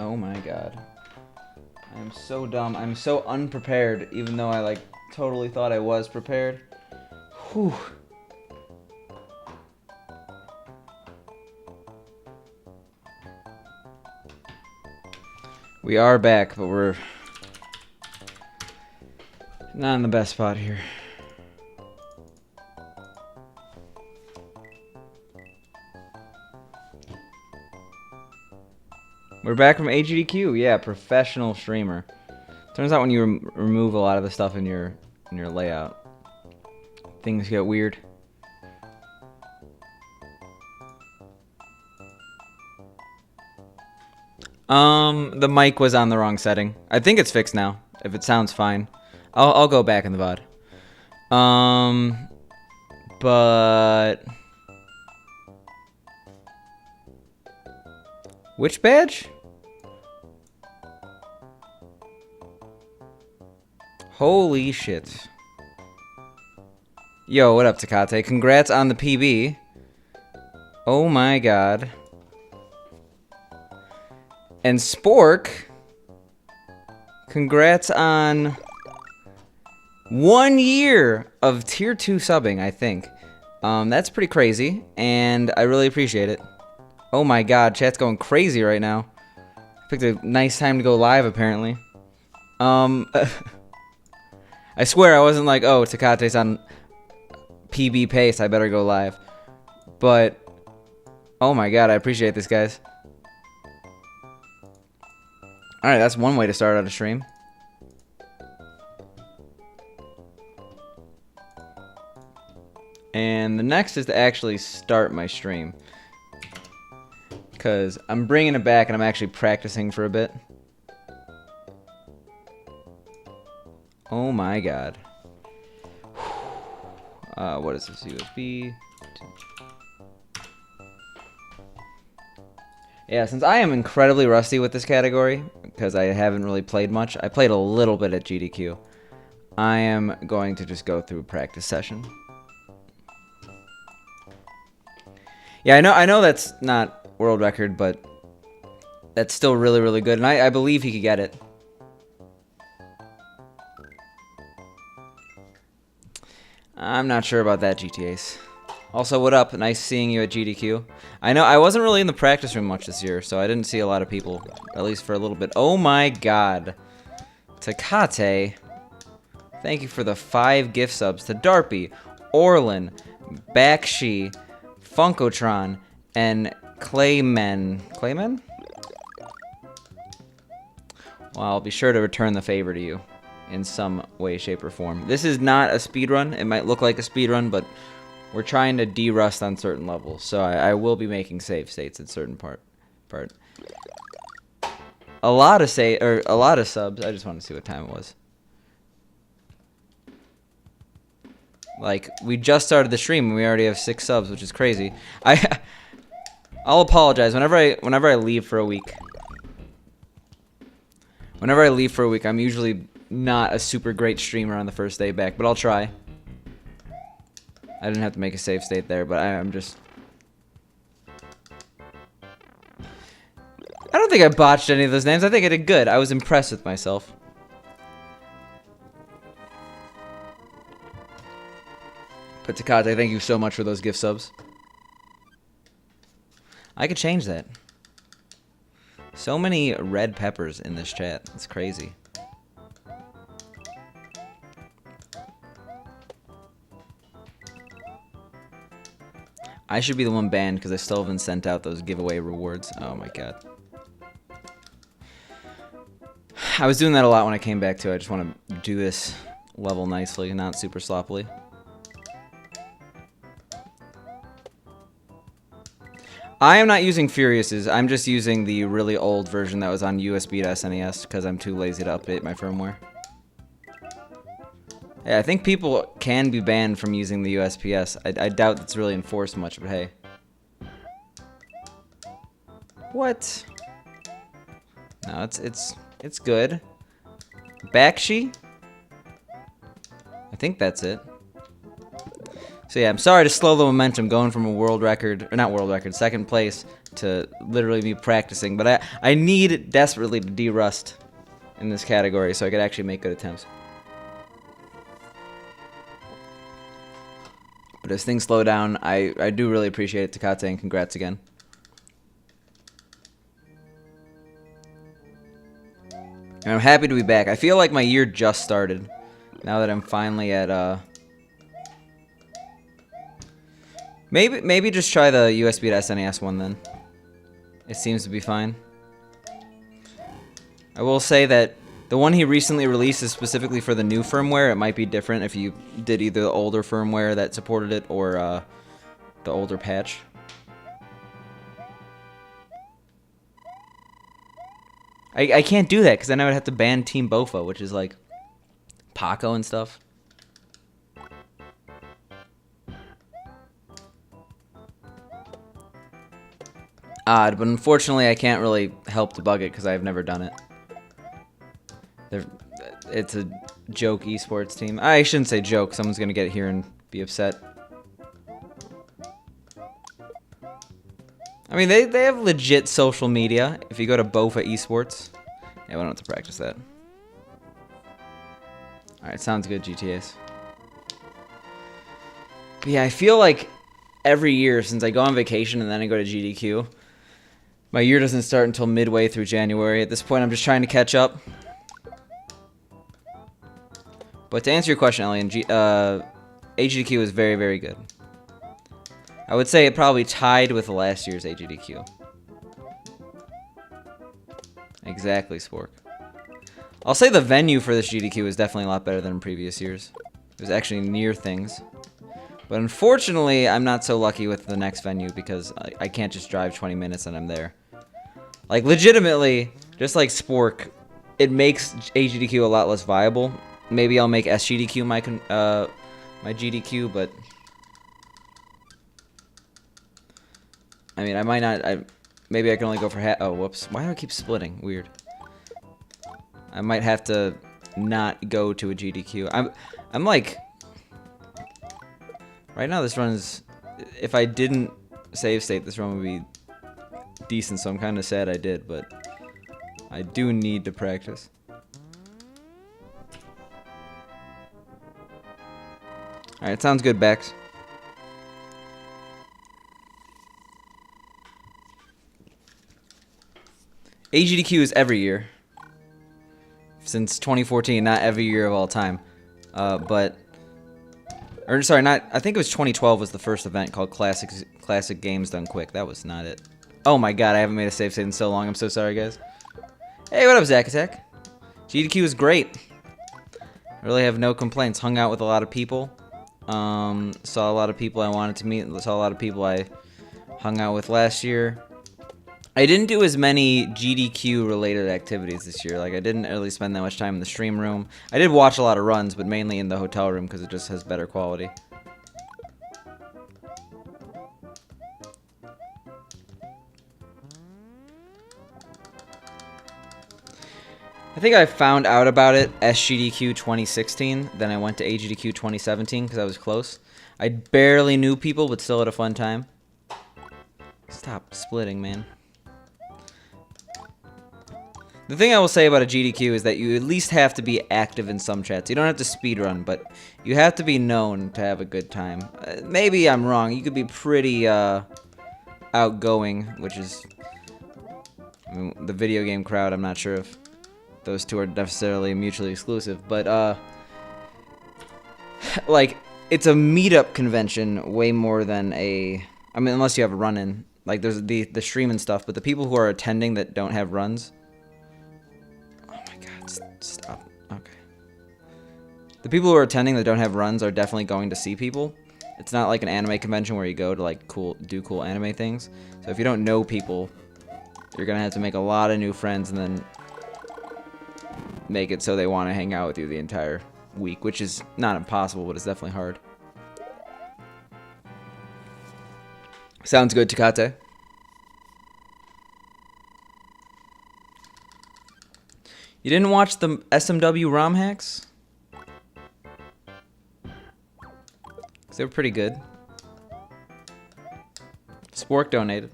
Oh my god. I am so dumb. I'm so unprepared, even though I, like, totally thought I was prepared. Whew. We are back, but we're not in the best spot here. We're back from AGDQ. Yeah, professional streamer. Turns out when you remove a lot of the stuff in your layout, things get weird. The mic was on the wrong setting. I think it's fixed now. If it sounds fine, I'll go back in the VOD. But which badge? Holy shit. Yo, what up, Takate? Congrats on the PB. Oh my god. And Spork, congrats on 1 year of tier 2 subbing, I think. That's pretty crazy, and I really appreciate it. Oh my god, chat's going crazy right now. Picked a nice time to go live, apparently. I swear I wasn't like, oh, Takate's on PB pace, I better go live. But, oh my god, I appreciate this, guys. Alright, that's one way to start out a stream. And the next is to actually start my stream. Because I'm bringing it back and I'm actually practicing for a bit. Oh my god. What is this? USB? Yeah, since I am incredibly rusty with this category, because I haven't really played much, I played a little bit at GDQ, I am going to just go through a practice session. Yeah, I know that's not world record, but that's still really, really good, and I believe he could get it. I'm not sure about that, GTAs. Also, what up? Nice seeing you at GDQ. I know I wasn't really in the practice room much this year, so I didn't see a lot of people, at least for a little bit. Oh my god. Takate, thank you for the 5 gift subs to Darpy, Orlin, Bakshi, Funkotron, and Claymen. Claymen? Well, I'll be sure to return the favor to you in some way, shape, or form. This is not a speedrun. It might look like a speedrun, but we're trying to de-rust on certain levels, so I will be making save states at certain part. A lot of subs. I just want to see what time it was. Like, we just started the stream and we already have 6 subs, which is crazy. I'll apologize whenever I leave for a week. Whenever I leave for a week, I'm usually not a super great streamer on the first day back, but I'll try. I didn't have to make a save state there, but I'm just... I don't think I botched any of those names. I think I did good. I was impressed with myself. But Takate, thank you so much for those gift subs. I could change that. So many red peppers in this chat. It's crazy. I should be the one banned because I still haven't sent out those giveaway rewards. Oh my god. I was doing that a lot when I came back too. I just want to do this level nicely, not super sloppily. I am not using Furiouses. I'm just using the really old version that was on USB to SNES because I'm too lazy to update my firmware. Yeah, I think people can be banned from using the USPS. I doubt it's really enforced much, but hey. What? No, it's good. Bakshi? I think that's it. So yeah, I'm sorry to slow the momentum going from a world record, or not world record, second place to literally be practicing. But I need desperately to de-rust in this category so I could actually make good attempts. But as things slow down, I do really appreciate it, Takate, and congrats again. And I'm happy to be back. I feel like my year just started now that I'm finally at maybe just try the USB to SNES one then. It seems to be fine. I will say that the one he recently released is specifically for the new firmware. It might be different if you did either the older firmware that supported it or the older patch. I can't do that because then I would have to ban Team Bofa, which is like Paco and stuff. Odd, but unfortunately I can't really help debug it because I've never done it. It's a joke esports team. I shouldn't say joke. Someone's going to get here and be upset. I mean, they have legit social media. If you go to Bofa Esports. Yeah, we don't have to practice that. Alright, sounds good, GTAs. But yeah, I feel like every year since I go on vacation and then I go to GDQ, my year doesn't start until midway through January. At this point, I'm just trying to catch up. But to answer your question, Ellie, AGDQ is very, very good. I would say it probably tied with last year's AGDQ. Exactly, Spork. I'll say the venue for this GDQ is definitely a lot better than in previous years. It was actually near things. But unfortunately, I'm not so lucky with the next venue because I can't just drive 20 minutes and I'm there. Like, legitimately, just like Spork, it makes AGDQ a lot less viable. Maybe I'll make SGDQ my GDQ, but I mean, I might not. Maybe I can only go for oh, whoops! Why do I keep splitting? Weird. I might have to not go to a GDQ. I'm like, right now this run is. If I didn't save state, this run would be decent. So I'm kind of sad I did, but I do need to practice. Alright, sounds good, Bex. AGDQ is every year. Since 2014, not every year of all time. Or sorry, I think it was 2012 was the first event called Classic Games Done Quick. That was not it. Oh my god, I haven't made a save state in so long. I'm so sorry, guys. Hey, what up, Zack Attack? GDQ is great. I really have no complaints. Hung out with a lot of people. Saw a lot of people I wanted to meet. Saw a lot of people I hung out with last year. I didn't do as many GDQ related activities this year. Like, I didn't really spend that much time in the stream room. I did watch a lot of runs, but mainly in the hotel room because it just has better quality. I think I found out about it SGDQ 2016, then I went to AGDQ 2017 because I was close. I barely knew people, but still had a fun time. Stop splitting, man. The thing I will say about a GDQ is that you at least have to be active in some chats. You don't have to speedrun, but you have to be known to have a good time. Maybe I'm wrong. You could be pretty outgoing, which is... I mean, the video game crowd, I'm not sure if those two are necessarily mutually exclusive, but like, it's a meetup convention way more than a... I mean, unless you have a run-in. Like, there's the stream and stuff, but the people who are attending that don't have runs... Oh my god, stop. Okay. The people who are attending that don't have runs are definitely going to see people. It's not like an anime convention where you go to, like, do cool anime things. So if you don't know people, you're gonna have to make a lot of new friends and then make it so they want to hang out with you the entire week, which is not impossible, but it's definitely hard. Sounds good, Takate. You didn't watch the SMW ROM hacks? 'Cause they were pretty good. Spork donated.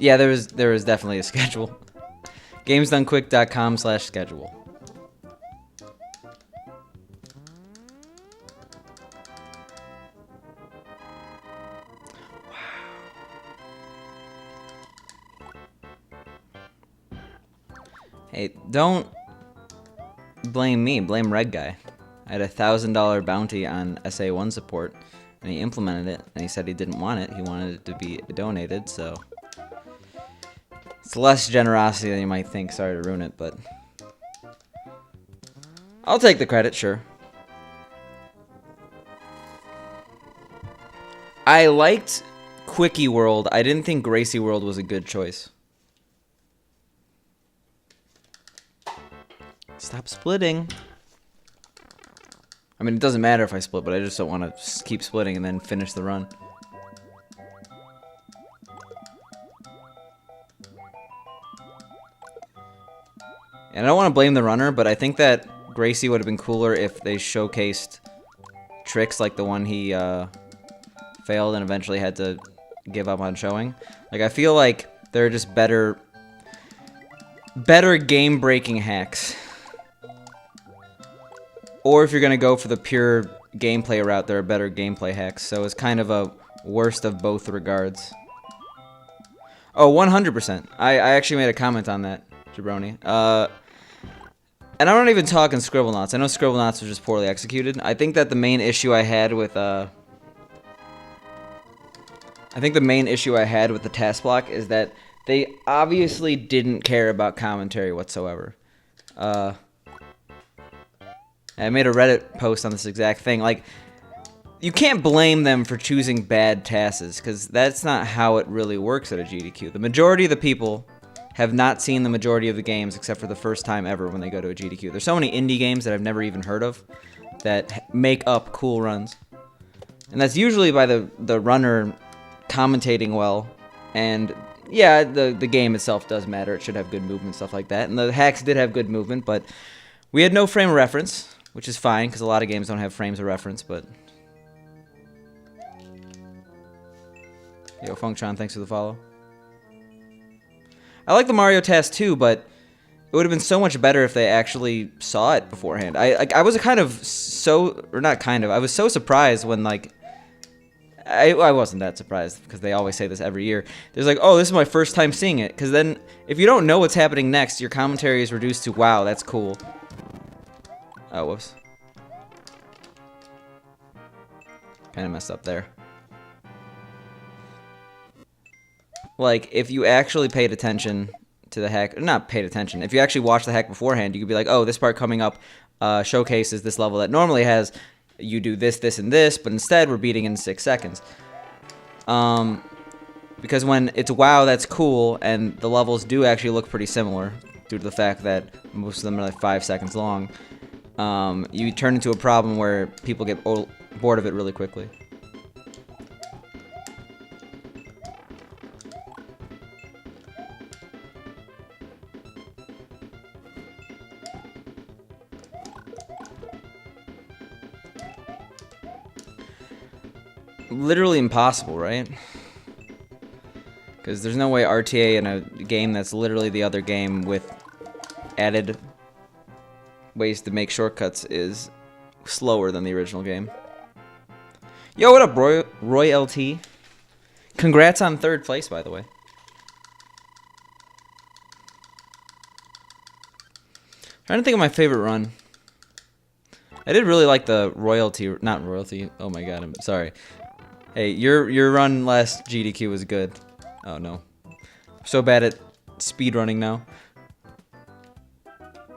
Yeah, there was definitely a schedule. GamesDoneQuick.com/schedule. Hey, don't blame me. Blame Red Guy. I had a $1,000 bounty on SA1 support, and he implemented it, and he said he didn't want it. He wanted it to be donated, so... It's less generosity than you might think. Sorry to ruin it, but... I'll take the credit, sure. I liked Quickie World. I didn't think Gracie World was a good choice. Stop splitting. I mean, it doesn't matter if I split, but I just don't want to keep splitting and then finish the run. And I don't want to blame the runner, but I think that Gracie would have been cooler if they showcased tricks like the one he failed and eventually had to give up on showing. Like, I feel like there are just better game-breaking hacks. Or if you're going to go for the pure gameplay route, there are better gameplay hacks. So it's kind of a worst of both regards. Oh, 100%. I actually made a comment on that, Jabroni. And I'm not even talking Scribblenauts. I know Scribblenauts was just poorly executed. I think that the main issue I had with the task block is that they obviously didn't care about commentary whatsoever. I made a Reddit post on this exact thing. Like, you can't blame them for choosing bad tasks, because that's not how it really works at a GDQ. The majority of the people have not seen the majority of the games except for the first time ever when they go to a GDQ. There's so many indie games that I've never even heard of that make up cool runs. And that's usually by the runner commentating well. And yeah, the game itself does matter. It should have good movement, stuff like that. And the hacks did have good movement, but we had no frame of reference, which is fine, because a lot of games don't have frames of reference, but... Yo, Funktron, thanks for the follow. I like the Mario task too, but it would have been so much better if they actually saw it beforehand. I was kind of so... Or not kind of. I was so surprised when, like... I wasn't that surprised, because they always say this every year. There's like, oh, this is my first time seeing it. Because then, if you don't know what's happening next, your commentary is reduced to, wow, that's cool. Oh, whoops. Kind of messed up there. Like, if you actually paid attention to the hack, not paid attention, if you actually watched the hack beforehand, you could be like, oh, this part coming up showcases this level that normally has, you do this, this, and this, but instead we're beating in 6 seconds. Because when it's wow, that's cool, and the levels do actually look pretty similar, due to the fact that most of them are like 5 seconds long, you turn into a problem where people get bored of it really quickly. Literally impossible, right? Because there's no way RTA in a game that's literally the other game with added ways to make shortcuts is slower than the original game. Yo, what up, Roy LT? Congrats on 3rd place, by the way. Trying to think of my favorite run. I did really like the royalty, not royalty. Oh my god, I'm sorry. Hey, your run last GDQ was good. Oh no, I'm so bad at speedrunning now.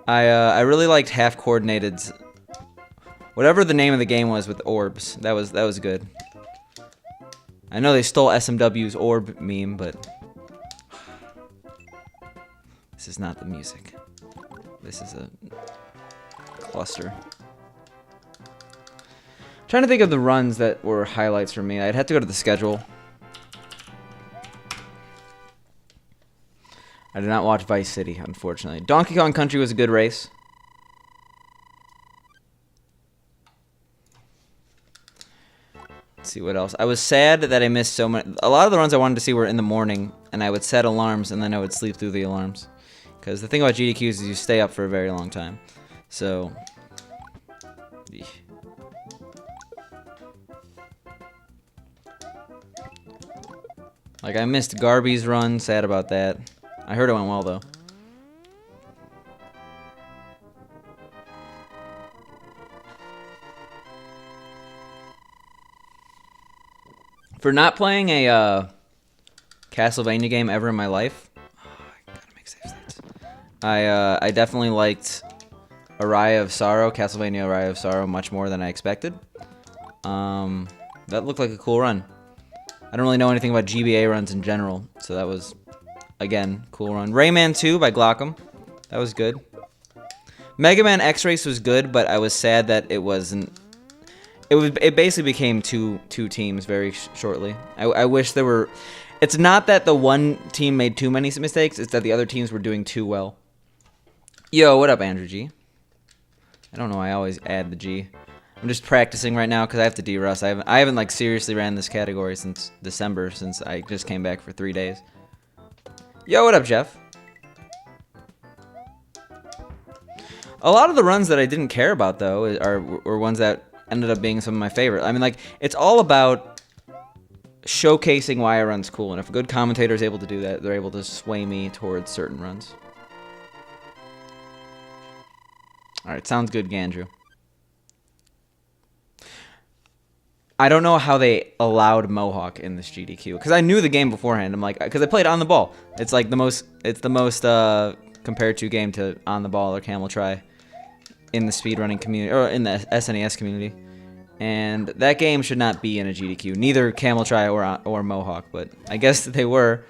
I really liked half coordinated. Whatever the name of the game was with orbs, that was good. I know they stole SMW's orb meme, but this is not the music. This is a cluster. Trying to think of the runs that were highlights for me. I'd have to go to the schedule. I did not watch Vice City, unfortunately. Donkey Kong Country was a good race. Let's see what else. I was sad that I missed so many. A lot of the runs I wanted to see were in the morning, and I would set alarms, and then I would sleep through the alarms. Because the thing about GDQs is you stay up for a very long time. So... Like, I missed Garby's run, sad about that. I heard it went well, though. For not playing a Castlevania game ever in my life, I gotta make save states. I definitely liked Araya of Sorrow, Castlevania Araya of Sorrow, much more than I expected. That looked like a cool run. I don't really know anything about GBA runs in general, so that was, again, cool run. Rayman 2 by Glockham, that was good. Mega Man X-Race was good, but I was sad that it wasn't. It basically became two teams very shortly. I wish there were. It's not that the one team made too many mistakes; it's that the other teams were doing too well. Yo, what up, Andrew G? I don't know. I always add the G. I'm just practicing right now because I have to de-rust. I haven't like seriously ran this category since December, since I just came back for 3 days. Yo, what up, Jeff? A lot of the runs that I didn't care about though were ones that ended up being some of my favorite. I mean, like, it's all about showcasing why a run's cool, and if a good commentator is able to do that, they're able to sway me towards certain runs. All right, sounds good, Gandrew. I don't know how they allowed Mohawk in this GDQ because I knew the game beforehand. I'm like, because I played On the Ball. It's like the most compared to game to On the Ball or Camel Try in the speedrunning community or in the SNES community, and that game should not be in a GDQ. Neither Camel Try or Mohawk, but I guess they were,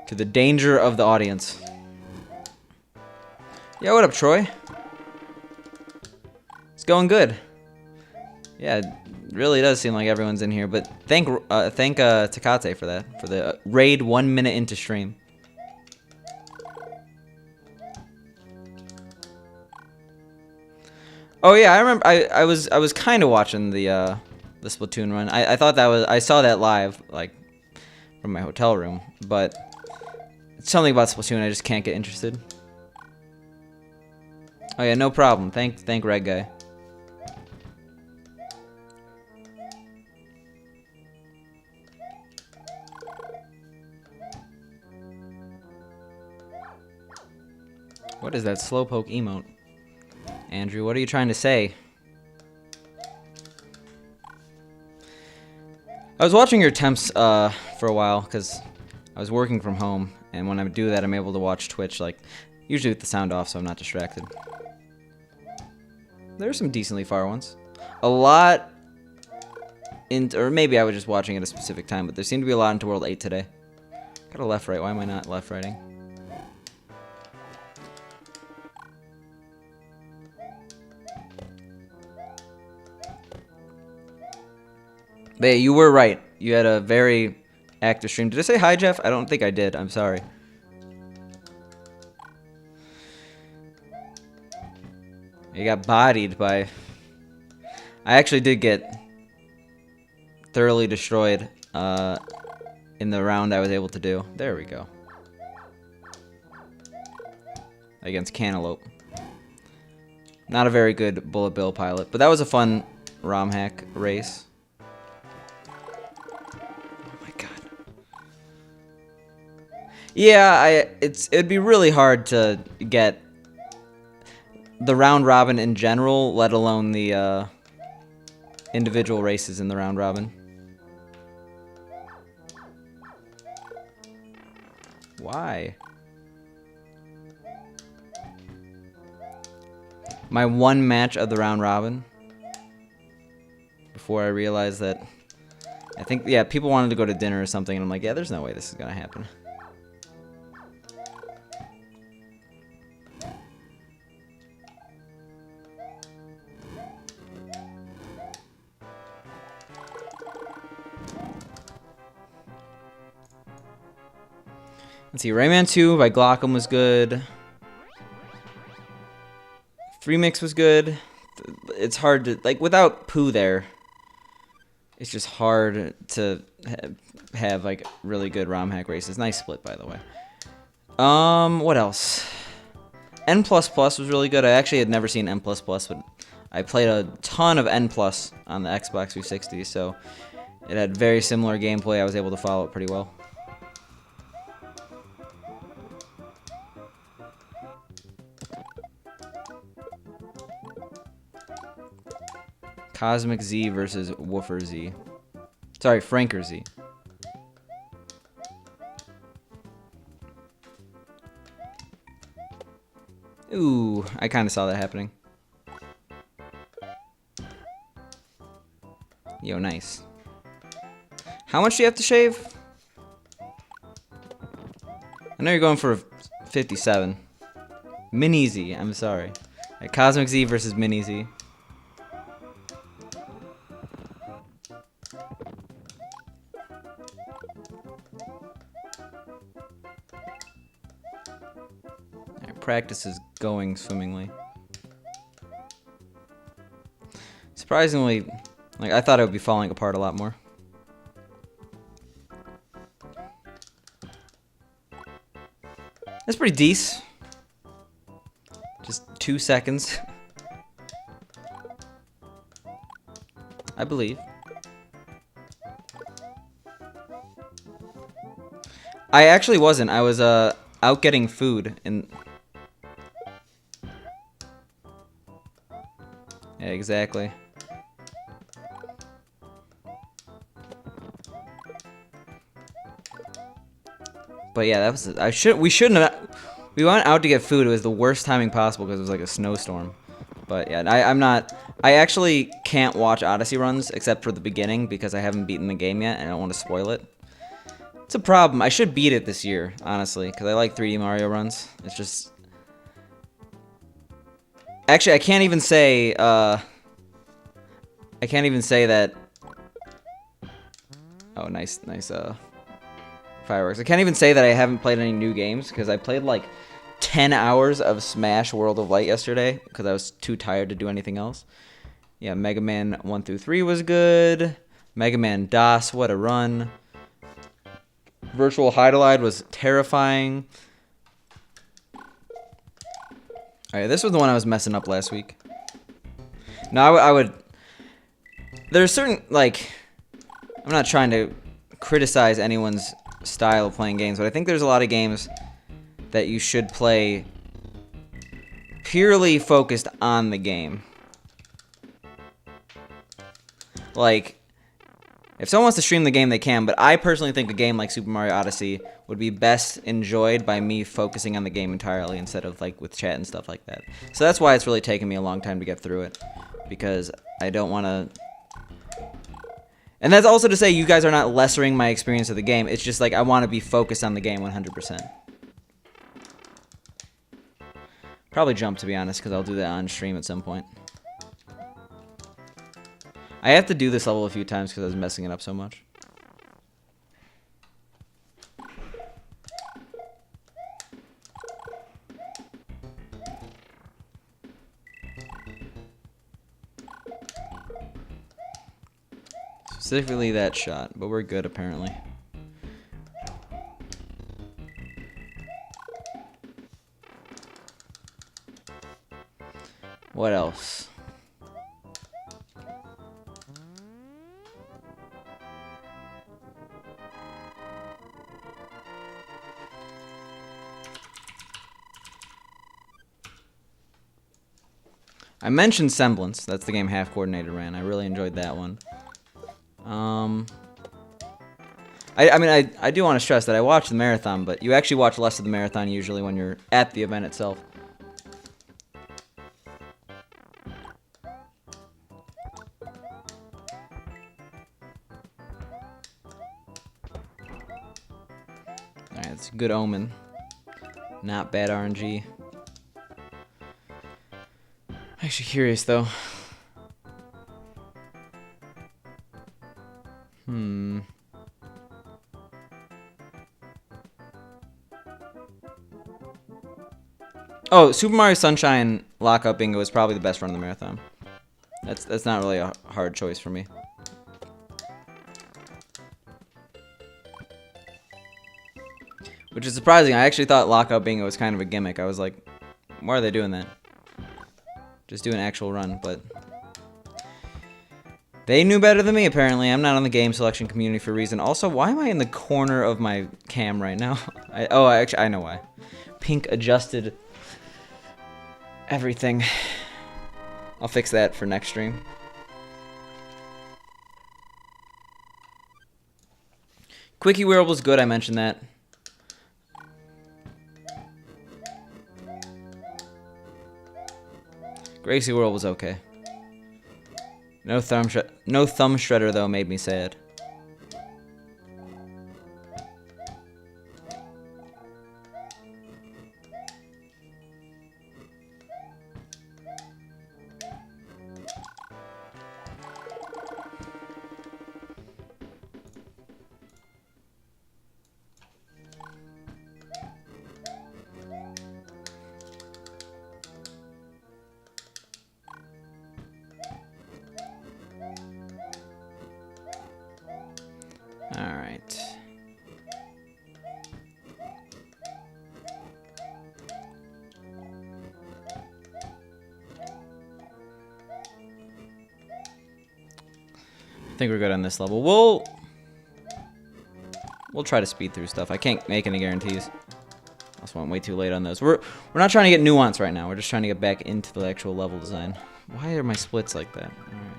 to the danger of the audience. Yo, what up, Troy? It's going good. Yeah, it really does seem like everyone's in here, but thank Takate for that, for the raid 1 minute into stream. Oh yeah, I remember. I was kind of watching the Splatoon run. I thought that was, I saw that live, like, from my hotel room, but it's something about Splatoon I just can't get interested. Oh yeah, no problem. Thank Red Guy. What is that slowpoke emote? Andrew, what are you trying to say? I was watching your attempts for a while because I was working from home, and when I do that, I'm able to watch Twitch, like, usually with the sound off, so I'm not distracted. There are some decently far ones. A lot or maybe I was just watching at a specific time, but there seemed to be a lot into World 8 today. Got a left right. Why am I not left righting? But yeah, you were right. You had a very active stream. Did I say hi, Jeff? I don't think I did. I'm sorry. You got bodied by... I actually did get thoroughly destroyed in the round I was able to do. There we go. Against Cantaloupe. Not a very good Bullet Bill pilot, but that was a fun ROM hack race. Yeah, it'd be really hard to get the round robin in general, let alone the individual races in the round robin. Why? My one match of the round robin before I realized that I think, yeah, people wanted to go to dinner or something, and I'm like, yeah, there's no way this is gonna happen. Let's see, Rayman 2 by Glockham was good. 3 Mix was good. It's hard to, like, without Pooh there, it's just hard to have like really good ROM hack races. Nice split, by the way. What else? N++ was really good. I actually had never seen N++, but I played a ton of N+ on the Xbox 360, so it had very similar gameplay. I was able to follow it pretty well. Cosmic Z versus Woofer Z. Sorry, Franker Z. Ooh, I kind of saw that happening. Yo, nice. How much do you have to shave? I know you're going for 57. Mini Z, I'm sorry. Right, Cosmic Z versus Mini Z. Practice is going swimmingly. Surprisingly, like I thought it would be falling apart a lot more. That's pretty decent. Just 2 seconds. I believe. I actually wasn't. I was out getting food and yeah, exactly. But yeah, that was we shouldn't have. We went out to get food. It was the worst timing possible because it was like a snowstorm. But yeah, I'm not. I actually can't watch Odyssey runs except for the beginning because I haven't beaten the game yet and I don't want to spoil it. It's a problem. I should beat it this year, honestly, because I like 3D Mario runs. It's just. Actually, I can't even say. I can't even say that. Oh, nice. Fireworks. I can't even say that I haven't played any new games because I played like 10 hours of Smash World of Light yesterday because I was too tired to do anything else. Yeah, Mega Man 1 through 3 was good. Mega Man DOS, what a run. Virtual Hydolide was terrifying. Alright, this was the one I was messing up last week. No, I would... There's certain, like... I'm not trying to criticize anyone's style of playing games, but I think there's a lot of games that you should play purely focused on the game. Like, if someone wants to stream the game, they can, but I personally think a game like Super Mario Odyssey would be best enjoyed by me focusing on the game entirely instead of, like, with chat and stuff like that. So that's why it's really taken me a long time to get through it, because I don't want to... And that's also to say you guys are not lessering my experience of the game. It's just like I want to be focused on the game 100%. Probably jump, to be honest, because I'll do that on stream at some point. I have to do this level a few times because I was messing it up so much. Specifically that shot, but we're good apparently. What else? I mentioned Semblance. That's the game Half Coordinated ran. I really enjoyed that one. I mean, I do want to stress that I watched the marathon, but you actually watch less of the marathon usually when you're at the event itself. Alright, it's a good omen. Not bad RNG. Actually curious though. Oh, Super Mario Sunshine Lockout Bingo is probably the best run of the marathon. That's not really a hard choice for me. Which is surprising. I actually thought Lockout Bingo was kind of a gimmick. I was like, why are they doing that? Just do an actual run, but... They knew better than me, apparently. I'm not on the game selection community for a reason. Also, why am I in the corner of my cam right now? Actually, I know why. Pink adjusted everything. I'll fix that for next stream. Quickie World was good, I mentioned that. Gracie World was okay. No thumb shredder though made me sad. Alright. I think we're good on this level. We'll try to speed through stuff. I can't make any guarantees. I also went way too late on those. We're not trying to get nuance right now. We're just trying to get back into the actual level design. Why are my splits like that? Alright.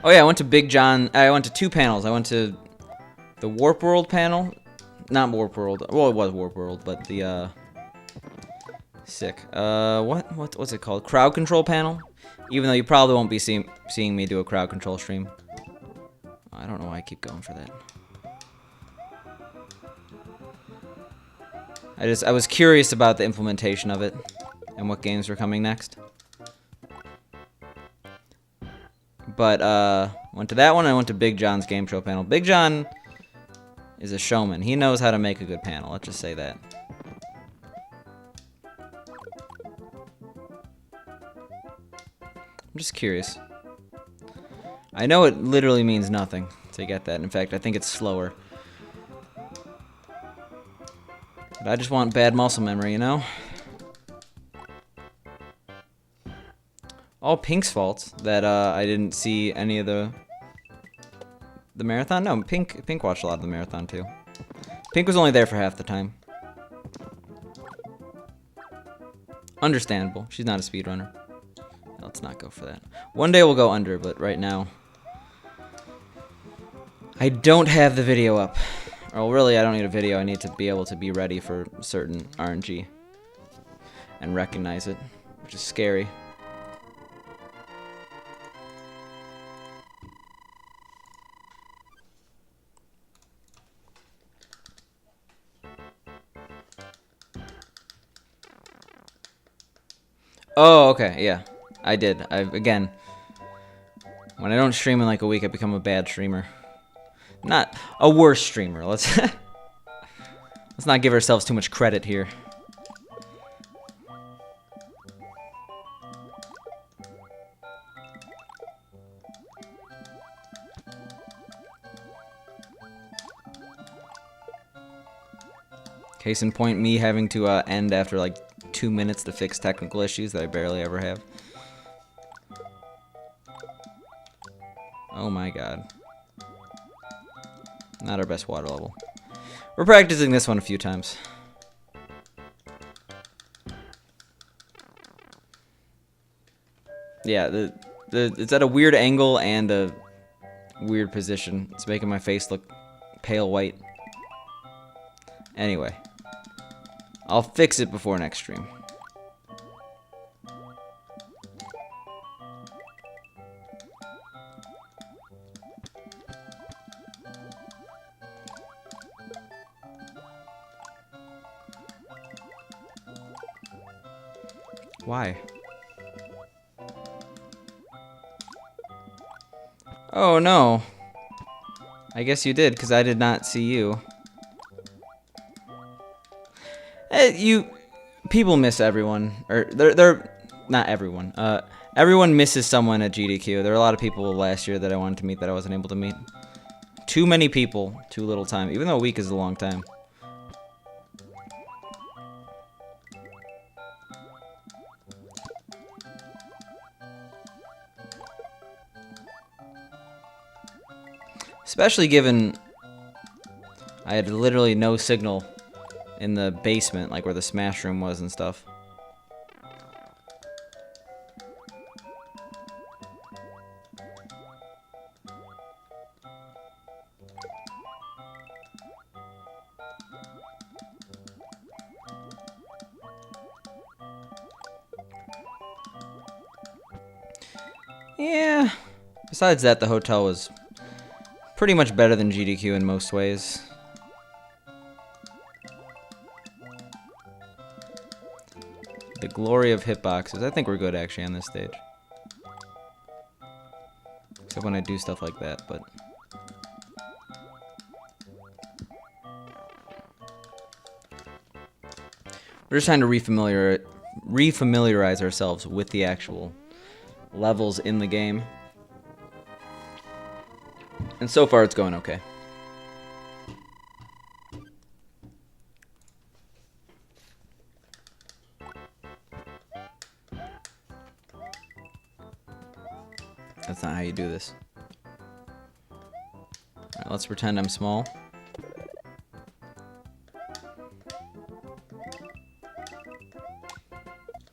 Oh yeah, I went to Big John. I went to 2 panels. I went to the Warp World panel. Not Warp World. Well, it was Warp World, but the sick. What's it called? Crowd control panel. Even though you probably won't be seeing me do a crowd control stream. I don't know why I keep going for that. I was curious about the implementation of it and what games were coming next. But, went to that one, and I went to Big John's game show panel. Big John is a showman. He knows how to make a good panel, let's just say that. I'm just curious. I know it literally means nothing to get that. In fact, I think it's slower. But I just want bad muscle memory, you know? All Pink's fault that I didn't see any of the marathon. No, Pink watched a lot of the marathon too. Pink was only there for half the time. Understandable. She's not a speedrunner. Let's not go for that. One day we'll go under, but right now I don't have the video up. Or really, I don't need a video. I need to be able to be ready for certain RNG and recognize it, which is scary. Oh, okay, yeah. I did. Again, when I don't stream in like a week, I become a bad streamer. Not a worse streamer. Let's not give ourselves too much credit here. Case in point, me having to end after like 2 minutes to fix technical issues that I barely ever have. Oh my god. Not our best water level. We're practicing this one a few times. Yeah, it's at a weird angle and a weird position. It's making my face look pale white. Anyway. I'll fix it before next stream. Why? Oh no. I guess you did, because I did not see you. People miss everyone, or not everyone. Everyone misses someone at GDQ. There were a lot of people last year that I wanted to meet that I wasn't able to meet. Too many people, too little time. Even though a week is a long time. Especially given I had literally no signal in the basement, like where the Smash room was and stuff. Yeah. Besides that, the hotel was pretty much better than GDQ in most ways. The glory of hitboxes. I think we're good actually on this stage. Except when I do stuff like that, but... We're just trying to refamiliarize ourselves with the actual levels in the game. And so far, it's going okay. That's not how you do this. Alright, let's pretend I'm small.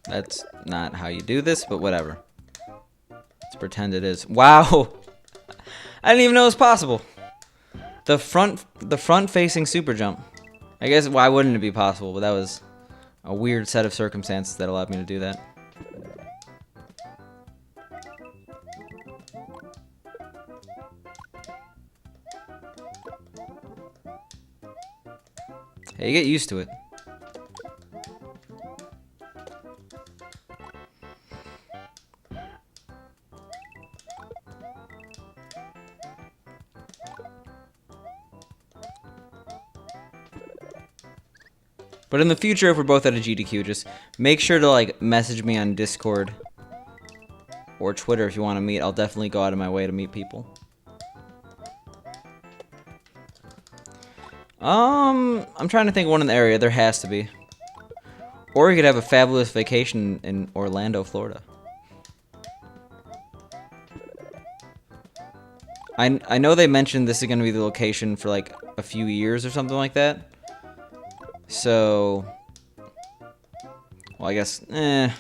That's not how you do this, but whatever. Let's pretend it is. Wow! I didn't even know it was possible. The front-facing super jump. I guess why wouldn't it be possible? But that was a weird set of circumstances that allowed me to do that. Hey, you get used to it. But in the future, if we're both at a GDQ, just make sure to like message me on Discord or Twitter if you want to meet. I'll definitely go out of my way to meet people. I'm trying to think of one in the area. There has to be. Or you could have a fabulous vacation in Orlando, Florida. I know they mentioned this is going to be the location for like a few years or something like that. So, well, I guess, Baby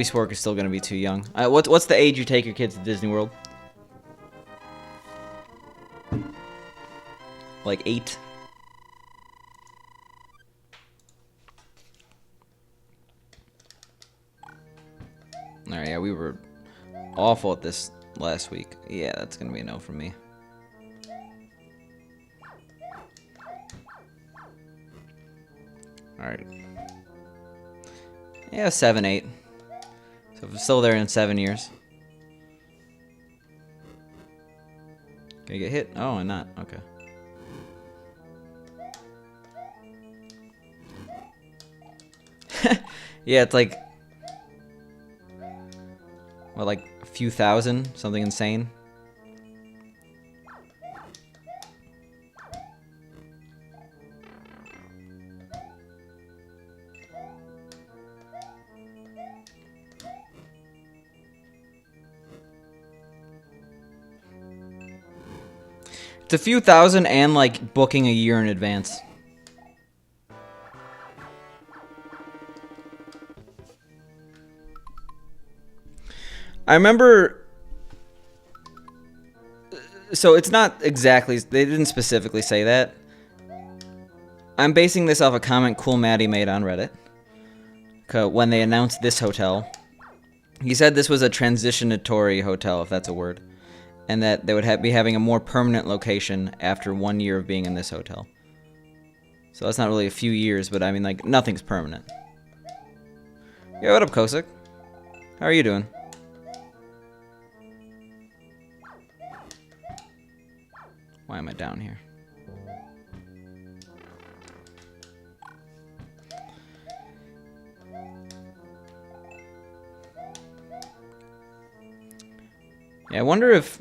Spork is still going to be too young. What's the age you take your kids to Disney World? Like 8? Alright, yeah, we were awful at this last week. Yeah, that's going to be a no from me. Alright. Yeah, 7, 8. So if I'm still there in 7 years. Can I get hit? Oh, I'm not. Okay. Yeah, it's like... What, like a few thousand? Something insane? It's a few thousand and like booking a year in advance. I remember, so it's not exactly, they didn't specifically say that. I'm basing this off a comment Cool Maddie made on Reddit. When they announced this hotel. He said this was a transitionatory hotel, if that's a word. And that they would be having a more permanent location after 1 year of being in this hotel. So that's not really a few years, but I mean, like, nothing's permanent. Yo, what up, Kosik? How are you doing? Why am I down here? Yeah, I wonder if...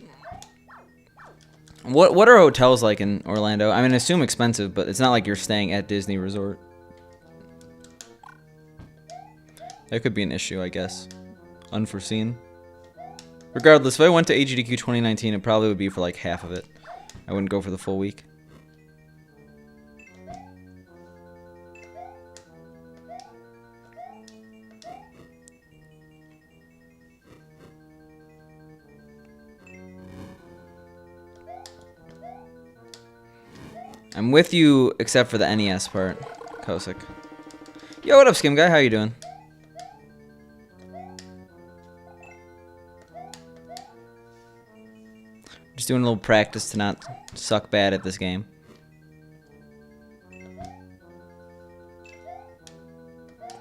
What are hotels like in Orlando? I mean, I assume expensive, but it's not like you're staying at Disney Resort. That could be an issue, I guess. Unforeseen. Regardless, if I went to AGDQ 2019, it probably would be for like half of it. I wouldn't go for the full week. I'm with you, except for the NES part, Kosik. Yo, what up, Skim Guy? How you doing? Just doing a little practice to not suck bad at this game.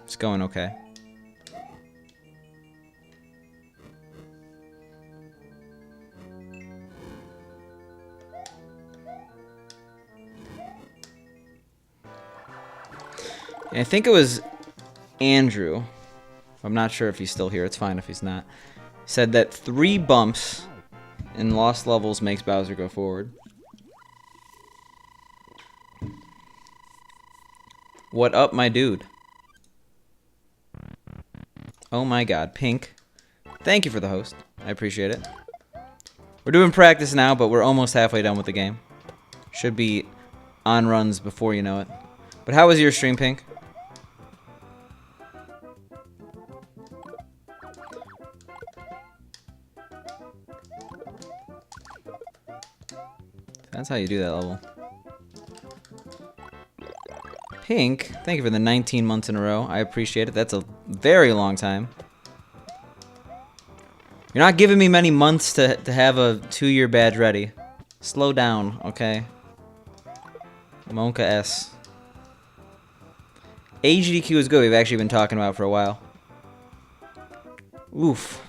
It's going okay. I think it was Andrew. I'm not sure if he's still here. It's fine if he's not. Said that 3 bumps in lost levels makes Bowser go forward. What up, my dude? Oh my god, Pink. Thank you for the host. I appreciate it. We're doing practice now, but we're almost halfway done with the game. Should be on runs before you know it. But how was your stream, Pink? That's how you do that level. Pink, thank you for the 19 months in a row. I appreciate it. That's a very long time. You're not giving me many months to have a 2-year badge ready. Slow down, okay? Monka S. AGDQ is good. We've actually been talking about it for a while. Oof.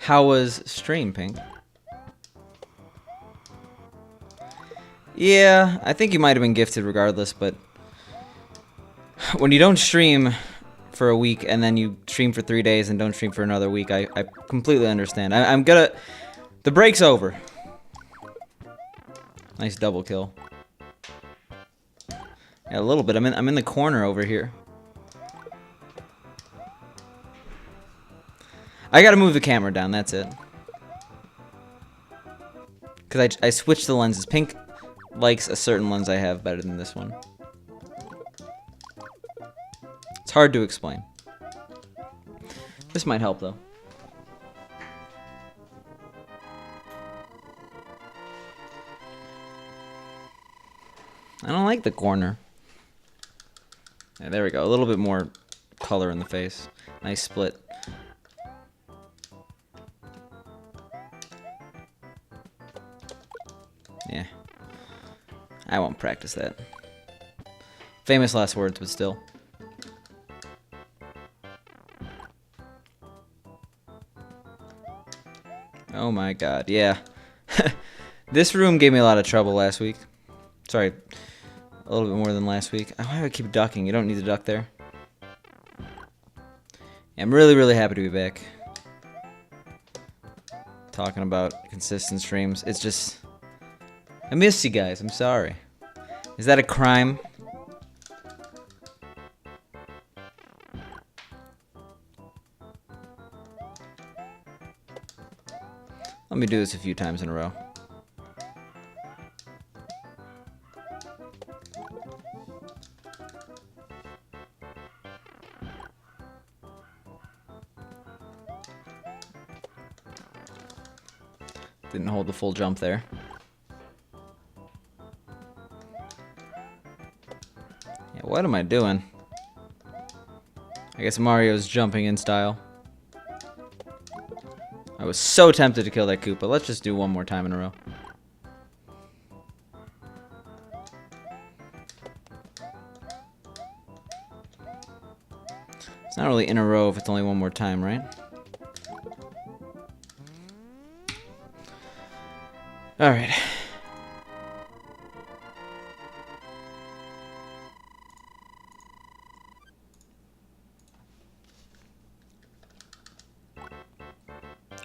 How was stream, Pink? Yeah, I think you might have been gifted regardless, but when you don't stream for a week and then you stream for 3 days and don't stream for another week, I completely understand. I'm gonna... The break's over. Nice double kill. Yeah, a little bit. I'm in the corner over here. I gotta move the camera down, that's it. Because I switched the lenses. Pink likes a certain lens I have better than this one. It's hard to explain. This might help, though. I don't like the corner. Yeah, there we go. A little bit more color in the face. Nice split. Yeah. I won't practice that. Famous last words, but still. Oh my god, yeah. This room gave me a lot of trouble last week. Sorry, a little bit more than last week. Why do I keep ducking? You don't need to duck there. Yeah, I'm really, really happy to be back. Talking about consistent streams. It's just... I miss you guys, I'm sorry. Is that a crime? Let me do this a few times in a row. Didn't hold the full jump there. Yeah, what am I doing? I guess Mario's jumping in style. I was so tempted to kill that Koopa. Let's just do one more time in a row. It's not really in a row if it's only one more time, right? Alright.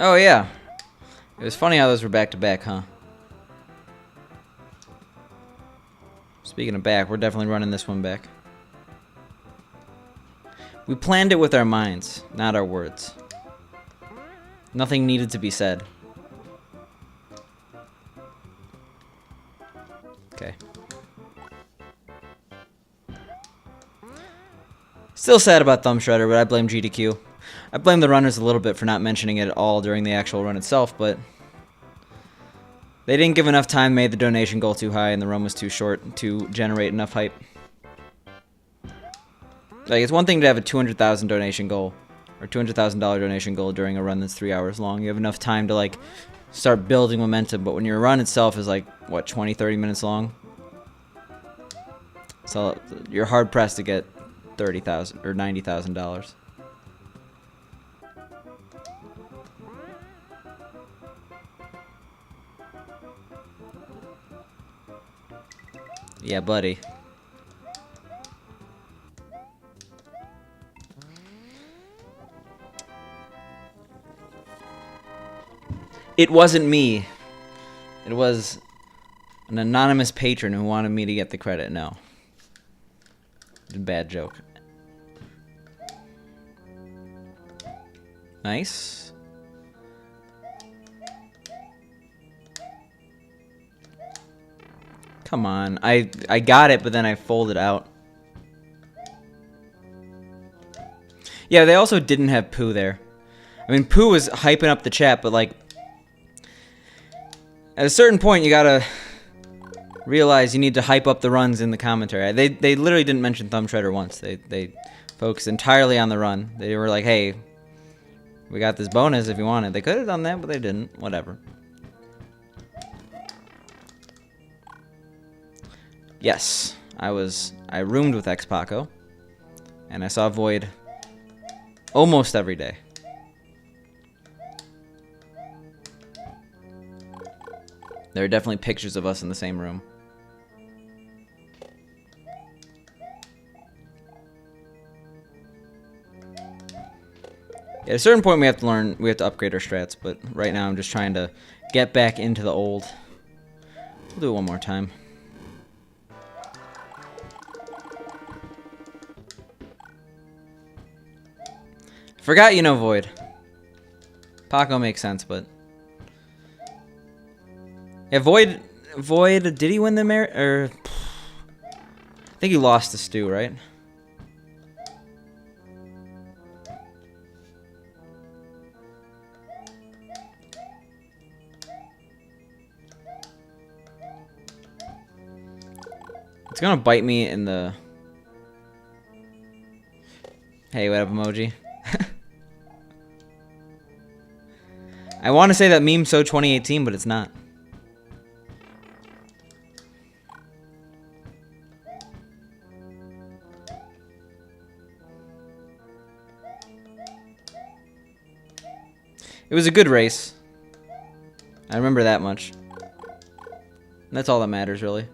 Oh, yeah. It was funny how those were back to back, huh? Speaking of back, we're definitely running this one back. We planned it with our minds, not our words. Nothing needed to be said. Okay. Still sad about Thumb Shredder, but I blame GDQ. I blame the runners a little bit for not mentioning it at all during the actual run itself, but they didn't give enough time, made the donation goal too high, and the run was too short to generate enough hype. Like, it's one thing to have a 200,000 donation goal, or $200,000 donation goal during a run that's 3 hours long. You have enough time to, like, start building momentum, but when your run itself is, like, what, 20, 30 minutes long? So you're hard-pressed to get $30,000 or $90,000. Yeah, buddy. It wasn't me. It was an anonymous patron who wanted me to get the credit. No. It's a bad joke. Nice. Come on. I got it, but then I folded out. Yeah, they also didn't have Pooh there. I mean, Pooh was hyping up the chat, but, like, at a certain point, you gotta realize you need to hype up the runs in the commentary. They literally didn't mention Thumb Shredder once. They focused entirely on the run. They were like, hey, we got this bonus if you want it. They could have done that, but they didn't. Whatever. Yes, I roomed with X-Paco, and I saw Void almost every day. There are definitely pictures of us in the same room. At a certain point, we have to upgrade our strats, but right now I'm just trying to get back into the old. We'll do it one more time. Forgot you know Void. Paco makes sense, but yeah, Void. Did he win the or I think he lost to Stu, right? It's gonna bite me in the. Hey, what up, emoji? I want to say that meme so 2018, but it's not. It was a good race. I remember that much. That's all that matters, really.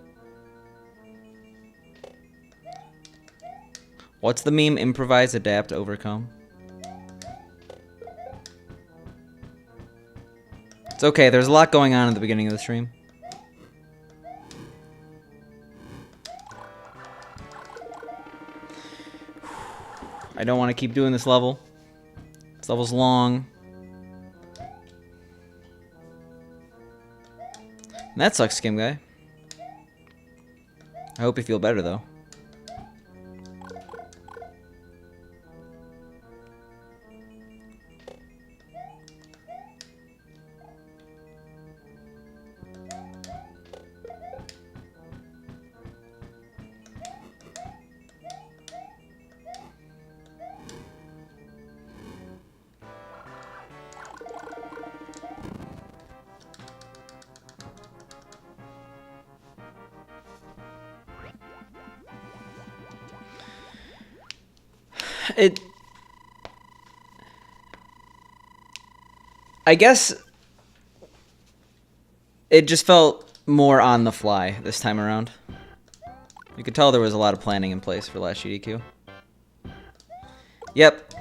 What's the meme? Improvise, adapt, overcome. It's okay, there's a lot going on at the beginning of the stream. I don't want to keep doing this level. This level's long. And that sucks, Skim Guy. I hope you feel better, though. I guess it just felt more on the fly this time around. You could tell there was a lot of planning in place for last GDQ. Yep.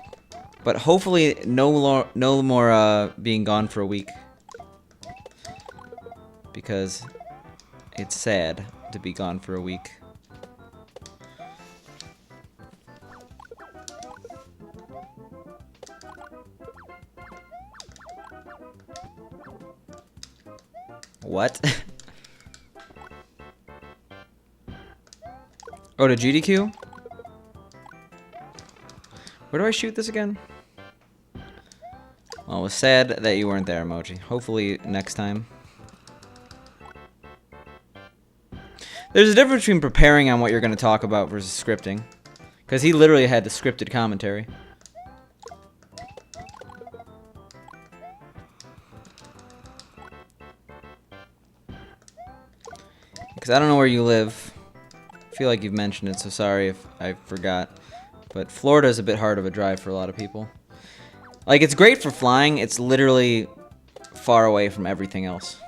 But hopefully no more being gone for a week. Because it's sad to be gone for a week. What? Oh, to GDQ? Where do I shoot this again? Well, it was sad that you weren't there, Emoji. Hopefully next time. There's a difference between preparing on what you're going to talk about versus scripting. Because he literally had the scripted commentary. Because I don't know where you live. I feel like you've mentioned it, so sorry if I forgot. But Florida is a bit hard of a drive for a lot of people. Like, it's great for flying. It's literally far away from everything else.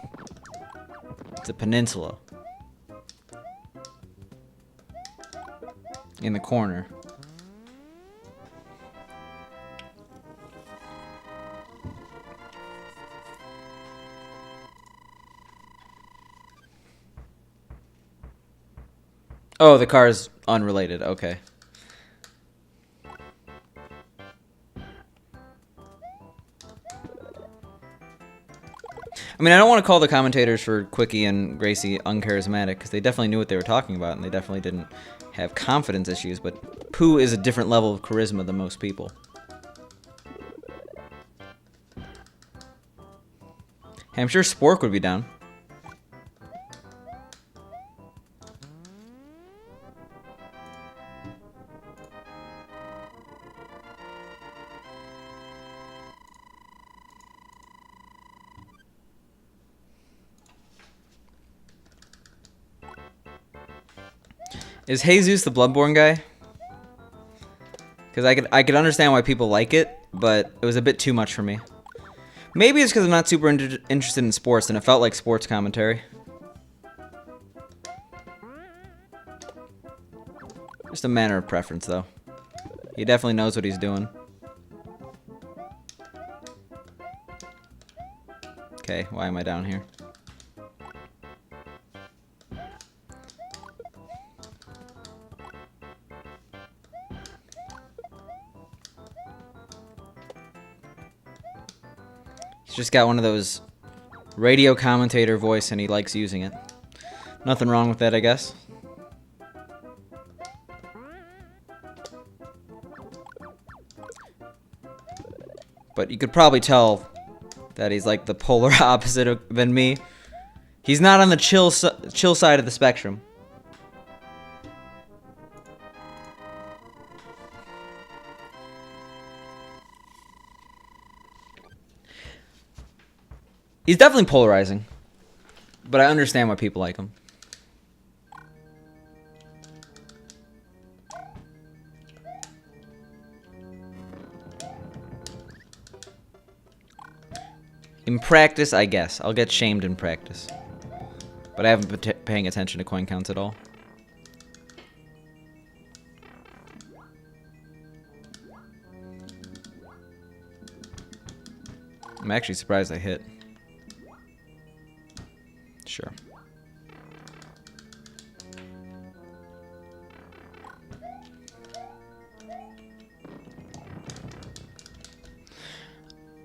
It's a peninsula. In the corner. Oh, the car is unrelated. Okay. I mean, I don't want to call the commentators for Quickie and Gracie uncharismatic, because they definitely knew what they were talking about, and they definitely didn't have confidence issues, but Pooh is a different level of charisma than most people. Hey, I'm sure Spork would be down. Is Jesus the Bloodborne guy? Because I could understand why people like it, but it was a bit too much for me. Maybe it's because I'm not super interested in sports, and it felt like sports commentary. Just a matter of preference, though. He definitely knows what he's doing. Okay, why am I down here? Just got one of those radio commentator voice and he likes using it. Nothing wrong with that, I guess. But you could probably tell that he's like the polar opposite than me. He's not on the chill side of the spectrum. He's definitely polarizing, but I understand why people like him. In practice, I guess. I'll get shamed in practice. But I haven't been paying attention to coin counts at all. I'm actually surprised I hit. Sure.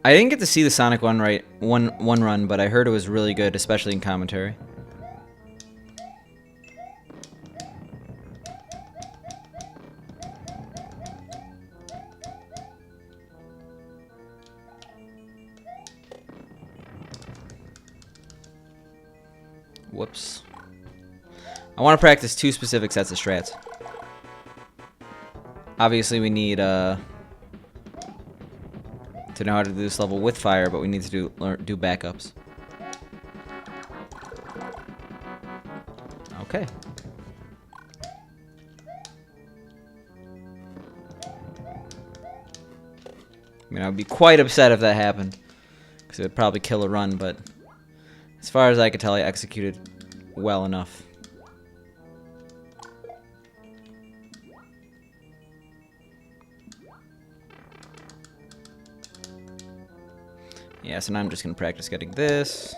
I didn't get to see the Sonic one run, but I heard it was really good, especially in commentary. Whoops. I want to practice 2 specific sets of strats. Obviously, we need to know how to do this level with fire, but we need to do backups. Okay. I mean, I would be quite upset if that happened, because it would probably kill a run, but as far as I could tell, I executed well enough. Yeah, so now I'm just gonna practice getting this.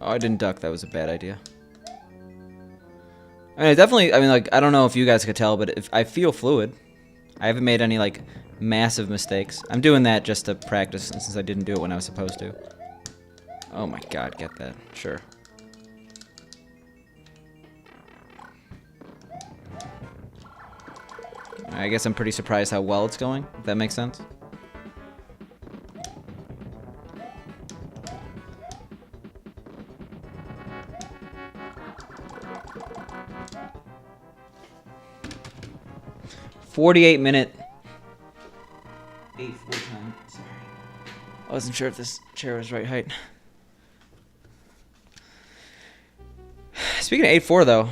Oh, I didn't duck. That was a bad idea. I mean, definitely, I mean, like, I don't know if you guys could tell, but if I feel fluid. I haven't made any, like, massive mistakes. I'm doing that just to practice since I didn't do it when I was supposed to. Oh my god, get that. Sure. I guess I'm pretty surprised how well it's going, if that makes sense. .48-minute 8-4 time. Sorry. I wasn't sure if this chair was right height. Speaking of 8-4 though,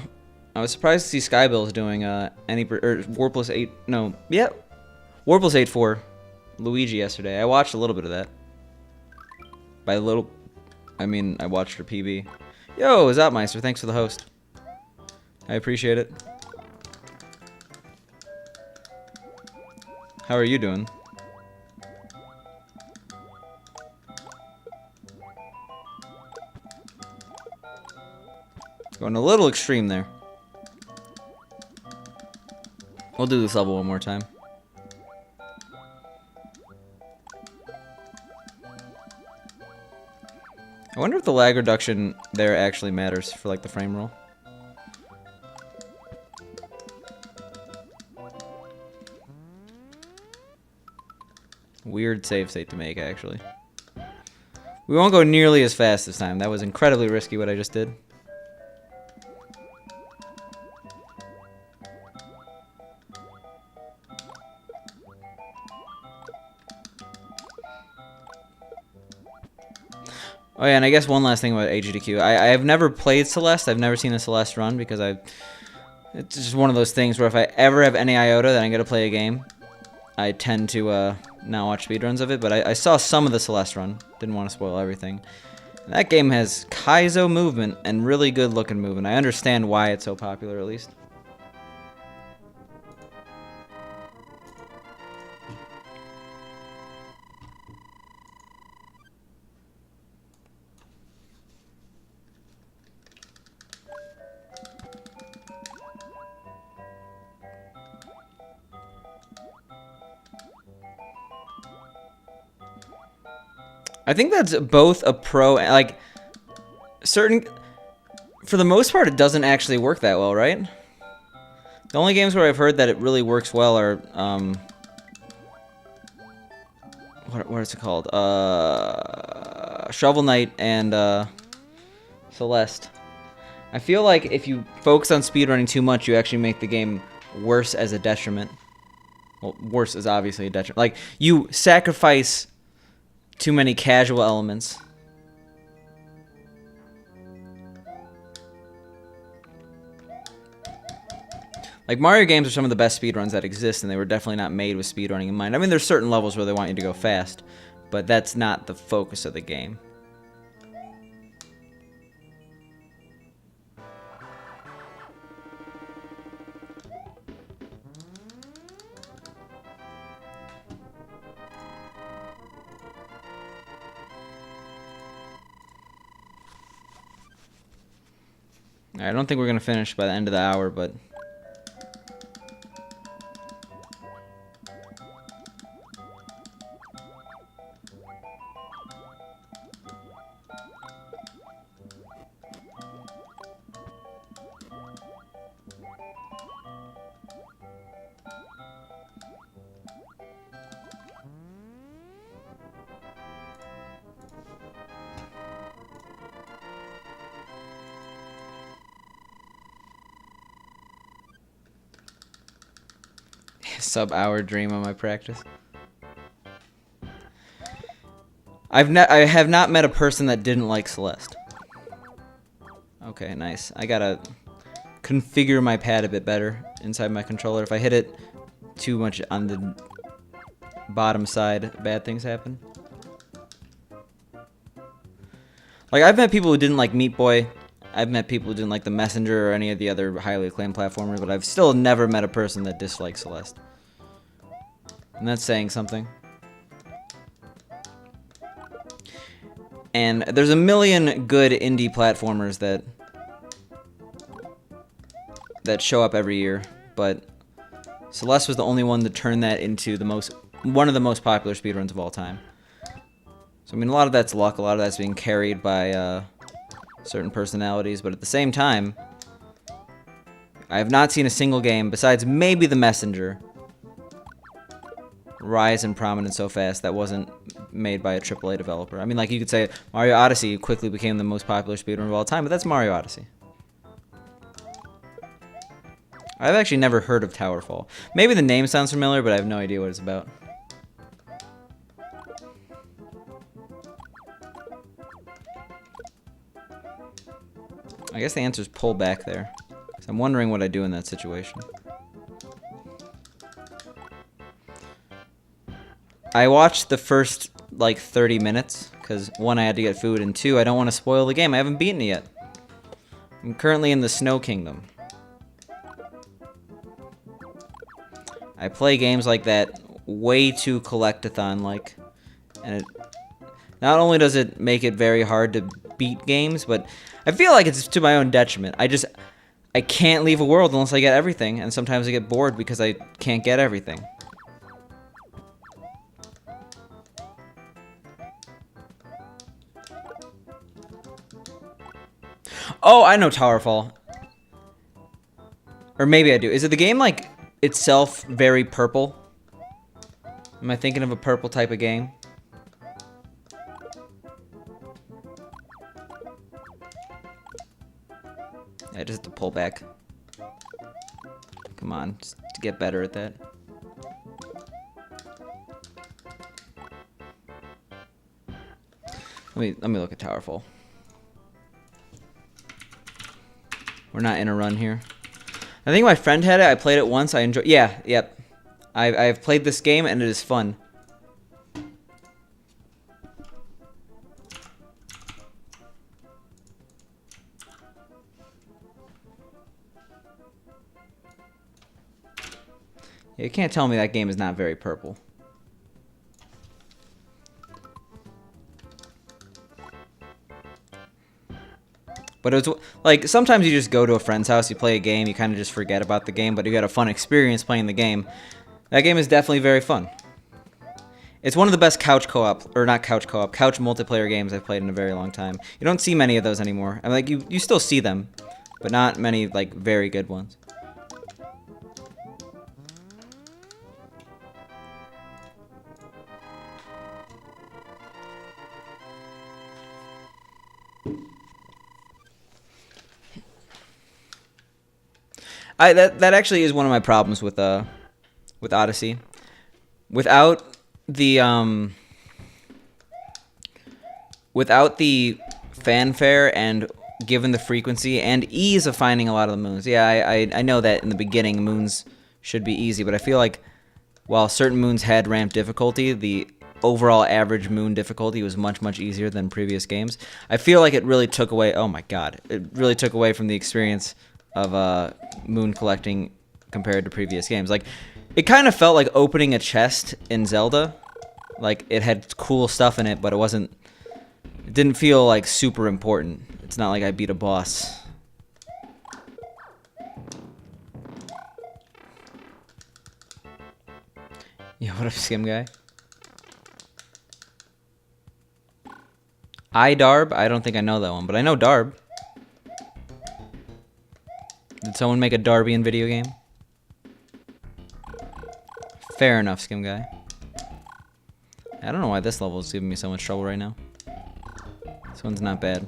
I was surprised to see Skybill's doing Warpless 8. No, yeah, Warpless 8-4 Luigi yesterday. I watched a little bit of that. By a little, I mean I watched her PB. Yo, Zapmeister, thanks for the host. I appreciate it. How are you doing? Going a little extreme there. We'll do this level one more time. I wonder if the lag reduction there actually matters for like the frame roll. Weird save state to make, actually. We won't go nearly as fast this time. That was incredibly risky what I just did. Oh yeah, and I guess one last thing about AGDQ. I have never played Celeste. I've never seen a Celeste run because it's just one of those things where if I ever have any iota that I'm going to play a game, I tend to not watch speedruns of it, but I saw some of the Celeste run. Didn't want to spoil everything. And that game has Kaizo movement and really good looking movement. I understand why it's so popular, at least. I think that's both a pro, like, for the most part, it doesn't actually work that well, right? The only games where I've heard that it really works well are, what is it called? Shovel Knight and, Celeste. I feel like if you focus on speedrunning too much, you actually make the game worse as a detriment. Well, worse is obviously a detriment. Like, you sacrifice too many casual elements. Like, Mario games are some of the best speedruns that exist, and they were definitely not made with speedrunning in mind. I mean, there's certain levels where they want you to go fast, but that's not the focus of the game. I don't think we're going to finish by the end of the hour, but... sub-hour dream on my practice. I have not met a person that didn't like Celeste. Okay, nice. I gotta configure my pad a bit better inside my controller. If I hit it too much on the bottom side, bad things happen. Like, I've met people who didn't like Meat Boy. I've met people who didn't like The Messenger or any of the other highly acclaimed platformers, but I've still never met a person that dislikes Celeste. And that's saying something. And there's a million good indie platformers that show up every year, but Celeste was the only one to turn that into one of the most popular speedruns of all time. So, I mean, a lot of that's luck, a lot of that's being carried by certain personalities, but at the same time, I have not seen a single game, besides maybe The Messenger, rise in prominence so fast that wasn't made by a AAA developer. I mean, like, you could say Mario Odyssey quickly became the most popular speedrun of all time, but that's Mario Odyssey. I've actually never heard of Towerfall. Maybe the name sounds familiar, but I have no idea what it's about. I guess the answer is pull back there. So I'm wondering what I do in that situation. I watched the first, like, 30 minutes, because 1, I had to get food, and 2, I don't want to spoil the game. I haven't beaten it yet. I'm currently in the Snow Kingdom. I play games like that way too collectathon-like, and not only does it make it very hard to beat games, but I feel like it's to my own detriment. I can't leave a world unless I get everything, and sometimes I get bored because I can't get everything. Oh, I know Towerfall. Or maybe I do. Is it the game, like, itself very purple? Am I thinking of a purple type of game? I just have to pull back. Come on, just to get better at that. Let me look at Towerfall. We're not in a run here. I think my friend had it. I played it once. I enjoyed. Yeah, yep. I've played this game and it is fun. You can't tell me that game is not very purple. But it was like, sometimes you just go to a friend's house, you play a game, you kind of just forget about the game, but you got a fun experience playing the game. That game is definitely very fun. It's one of the best couch co-op, or not couch co-op, couch multiplayer games I've played in a very long time. You don't see many of those anymore. I mean, like, you still see them, but not many, like, very good ones. That actually is one of my problems with Odyssey. Without the fanfare and given the frequency and ease of finding a lot of the moons. Yeah, I know that in the beginning moons should be easy, but I feel like while certain moons had ramped difficulty, the overall average moon difficulty was much, much easier than previous games. I feel like it really took away, oh my god, it really took away from the experience of moon collecting compared to previous games. Like, it kind of felt like opening a chest in Zelda. Like, it had cool stuff in it, but it didn't feel like super important. It's not like I beat a boss. Yeah, what up, Skim Guy? Darb? I don't think I know that one, but I know Darb. Did someone make a Darbian video game? Fair enough, Skim Guy. I don't know why this level is giving me so much trouble right now. This one's not bad.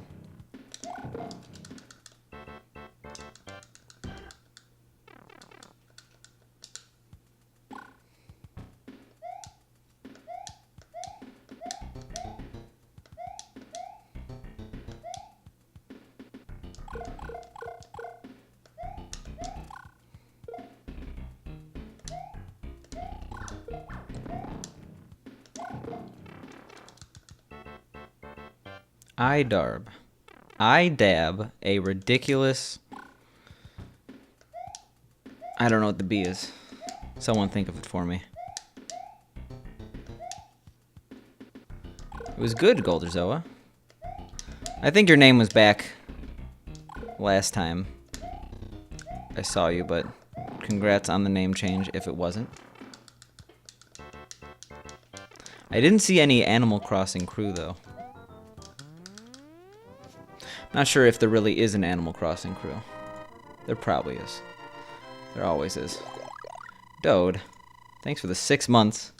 I darb. I dab a ridiculous... I don't know what the B is. Someone think of it for me. It was good, Golderzoa. I think your name was back last time I saw you, but congrats on the name change if it wasn't. I didn't see any Animal Crossing crew, though. Not sure if there really is an Animal Crossing crew. There probably is. There always is. Dode, thanks for the 6 months.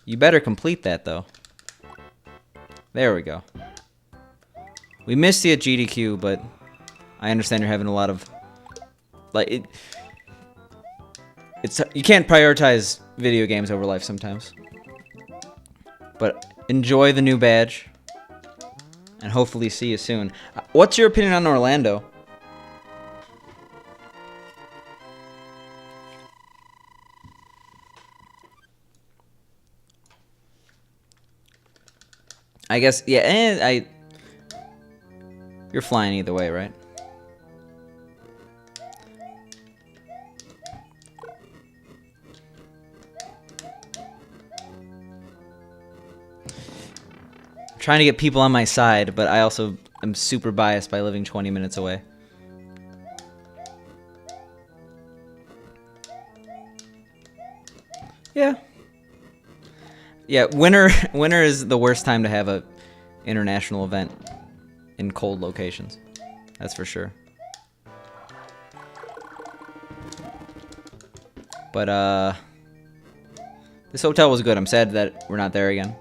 You better complete that, though. There we go. We missed you at GDQ, but I understand you're having a lot of... Like, it's you can't prioritize video games over life sometimes. But enjoy the new badge. And hopefully see you soon. What's your opinion on Orlando? I guess, yeah, and you're flying either way, right? Trying to get people on my side, but I also am super biased by living 20 minutes away. Yeah. Yeah, winter is the worst time to have a international event in cold locations. That's for sure. But this hotel was good. I'm sad that we're not there again.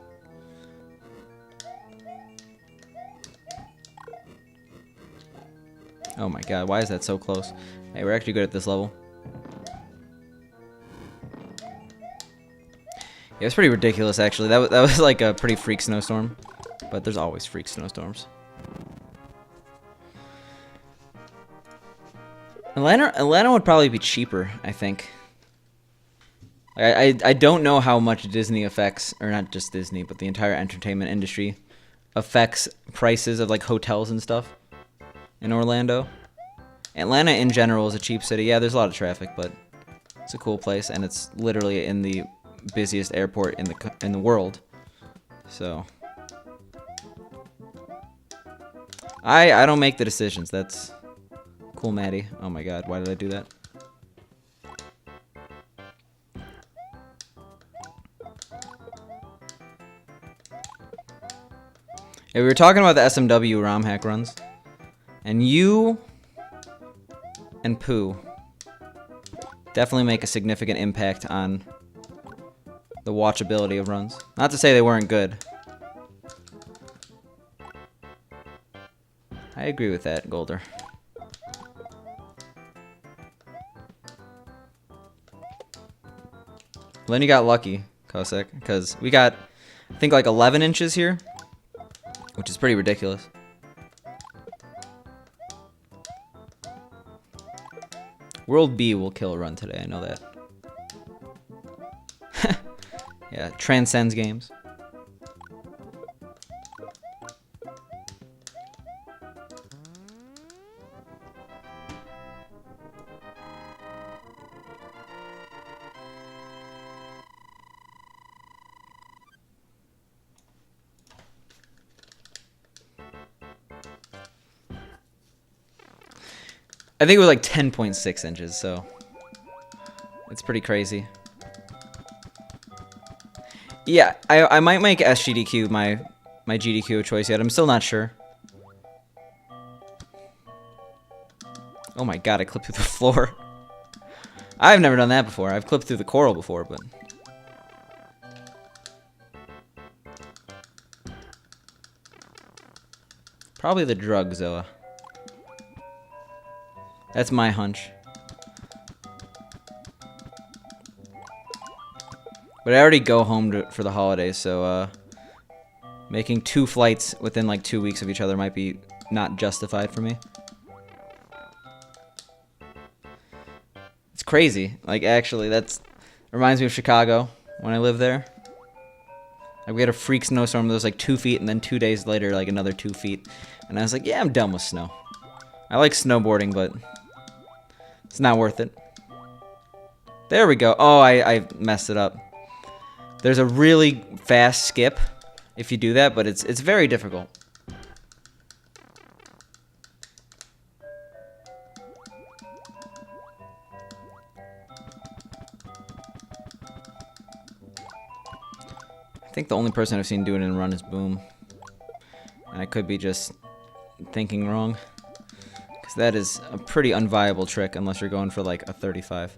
Oh my god, why is that so close? Hey, we're actually good at this level. Yeah, it's pretty ridiculous, actually. That was like a pretty freak snowstorm. But there's always freak snowstorms. Atlanta would probably be cheaper, I think. I don't know how much Disney affects, or not just Disney, but the entire entertainment industry affects prices of like hotels and stuff in Orlando. Atlanta in general is a cheap city. Yeah, there's a lot of traffic, but it's a cool place, and it's literally in the busiest airport in the world. So I don't make the decisions. That's cool, Maddie. Oh my god, why did I do that? Yeah, we were talking about the SMW ROM hack runs, and you and Pooh definitely make a significant impact on the watchability of runs. Not to say they weren't good. I agree with that, Golder. Then you got lucky, Kosek, because we got, I think, like 11 inches here, which is pretty ridiculous. World B will kill a run today, I know that. Yeah, transcends games. I think it was like 10.6 inches, so it's pretty crazy. Yeah, I might make SGDQ my GDQ of choice yet. I'm still not sure. Oh my god, I clipped through the floor. I've never done that before. I've clipped through the coral before, but... Probably the drug, Zoa. That's my hunch. But I already go home for the holidays, so making 2 flights within like 2 weeks of each other might be not justified for me. It's crazy. Like, actually, that's reminds me of Chicago when I lived there. Like we had a freak snowstorm that was like 2 feet, and then 2 days later, like another 2 feet. And I was like, yeah, I'm done with snow. I like snowboarding, but it's not worth it. There we go. Oh, I messed it up. There's a really fast skip if you do that, but it's very difficult. I think the only person I've seen do it in a run is Boom. And I could be just thinking wrong. Because that is a pretty unviable trick unless you're going for like a 35.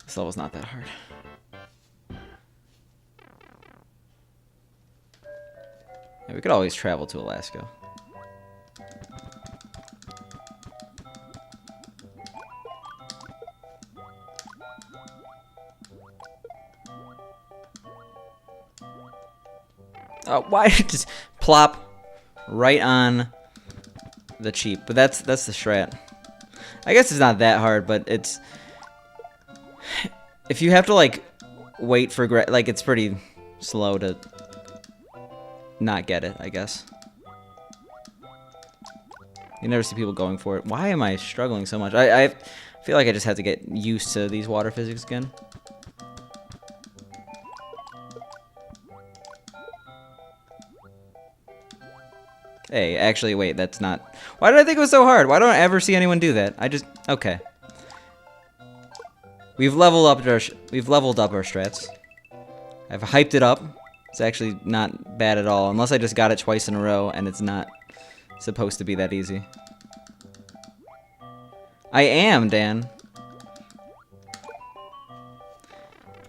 This level's not that hard. Yeah, we could always travel to Alaska. Why did it just plop right on the cheap? But that's the strat. I guess it's not that hard, but it's if you have to like wait for like it's pretty slow to not get it, I guess. You never see people going for it. Why am I struggling so much? I feel like I just have to get used to these water physics again. Hey, actually, wait, that's not... Why did I think it was so hard? Why don't I ever see anyone do that? Okay. We've leveled up our strats. I've hyped it up. It's actually not bad at all, unless I just got it twice in a row, and it's not supposed to be that easy. I am, Dan.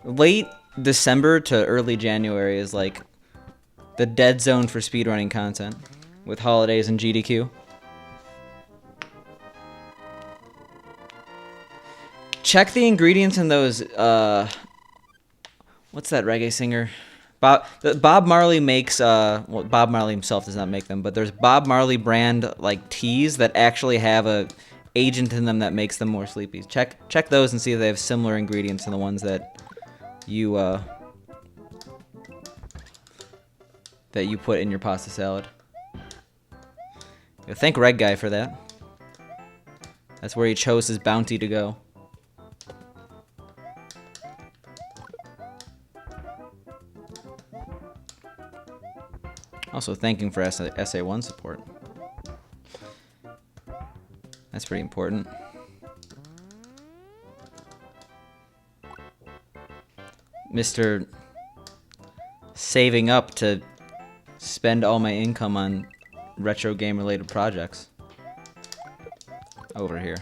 Late December to early January is like the dead zone for speedrunning content. With holidays and GDQ. Check the ingredients in those, what's that reggae singer? Bob Marley makes, well, Bob Marley himself does not make them, but there's Bob Marley brand, like, teas that actually have a agent in them that makes them more sleepy. Check those and see if they have similar ingredients to the ones that you put in your pasta salad. Thank Red Guy for that. That's where he chose his bounty to go. Also thanking for SA1 support. That's pretty important. Mr. Saving up to spend all my income on retro game related projects over here.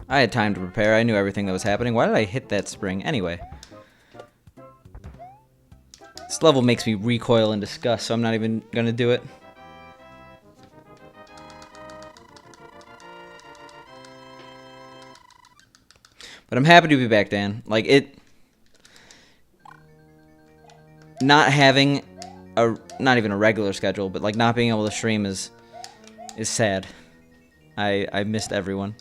I had time to prepare. I knew everything that was happening. Why did I hit that spring anyway? This level makes me recoil in disgust, so I'm not even gonna do it. But I'm happy to be back, Dan. Like, not having not even a regular schedule, but like not being able to stream is sad. I missed everyone.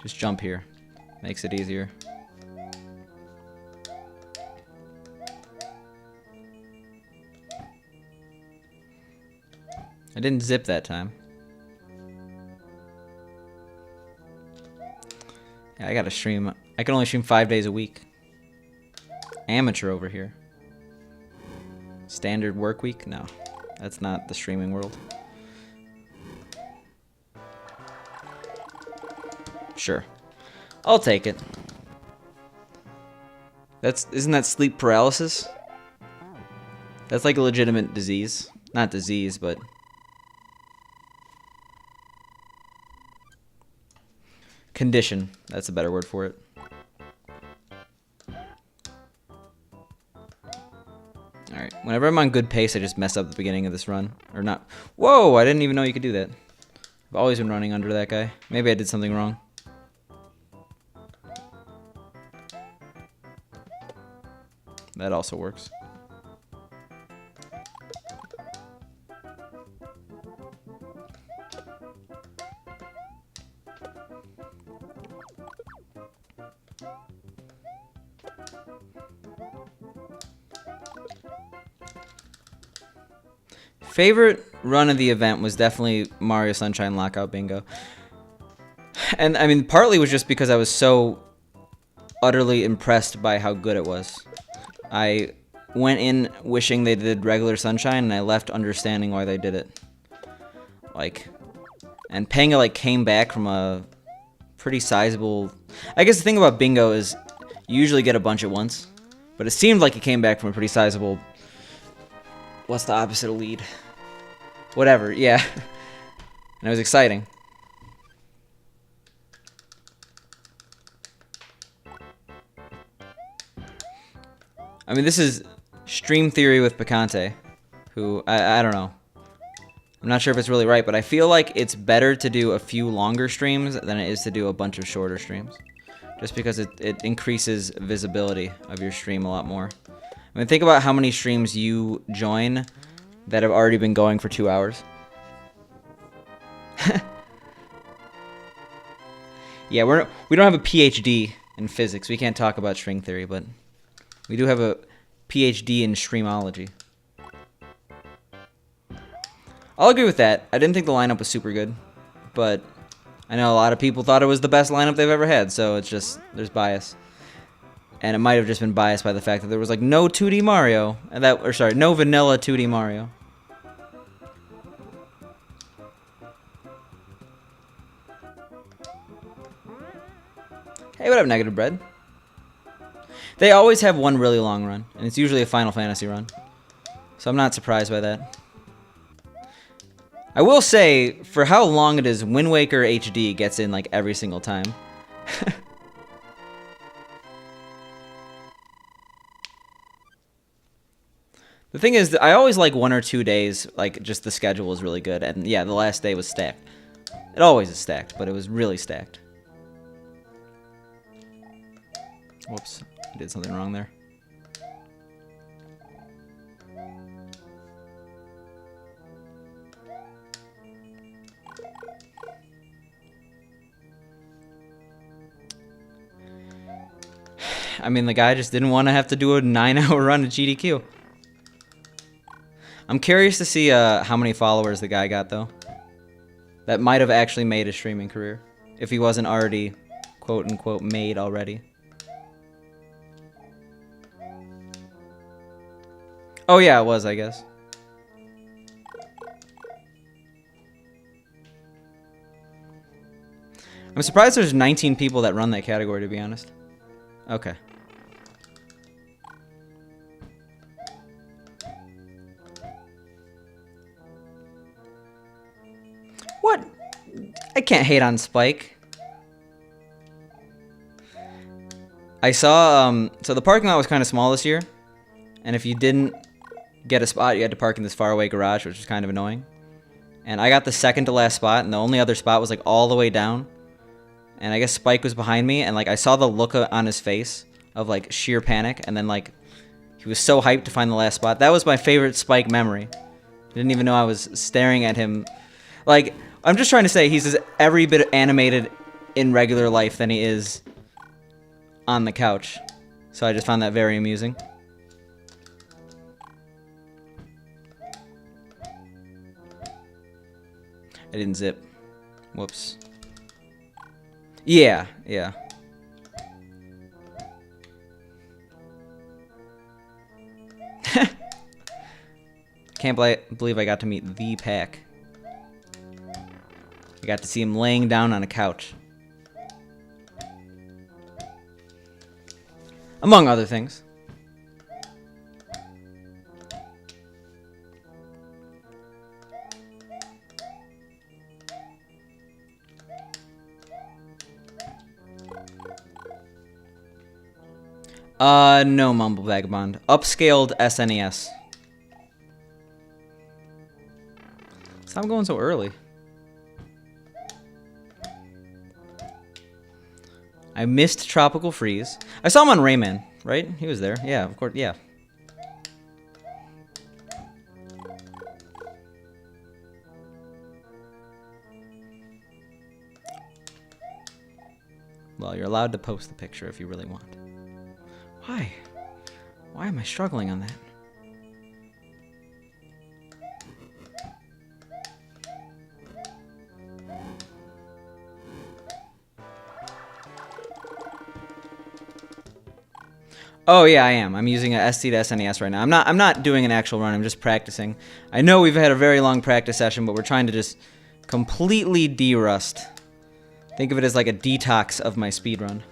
Just jump here. Makes it easier. I didn't zip that time. Yeah, I gotta stream. I can only stream 5 days a week. Amateur over here. Standard work week? No, that's not the streaming world. Sure, I'll take it. Isn't that sleep paralysis? That's like a legitimate disease. Not disease, but condition. That's a better word for it. Alright, whenever I'm on good pace, I just mess up the beginning of this run. Or not. Whoa, I didn't even know you could do that. I've always been running under that guy. Maybe I did something wrong. That also works. Favorite run of the event was definitely Mario Sunshine Lockout Bingo. And I mean, partly was just because I was so utterly impressed by how good it was. I went in wishing they did regular Sunshine, and I left understanding why they did it. Like, and Panga like came back from a pretty sizable. I guess the thing about Bingo is you usually get a bunch at once, but it seemed like he came back from a pretty sizable. What's the opposite of lead? Whatever, yeah. And it was exciting. I mean, this is Stream Theory with Picante, who, I don't know. I'm not sure if it's really right, but I feel like it's better to do a few longer streams than it is to do a bunch of shorter streams. Just because it increases visibility of your stream a lot more. I mean, think about how many streams you join that have already been going for 2 hours. Yeah, we don't have a PhD in physics. We can't talk about string theory, but we do have a PhD in streamology. I'll agree with that. I didn't think the lineup was super good, but I know a lot of people thought it was the best lineup they've ever had, so it's just, there's bias. And it might have just been biased by the fact that there was like no 2D Mario, and no vanilla 2D Mario. Hey, what up, Negative Bread? They always have one really long run, and it's usually a Final Fantasy run. So I'm not surprised by that. I will say, for how long it is, Wind Waker HD gets in like every single time. The thing is, I always like 1 or 2 days, like just the schedule is really good, and yeah, the last day was stacked. It always is stacked, but it was really stacked. Whoops, I did something wrong there. I mean, the guy just didn't want to have to do a 9-hour run at GDQ. I'm curious to see how many followers the guy got, though. That might have actually made a streaming career. If he wasn't already, quote-unquote, made already. Oh, yeah, it was, I guess. I'm surprised there's 19 people that run that category, to be honest. Okay. What? I can't hate on Spike. I saw, so the parking lot was kind of small this year. And if you didn't get a spot, you had to park in this faraway garage, which was kind of annoying. And I got the second to last spot, and the only other spot was like all the way down. And I guess Spike was behind me, and like I saw the look on his face of like sheer panic, and then like he was so hyped to find the last spot. That was my favorite Spike memory. Didn't even know I was staring at him. Like, I'm just trying to say he's every bit animated in regular life than he is on the couch. So I just found that very amusing. I didn't zip. Whoops. Yeah, yeah. Can't believe I got to meet the Pack. I got to see him laying down on a couch. Among other things. No, Mumble Vagabond. Upscaled SNES. Stop going so early. I missed Tropical Freeze. I saw him on Rayman, right? He was there. Yeah, of course, yeah. Well, you're allowed to post the picture if you really want. Why? Why am I struggling on that? Oh yeah, I am. I'm using a ST to SNES right now. I'm not doing an actual run. I'm just practicing. I know we've had a very long practice session, but we're trying to just completely de-rust. Think of it as like a detox of my speedrun.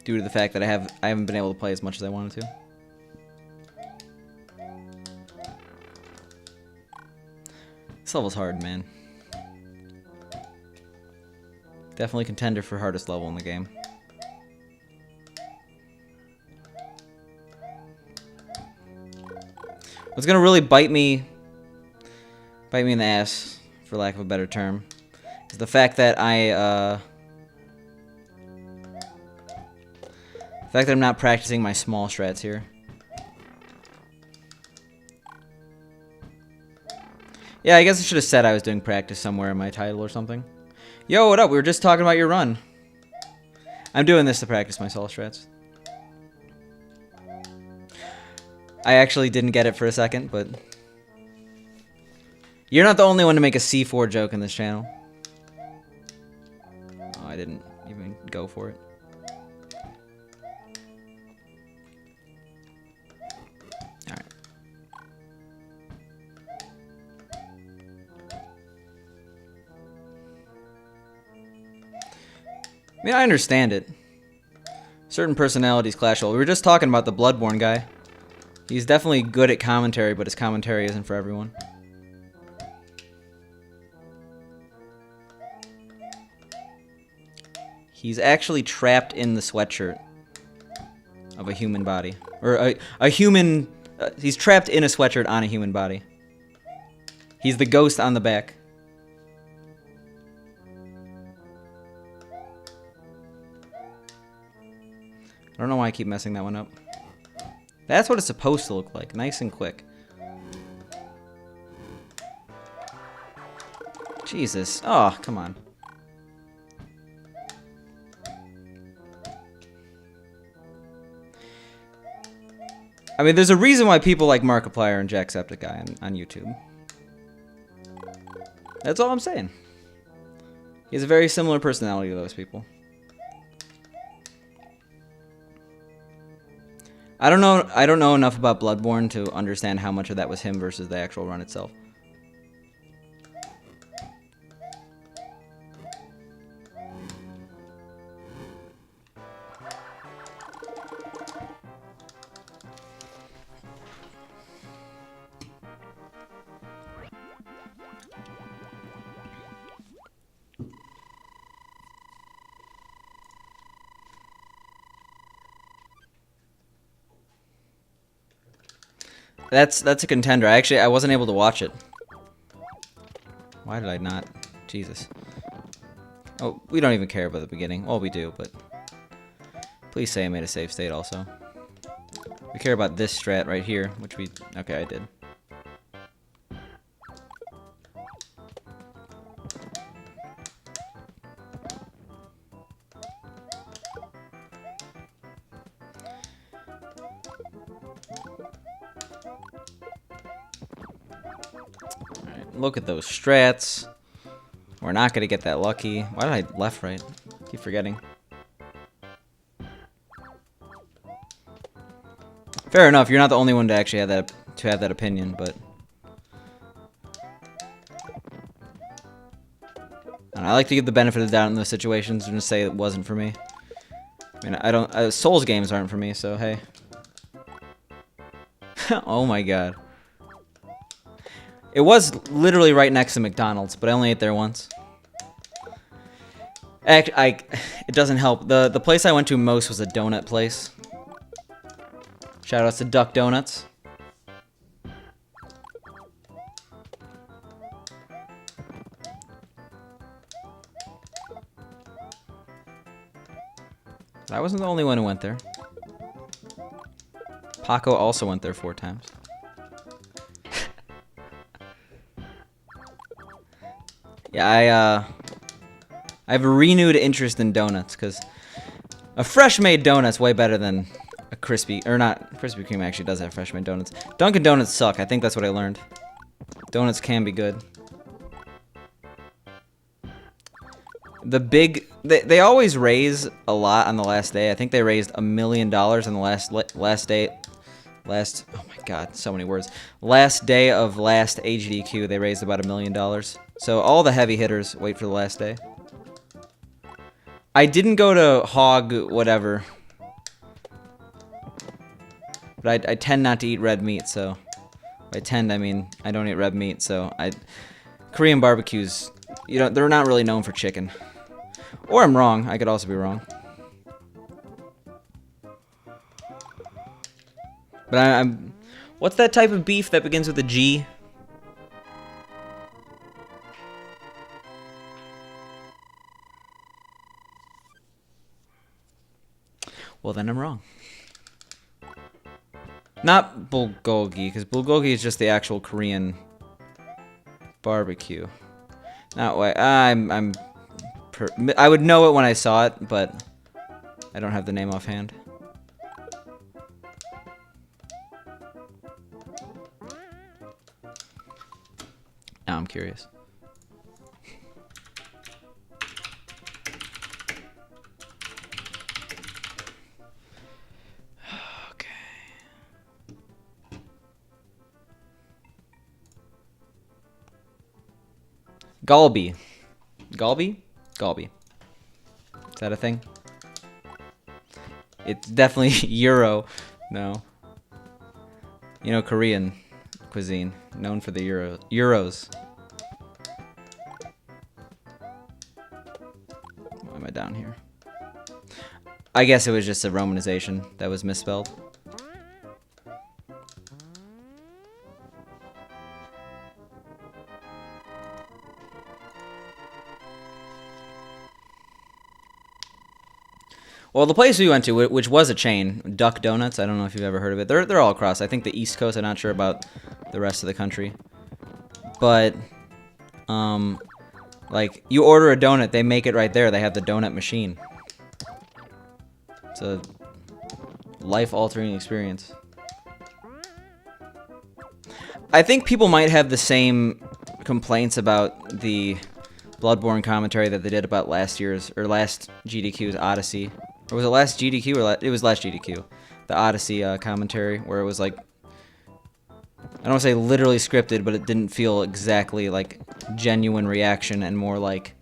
Due to the fact that I haven't been able to play as much as I wanted to. This level's hard, man. Definitely contender for hardest level in the game. What's gonna really bite me in the ass, for lack of a better term, is the fact that I'm not practicing my small strats here. Yeah, I guess I should have said I was doing practice somewhere in my title or something. Yo, what up? We were just talking about your run. I'm doing this to practice my solo strats. I actually didn't get it for a second, but... You're not the only one to make a C4 joke in this channel. Oh, I didn't even go for it. Alright. I mean, I understand it. Certain personalities clash. We were just talking about the Bloodborne guy. He's definitely good at commentary, but his commentary isn't for everyone. He's actually trapped in the sweatshirt of a human body. Or a human... he's trapped in a sweatshirt on a human body. He's the ghost on the back. I don't know why I keep messing that one up. That's what it's supposed to look like. Nice and quick. Jesus. Oh, come on. I mean, there's a reason why people like Markiplier and Jacksepticeye on YouTube. That's all I'm saying. He has a very similar personality to those people. I don't know enough about Bloodborne to understand how much of that was him versus the actual run itself. That's a contender. I wasn't able to watch it. Why did I not? Jesus. Oh, we don't even care about the beginning. Well, we do, but please say I made a save state also. We care about this strat right here, which we... Okay, I did. Look at those strats. We're not going to get that lucky. Why did I left, right? Keep forgetting. Fair enough. You're not the only one to actually have that opinion, but I like to give the benefit of the doubt in those situations and just say it wasn't for me. I mean, Souls games aren't for me, so hey. Oh my god. It was literally right next to McDonald's, but I only ate there once. It doesn't help. The place I went to most was a donut place. Shoutouts to Duck Donuts. I wasn't the only one who went there. Paco also went there 4 times. Yeah, I have a renewed interest in donuts, because a fresh-made donut's way better than a crispy, or not, Krispy Kreme actually does have fresh-made donuts. Dunkin' Donuts suck, I think that's what I learned. Donuts can be good. The big they always raise a lot on the last day. I think they raised $1 million on the last day. Oh my god, so many words. Last day of last AGDQ, they raised about $1 million. So all the heavy hitters wait for the last day. I didn't go to hog whatever. But I tend not to eat red meat, so by tend I mean I don't eat red meat, so Korean barbecues, you know, they're not really known for chicken. Or I'm wrong. I could also be wrong. But I'm what's that type of beef that begins with a G? Well, then I'm wrong. Not bulgogi, because bulgogi is just the actual Korean barbecue. Not why I would know it when I saw it, but I don't have the name offhand. Now I'm curious. Okay. Galbi. Galbi? Galbi. Is that a thing? It's definitely Euro. No. You know, Korean cuisine, known for the Euros. Why am I down here? I guess it was just a romanization that was misspelled. Well, the place we went to, which was a chain, Duck Donuts, I don't know if you've ever heard of it. They're all across. I think the East Coast, I'm not sure about the rest of the country. But, like, you order a donut, they make it right there. They have the donut machine. It's a life-altering experience. I think people might have the same complaints about the Bloodborne commentary that they did about last GDQ's Odyssey. Or was it last GDQ? It was last GDQ. The Odyssey commentary, where it was like, I don't want to say literally scripted, but it didn't feel exactly like genuine reaction, and more like,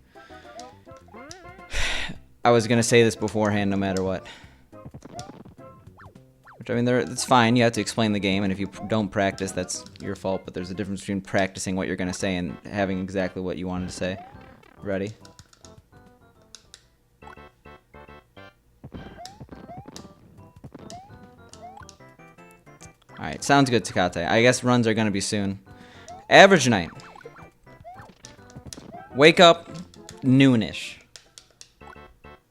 I was going to say this beforehand no matter what. Which, I mean, it's fine. You have to explain the game, and if you don't practice, that's your fault. But there's a difference between practicing what you're going to say and having exactly what you wanted to say. Ready? Alright, sounds good, Takate. I guess runs are gonna be soon. Average night. Wake up noonish.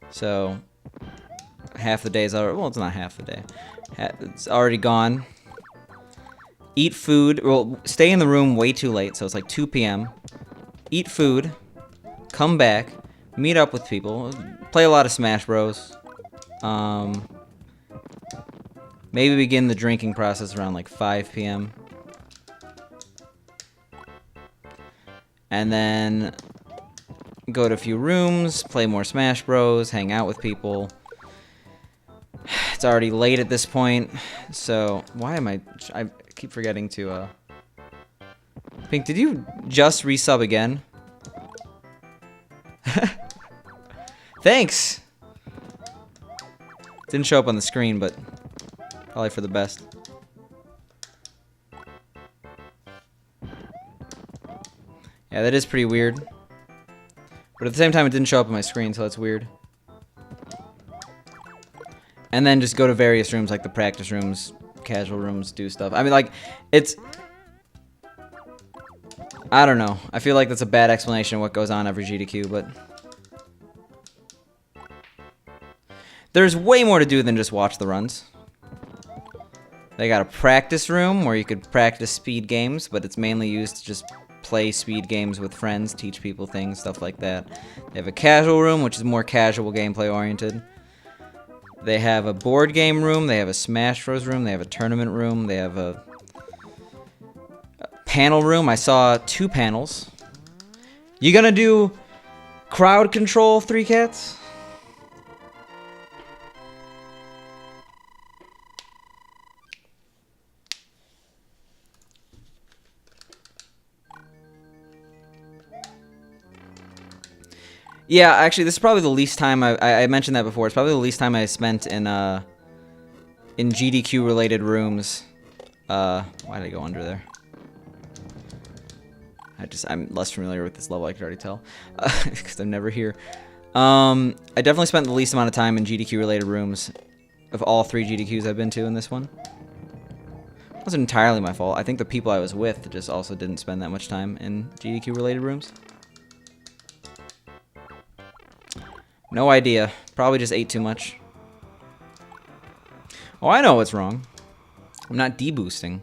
So, half the day is already, well, it's not half the day. It's already gone. Eat food, well, stay in the room way too late, so it's like 2 p.m. Eat food, come back, meet up with people, play a lot of Smash Bros. Maybe begin the drinking process around like 5 p.m. And then go to a few rooms, play more Smash Bros, hang out with people. It's already late at this point, so why am I keep forgetting to, Pink, did you just resub again? Thanks! Didn't show up on the screen, but probably for the best. Yeah, that is pretty weird. But at the same time, it didn't show up on my screen, so that's weird. And then just go to various rooms, like the practice rooms, casual rooms, do stuff. I mean, like, it's... I don't know. I feel like that's a bad explanation of what goes on every GDQ, but... There's way more to do than just watch the runs. They got a practice room where you could practice speed games, but it's mainly used to just play speed games with friends, teach people things, stuff like that. They have a casual room, which is more casual gameplay oriented. They have a board game room, they have a Smash Bros room, they have a tournament room, they have a panel room. I saw 2 panels. You gonna do Crowd control 3 cats? Yeah, actually, this is probably the least time I mentioned that before. It's probably the least time I spent in GDQ related rooms. Why did I go under there? I'm less familiar with this level, I could already tell, because I'm never here. I definitely spent the least amount of time in GDQ related rooms of all 3 GDQs I've been to in this one. It wasn't entirely my fault. I think the people I was with just also didn't spend that much time in GDQ related rooms. No idea. Probably just ate too much. Oh, I know what's wrong. I'm not deboosting.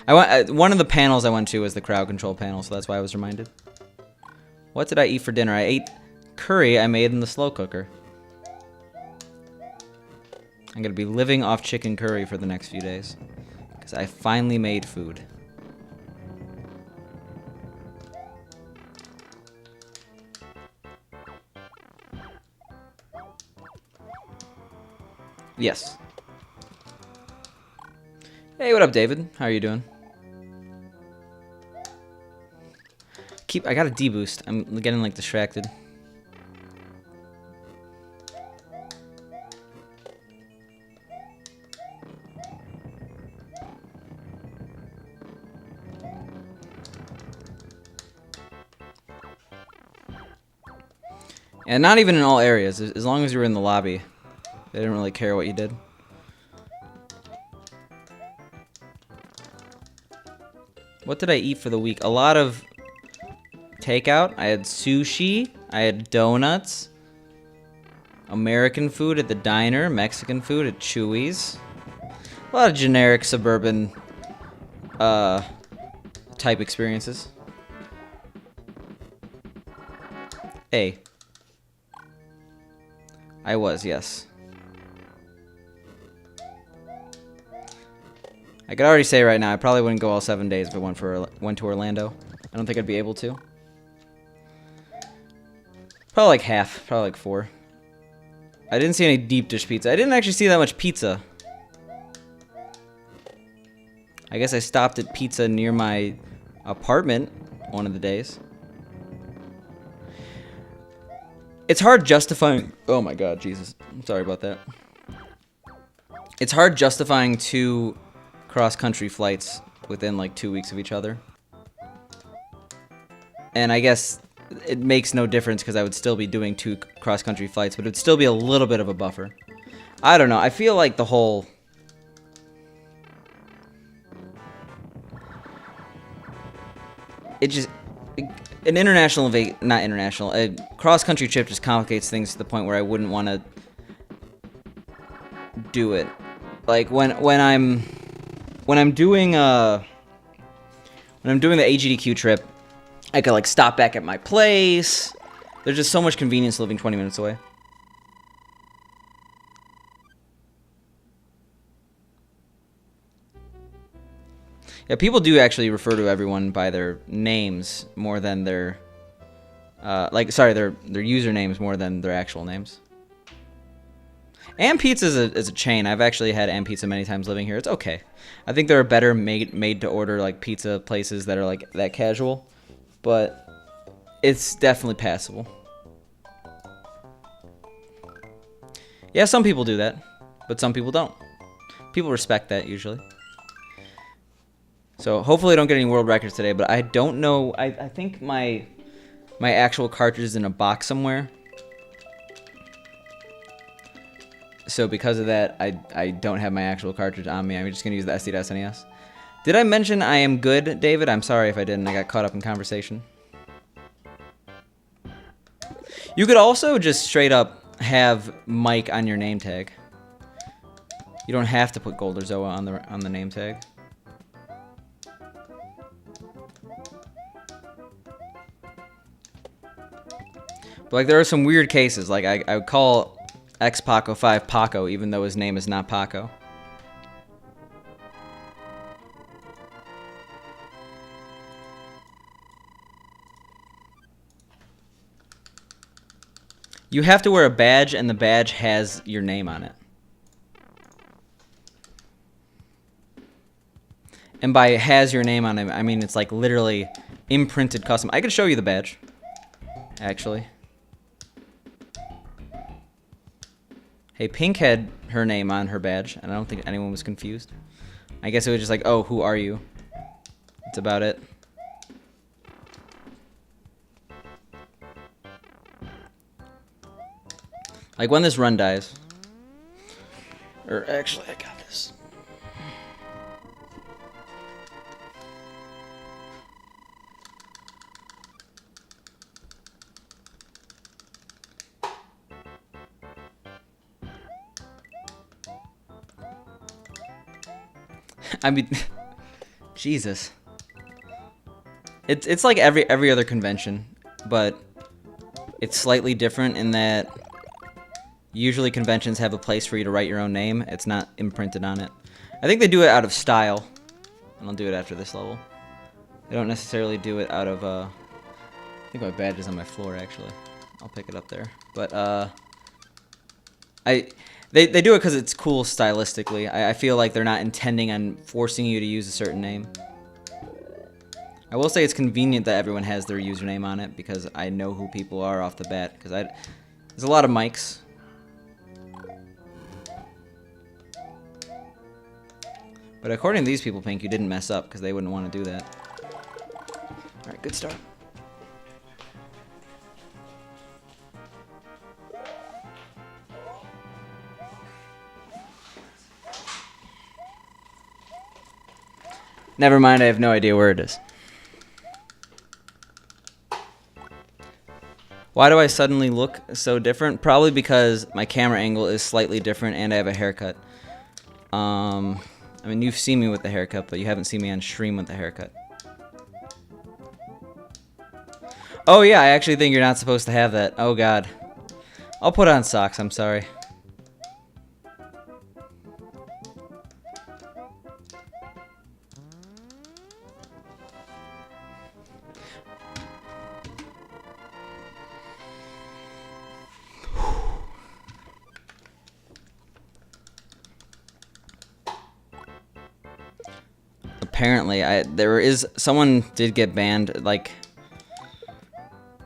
One of the panels I went to was the crowd control panel, so that's why I was reminded. What did I eat for dinner? I ate curry I made in the slow cooker. I'm gonna be living off chicken curry for the next few days, because I finally made food. Yes. Hey, what up, David? How are you doing? I got a deboost. I'm getting like distracted. And not even in all areas. As long as you were in the lobby, they didn't really care what you did. What did I eat for the week? A lot of takeout. I had sushi. I had donuts. American food at the diner. Mexican food at Chewy's. A lot of generic suburban type experiences. Hey. I was, yes. I could already say right now, I probably wouldn't go all 7 days if I went to Orlando. I don't think I'd be able to. Probably like half. Probably like 4. I didn't see any deep dish pizza. I didn't actually see that much pizza. I guess I stopped at pizza near my apartment one of the days. It's hard justifying... Oh my god, Jesus. I'm sorry about that. It's hard justifying 2 cross-country flights within like 2 weeks of each other. And I guess it makes no difference because I would still be doing 2 cross-country flights, but it would still be a little bit of a buffer. I don't know. I feel like the whole... It just... An international... Not international. A cross-country trip just complicates things to the point where I wouldn't want to do it. Like, when I'm doing the AGDQ trip, I could like stop back at my place. There's just so much convenience living 20 minutes away. Yeah, people do actually refer to everyone by their names more than their their usernames more than their actual names. Am Pizza is a chain. I've actually had Am Pizza many times living here. It's okay. I think there are better made to order like pizza places that are like that casual, but it's definitely passable. Yeah, some people do that, but some people don't. People respect that usually. So hopefully I don't get any world records today, but I don't know. I think my actual cartridge is in a box somewhere. So because of that, I don't have my actual cartridge on me. I'm just going to use the SD-SNES. Did I mention I am good, David? I'm sorry if I didn't. I got caught up in conversation. You could also just straight up have Mike on your name tag. You don't have to put Gold or Zoa on the name tag. But like there are some weird cases. Like I would call X Paco 5 Paco, even though his name is not Paco. You have to wear a badge, and the badge has your name on it. And by has your name on it, I mean it's like literally imprinted custom. I could show you the badge, actually. Hey, Pink had her name on her badge, and I don't think anyone was confused. I guess it was just like, oh, who are you? That's about it. Like when this run dies. Or actually, I got this. I mean, Jesus. It's like every other convention, but it's slightly different in that usually conventions have a place for you to write your own name. It's not imprinted on it. I think they do it out of style. And I'll do it after this level. They don't necessarily do it out of, I think my badge is on my floor, actually. I'll pick it up there. But, They do it because it's cool stylistically. I feel like they're not intending on forcing you to use a certain name. I will say it's convenient that everyone has their username on it because I know who people are off the bat. Because there's a lot of mics. But according to these people, Pink, you didn't mess up because they wouldn't want to do that. Alright, good start. Never mind, I have no idea where it is. Why do I suddenly look so different? Probably because my camera angle is slightly different and I have a haircut. I mean, you've seen me with the haircut, but you haven't seen me on stream with the haircut. Oh yeah, I actually think you're not supposed to have that. Oh god. I'll put on socks, I'm sorry. Apparently, someone did get banned, like,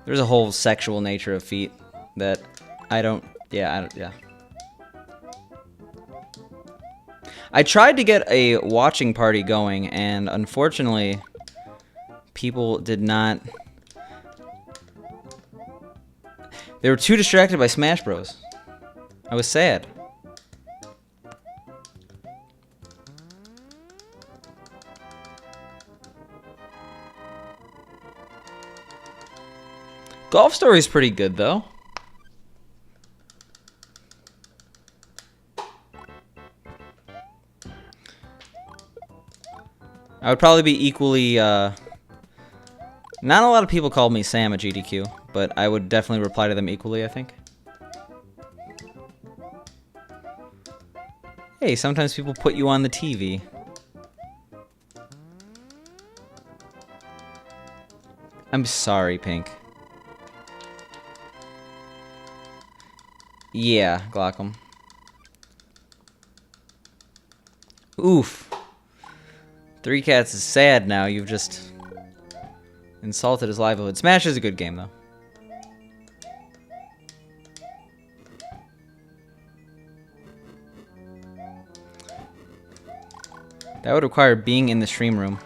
there's a whole sexual nature of feet that yeah. I tried to get a watching party going, and unfortunately, people did not, they were too distracted by Smash Bros. I was sad. Golf Story's pretty good, though. I would probably be equally, not a lot of people called me Sam at GDQ, but I would definitely reply to them equally, I think. Hey, sometimes people put you on the TV. I'm sorry, Pink. Yeah, Glockham. Oof. Three Cats is sad now. You've just insulted his livelihood. Smash is a good game, though. That would require being in the stream room.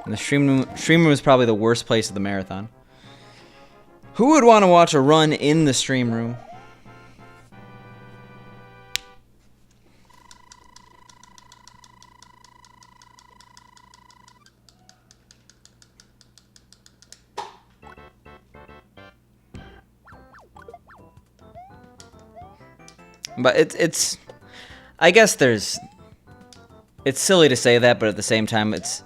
And the stream room is probably the worst place of the marathon. Who would want to watch a run in the stream room? But it's I guess it's silly to say that, but at the same time it's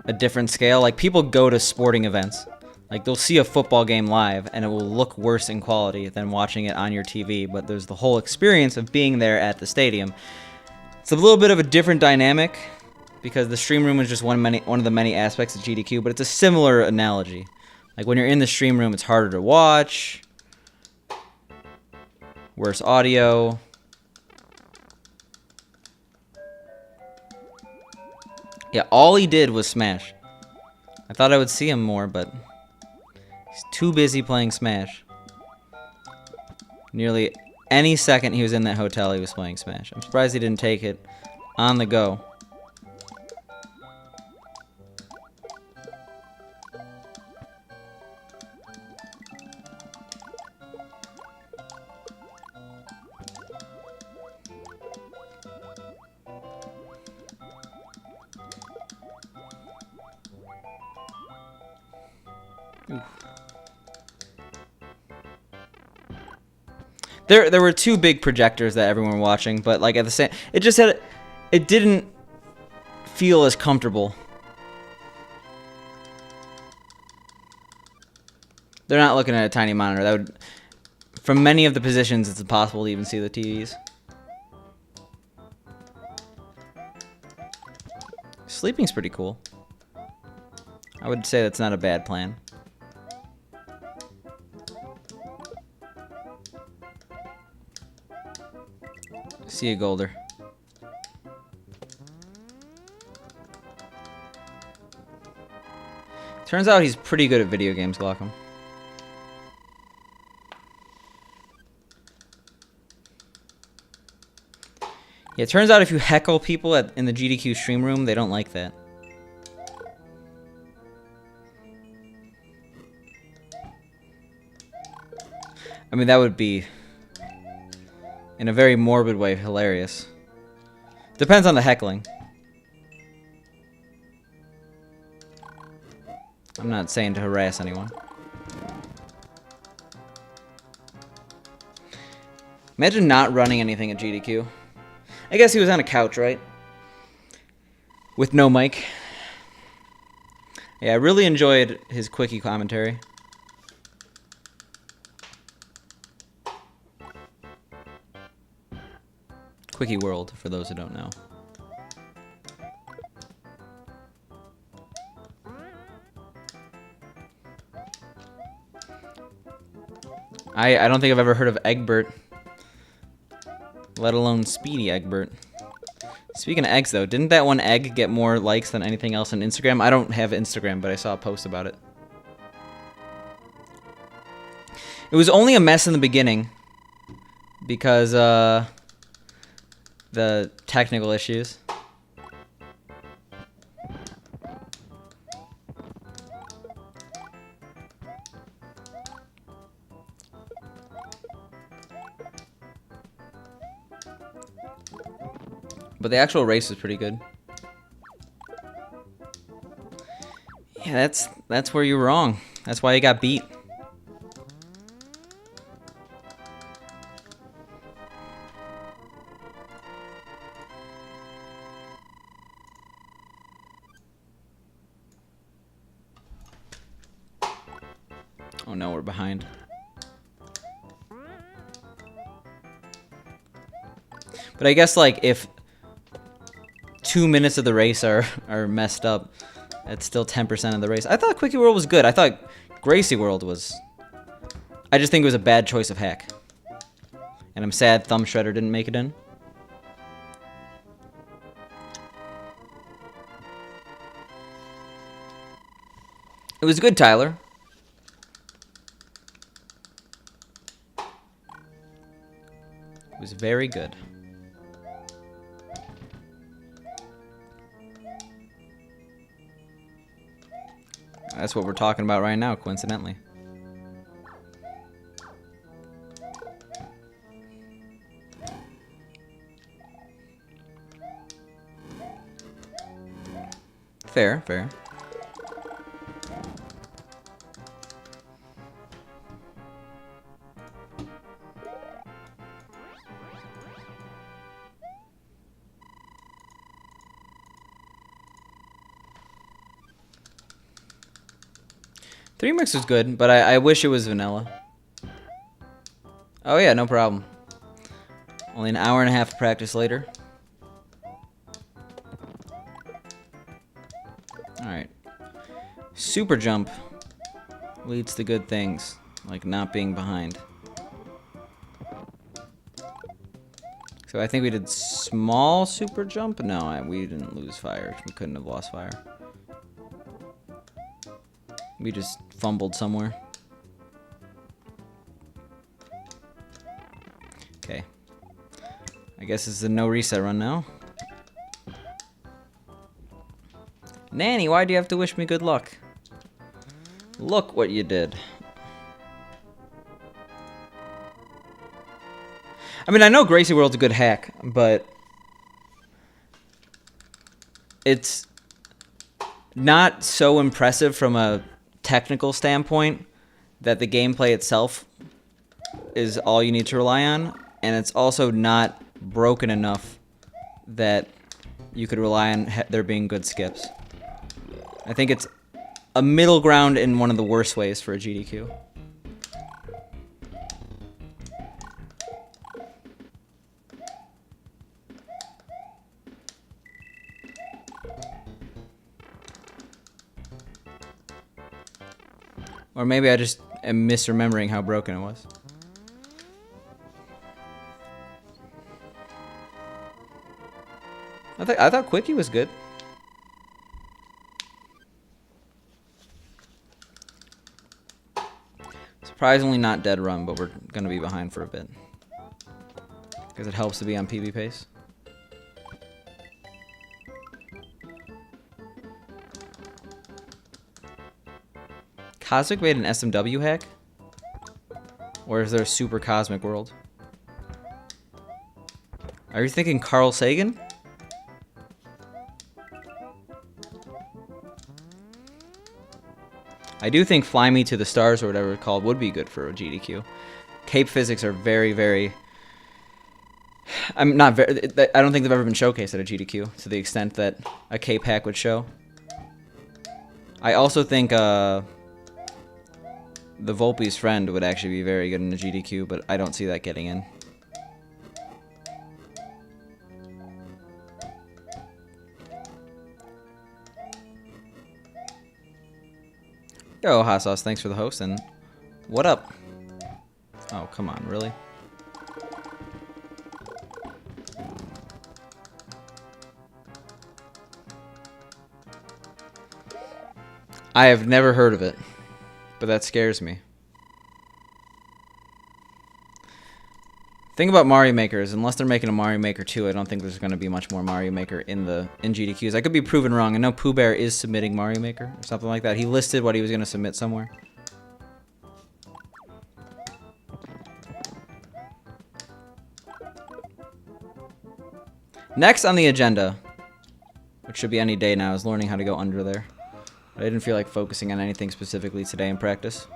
a different scale. Like, people go to sporting events. Like, they'll see a football game live and it will look worse in quality than watching it on your TV, but there's the whole experience of being there at the stadium. It's a little bit of a different dynamic because the stream room is just one of the many aspects of GDQ, but it's a similar analogy. Like, when you're in the stream room, it's harder to watch. Worse audio. Yeah, all he did was Smash. I thought I would see him more, but he's too busy playing Smash. Nearly any second he was in that hotel, he was playing Smash. I'm surprised he didn't take it on the go. Oof. There were two big projectors that everyone were watching, but like at the same, it didn't feel as comfortable. They're not looking at a tiny monitor. That would, from many of the positions, it's impossible to even see the TVs. Sleeping's pretty cool. I would say that's not a bad plan. See you, Golder. Turns out he's pretty good at video games, Glockham. Yeah, it turns out if you heckle people in the GDQ stream room, they don't like that. I mean, that would be, in a very morbid way, hilarious. Depends on the heckling. I'm not saying to harass anyone. Imagine not running anything at GDQ. I guess he was on a couch, right? With no mic. Yeah, I really enjoyed his quickie commentary. Quickie World, for those who don't know. I don't think I've ever heard of Egbert, let alone Speedy Egbert. Speaking of eggs, though, didn't that one egg get more likes than anything else on Instagram? I don't have Instagram, but I saw a post about it. It was only a mess in the beginning because the technical issues. But the actual race is pretty good. Yeah, that's where you're wrong. That's why you got beat. Oh no, we're behind. But I guess like if 2 minutes of the race are messed up, that's still 10% of the race. I thought Quickie World was good. I thought Gracie World was... I just think it was a bad choice of hack. And I'm sad Thumb Shredder didn't make it in. It was good, Tyler. It was very good. That's what we're talking about right now, coincidentally. Fair, fair. Three Mix was good, but I wish it was vanilla. Oh yeah, no problem. Only an hour and a half of practice later. Alright. Super jump leads to good things, like not being behind. So I think we did small super jump. No, we didn't lose fire. We couldn't have lost fire. We just fumbled somewhere. Okay. I guess it's a no reset run now. Nanny, why do you have to wish me good luck? Look what you did. I mean, I know Gracie World's a good hack, but it's not so impressive from a technical standpoint that the gameplay itself is all you need to rely on, and it's also not broken enough that you could rely on there being good skips. I think it's a middle ground in one of the worst ways for a GDQ. Or maybe I just am misremembering how broken it was. I thought Quickie was good. Surprisingly not dead run, but we're gonna be behind for a bit. Because it helps to be on PB pace. Cosmic made an SMW hack? Or is there a super cosmic world? Are you thinking Carl Sagan? I do think Fly Me to the Stars or whatever it's called would be good for a GDQ. Cape physics are very, very... I'm not very... I don't think they've ever been showcased at a GDQ to the extent that a Cape hack would show. I also think the Volpe's friend would actually be very good in a GDQ, but I don't see that getting in. Yo, Hot Sauce, thanks for the host, and what up? Oh, come on, really? I have never heard of it, but that scares me. Thing about Mario Maker is, unless they're making a Mario Maker 2, I don't think there's going to be much more Mario Maker in GDQs. I could be proven wrong. I know Pooh Bear is submitting Mario Maker or something like that. He listed what he was going to submit somewhere. Next on the agenda, which should be any day now, is learning how to go under there. But I didn't feel like focusing on anything specifically today in practice.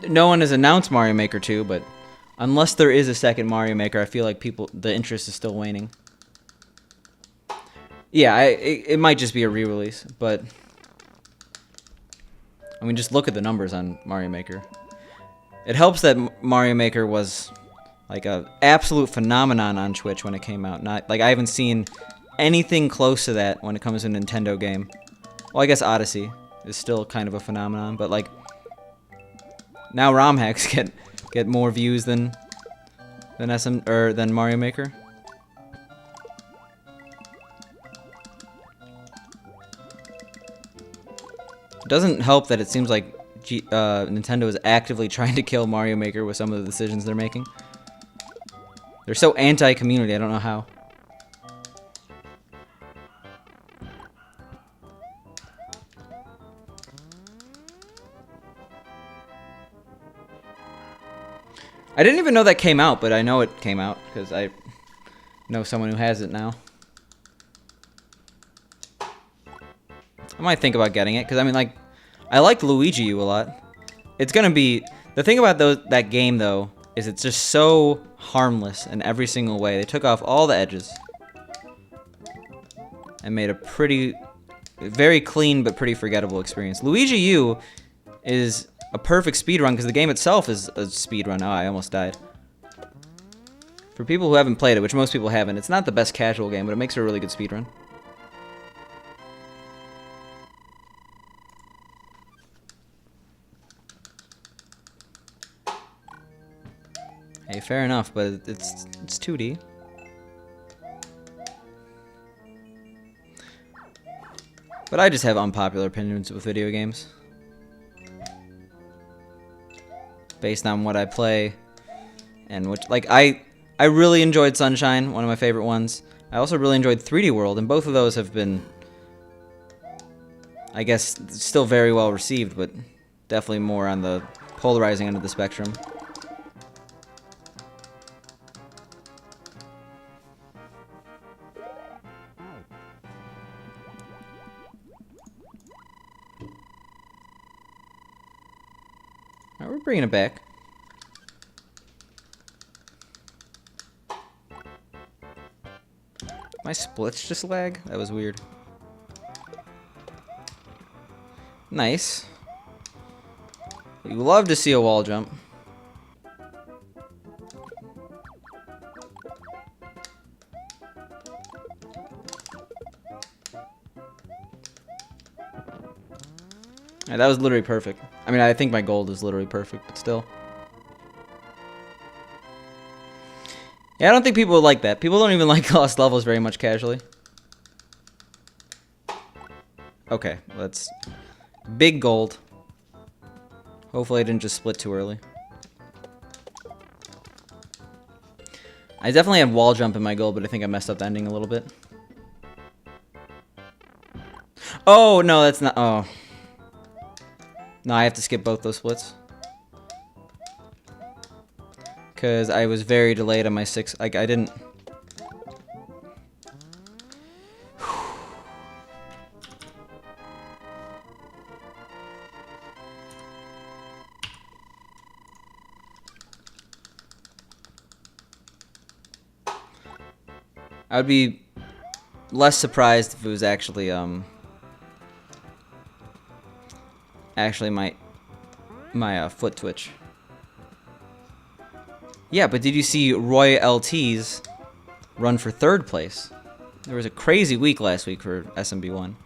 No one has announced Mario Maker 2, but unless there is a second Mario Maker, I feel like the interest is still waning. Yeah, it might just be a re-release, but I mean, just look at the numbers on Mario Maker. It helps that Mario Maker was like an absolute phenomenon on Twitch when it came out. Not like I haven't seen anything close to that when it comes to a Nintendo game. Well, I guess Odyssey is still kind of a phenomenon, but like now ROM hacks get more views than Mario Maker. It doesn't help that it seems like Nintendo is actively trying to kill Mario Maker with some of the decisions they're making. They're so anti-community, I don't know how. I didn't even know that came out, but I know it came out because I know someone who has it now. I might think about getting it because I mean, like, I like Luigi U a lot. It's gonna be the thing about that game though is it's just so harmless in every single way. They took off all the edges and made a very clean but pretty forgettable experience. Luigi U is a perfect speedrun because the game itself is a speedrun. Oh, I almost died. For people who haven't played it, which most people haven't, it's not the best casual game, but it makes it a really good speedrun. fair enough, but it's 2D. But I just have unpopular opinions with video games. Based on what I play and which, like, I really enjoyed Sunshine, one of my favorite ones. I also really enjoyed 3D World, and both of those have been, I guess, still very well received, but definitely more on the polarizing end of the spectrum. Alright, we're bringing it back. My splits just lag? That was weird. Nice. You love to see a wall jump. Yeah, that was literally perfect. I mean, I think my gold is literally perfect, but still. Yeah, I don't think people would like that. People don't even like lost levels very much casually. Okay, let's... Big gold. Hopefully I didn't just split too early. I definitely have wall jump in my gold, but I think I messed up the ending a little bit. Oh, no, that's not... Oh. No, I have to skip both those splits. Because I was very delayed on my 6... Like, I didn't... I would be less surprised if it was actually, my foot twitch. Yeah, but did you see Roy LT's run for 3rd place? There was a crazy week last week for SMB1.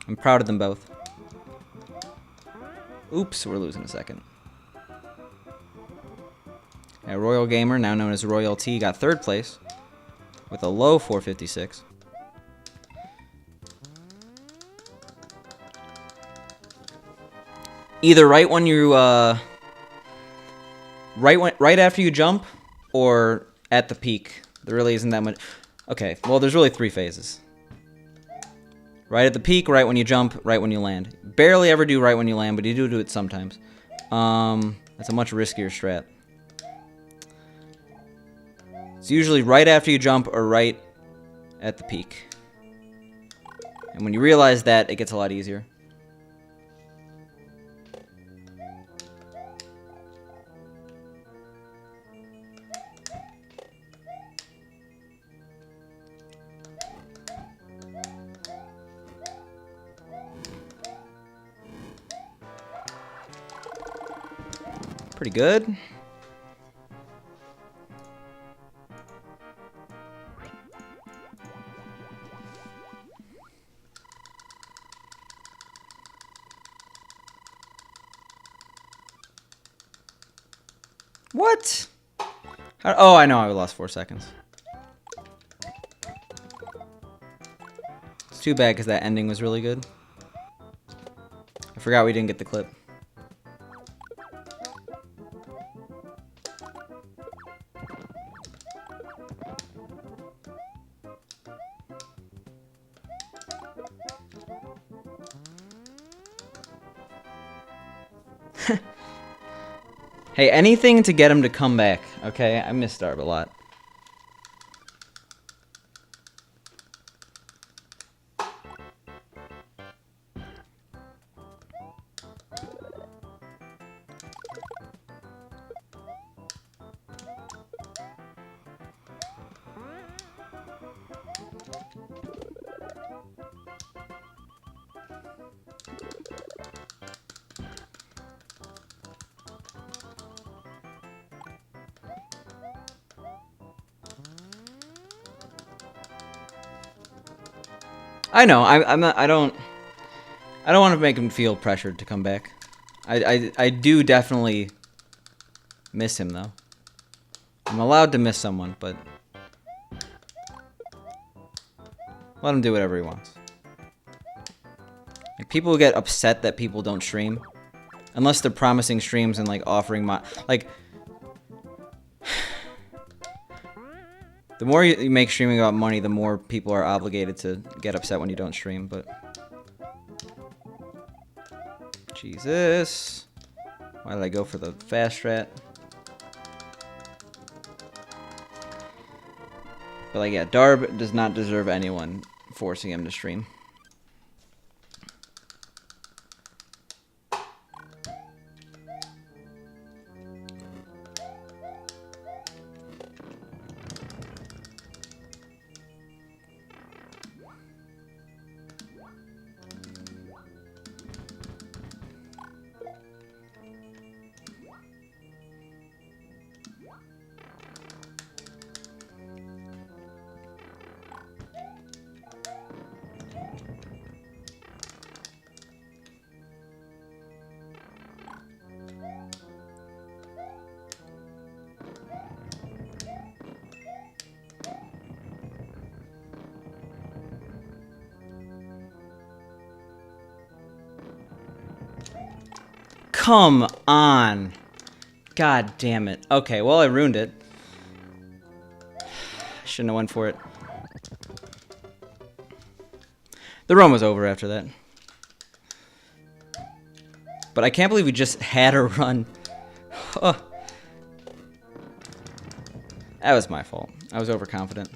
I'm proud of them both. Oops, we're losing a second. A Royal Gamer, now known as Roy LT, got 3rd place with a low 456. Either right when you right after you jump, or at the peak. There really isn't that much. Okay, well, there's really 3 phases. Right at the peak, right when you jump, right when you land. Barely ever do right when you land, but you do it sometimes. That's a much riskier strat. It's usually right after you jump or right at the peak. And when you realize that, it gets a lot easier. Pretty good. What? How, oh, I know I lost 4 seconds. It's too bad because that ending was really good. I forgot we didn't get the clip. Hey, anything to get him to come back, okay? I miss Darb a lot. I know. I'm not. I don't want to make him feel pressured to come back. I do definitely miss him though. I'm allowed to miss someone, but let him do whatever he wants. Like, people get upset that people don't stream. Unless they're promising streams and, like, offering like... The more you make streaming about money, the more people are obligated to get upset when you don't stream, but... Jesus. Why did I go for the fast strat? But, like, yeah, Darb does not deserve anyone forcing him to stream. Come on. God damn it. Okay, well, I ruined it. Shouldn't have went for it. The run was over after that. But I can't believe we just had a run. Oh. That was my fault. I was overconfident.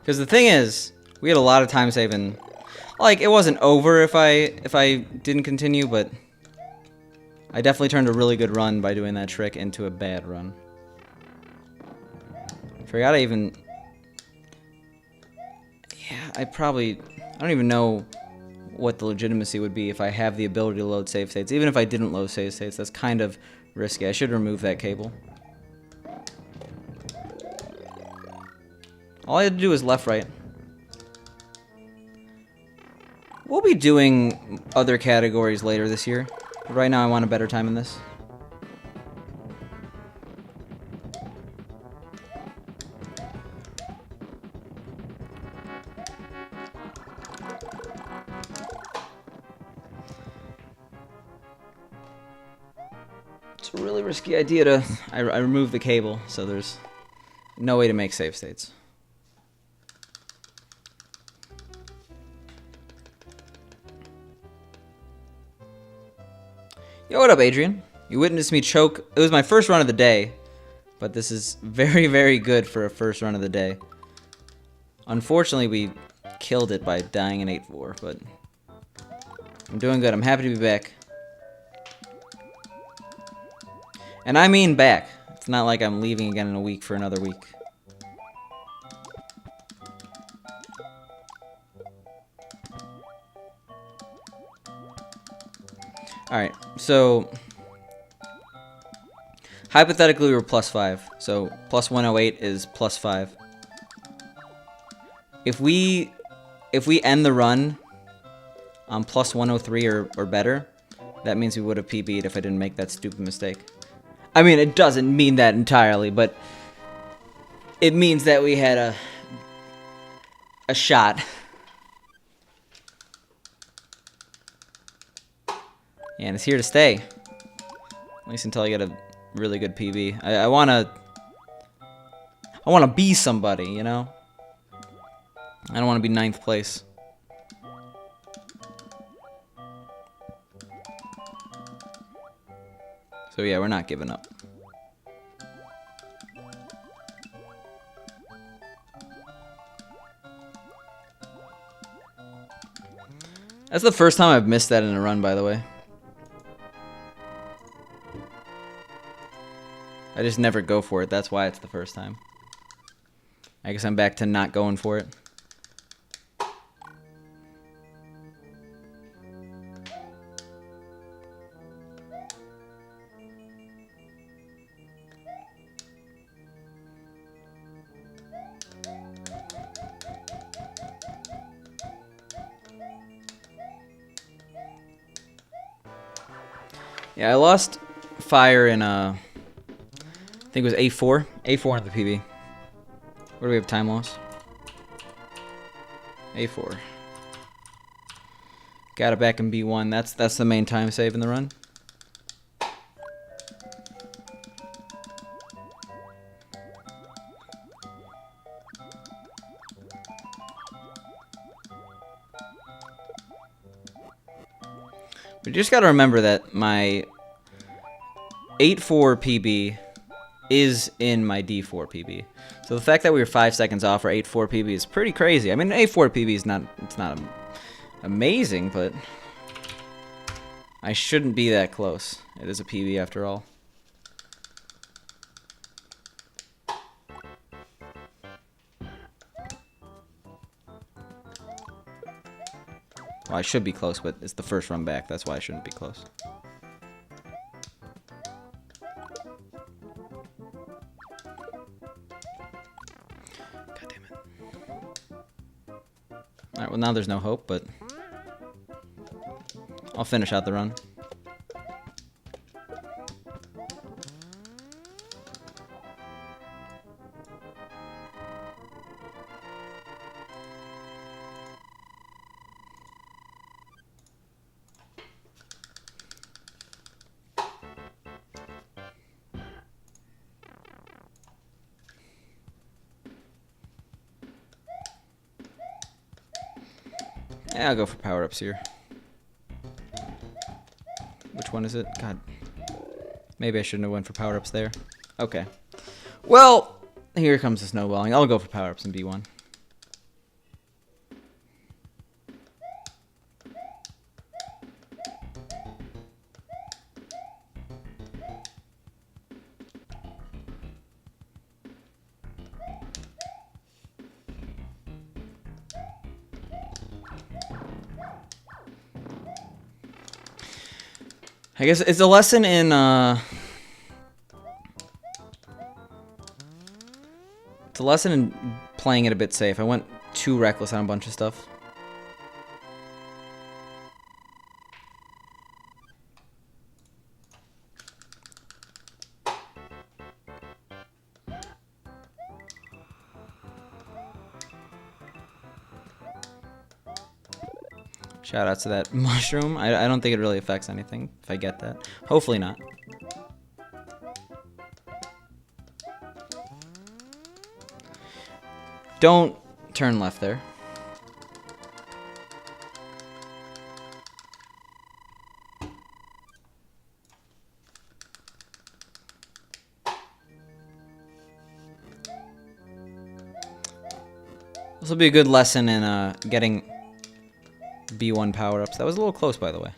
Because the thing is, we had a lot of time saving. Like, it wasn't over if I didn't continue, but I definitely turned a really good run by doing that trick into a bad run. Forgot I even... Yeah, I don't even know what the legitimacy would be if I have the ability to load save states. Even if I didn't load save states, that's kind of risky. I should remove that cable. All I had to do was left, right. We'll be doing other categories later this year. But right now I want a better time in this. It's a really risky idea to... I removed the cable, so there's no way to make save states. Yo, what up, Adrian? You witnessed me choke. It was my first run of the day, but this is very, very good for a first run of the day. Unfortunately, we killed it by dying in 8-4, but I'm doing good. I'm happy to be back. And I mean back. It's not like I'm leaving again in a week for another week. Alright, so hypothetically we were +5, so plus 108 is +5. If we end the run on plus 103 or better, that means we would have PB'd if I didn't make that stupid mistake. I mean, it doesn't mean that entirely, but it means that we had a shot. And it's here to stay. At least until I get a really good PB. I wanna be somebody, you know? I don't wanna be 9th place. So yeah, we're not giving up. That's the first time I've missed that in a run, by the way. I just never go for it. That's why it's the first time. I guess I'm back to not going for it. Yeah, I lost fire in I think it was A4. A4 in the PB. What do we have time loss? A4. Got it back in B1. That's the main time save in the run. We just got to remember that my 8-4 PB is in my D-4 PB. So the fact that we were 5 seconds off our 8-4 PB is pretty crazy. I mean, 8-4 PB is not amazing, but I shouldn't be that close. It is a PB after all. Well, I should be close, but it's the first run back. That's why I shouldn't be close. God damn it. Alright, well now there's no hope, but I'll finish out the run. Yeah, I'll go for power-ups here. Which one is it? God. Maybe I shouldn't have went for power-ups there. Okay. Well, here comes the snowballing. I'll go for power-ups in B1. I guess it's a lesson in it's a lesson in playing it a bit safe. I went too reckless on a bunch of stuff. Shout out to that mushroom. I don't think it really affects anything if I get that. Hopefully not. Don't turn left there. This will be a good lesson in getting B1 power-ups. That was a little close, by the way.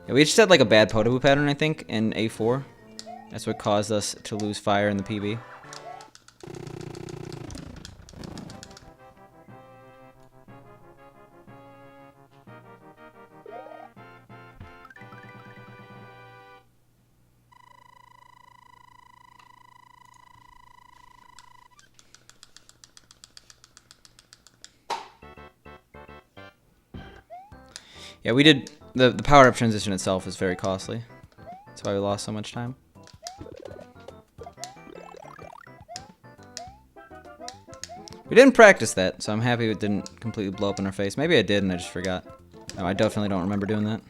Yeah, we just had like a bad potable pattern, I think, in A4. That's what caused us to lose fire in the PB. Yeah, we did the power-up transition itself is very costly. That's why we lost so much time. We didn't practice that, so I'm happy it didn't completely blow up in our face. Maybe I did and I just forgot. No, I definitely don't remember doing that.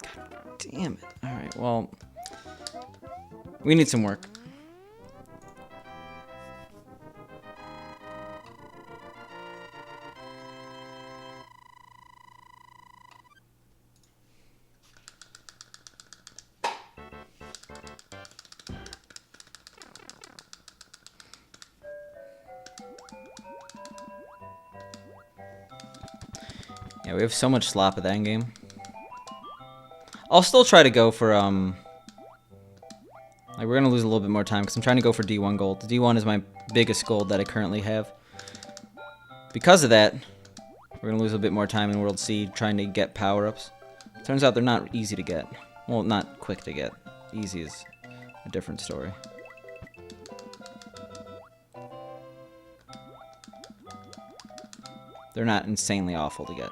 God damn it. Alright, well, we need some work. Yeah, we have so much slop at the end game. I'll still try to go for, like, we're gonna lose a little bit more time, because I'm trying to go for D1 gold. D1 is my biggest gold that I currently have. Because of that, we're gonna lose a bit more time in World Seed trying to get power-ups. Turns out they're not easy to get. Well, not quick to get. Easy is a different story. They're not insanely awful to get.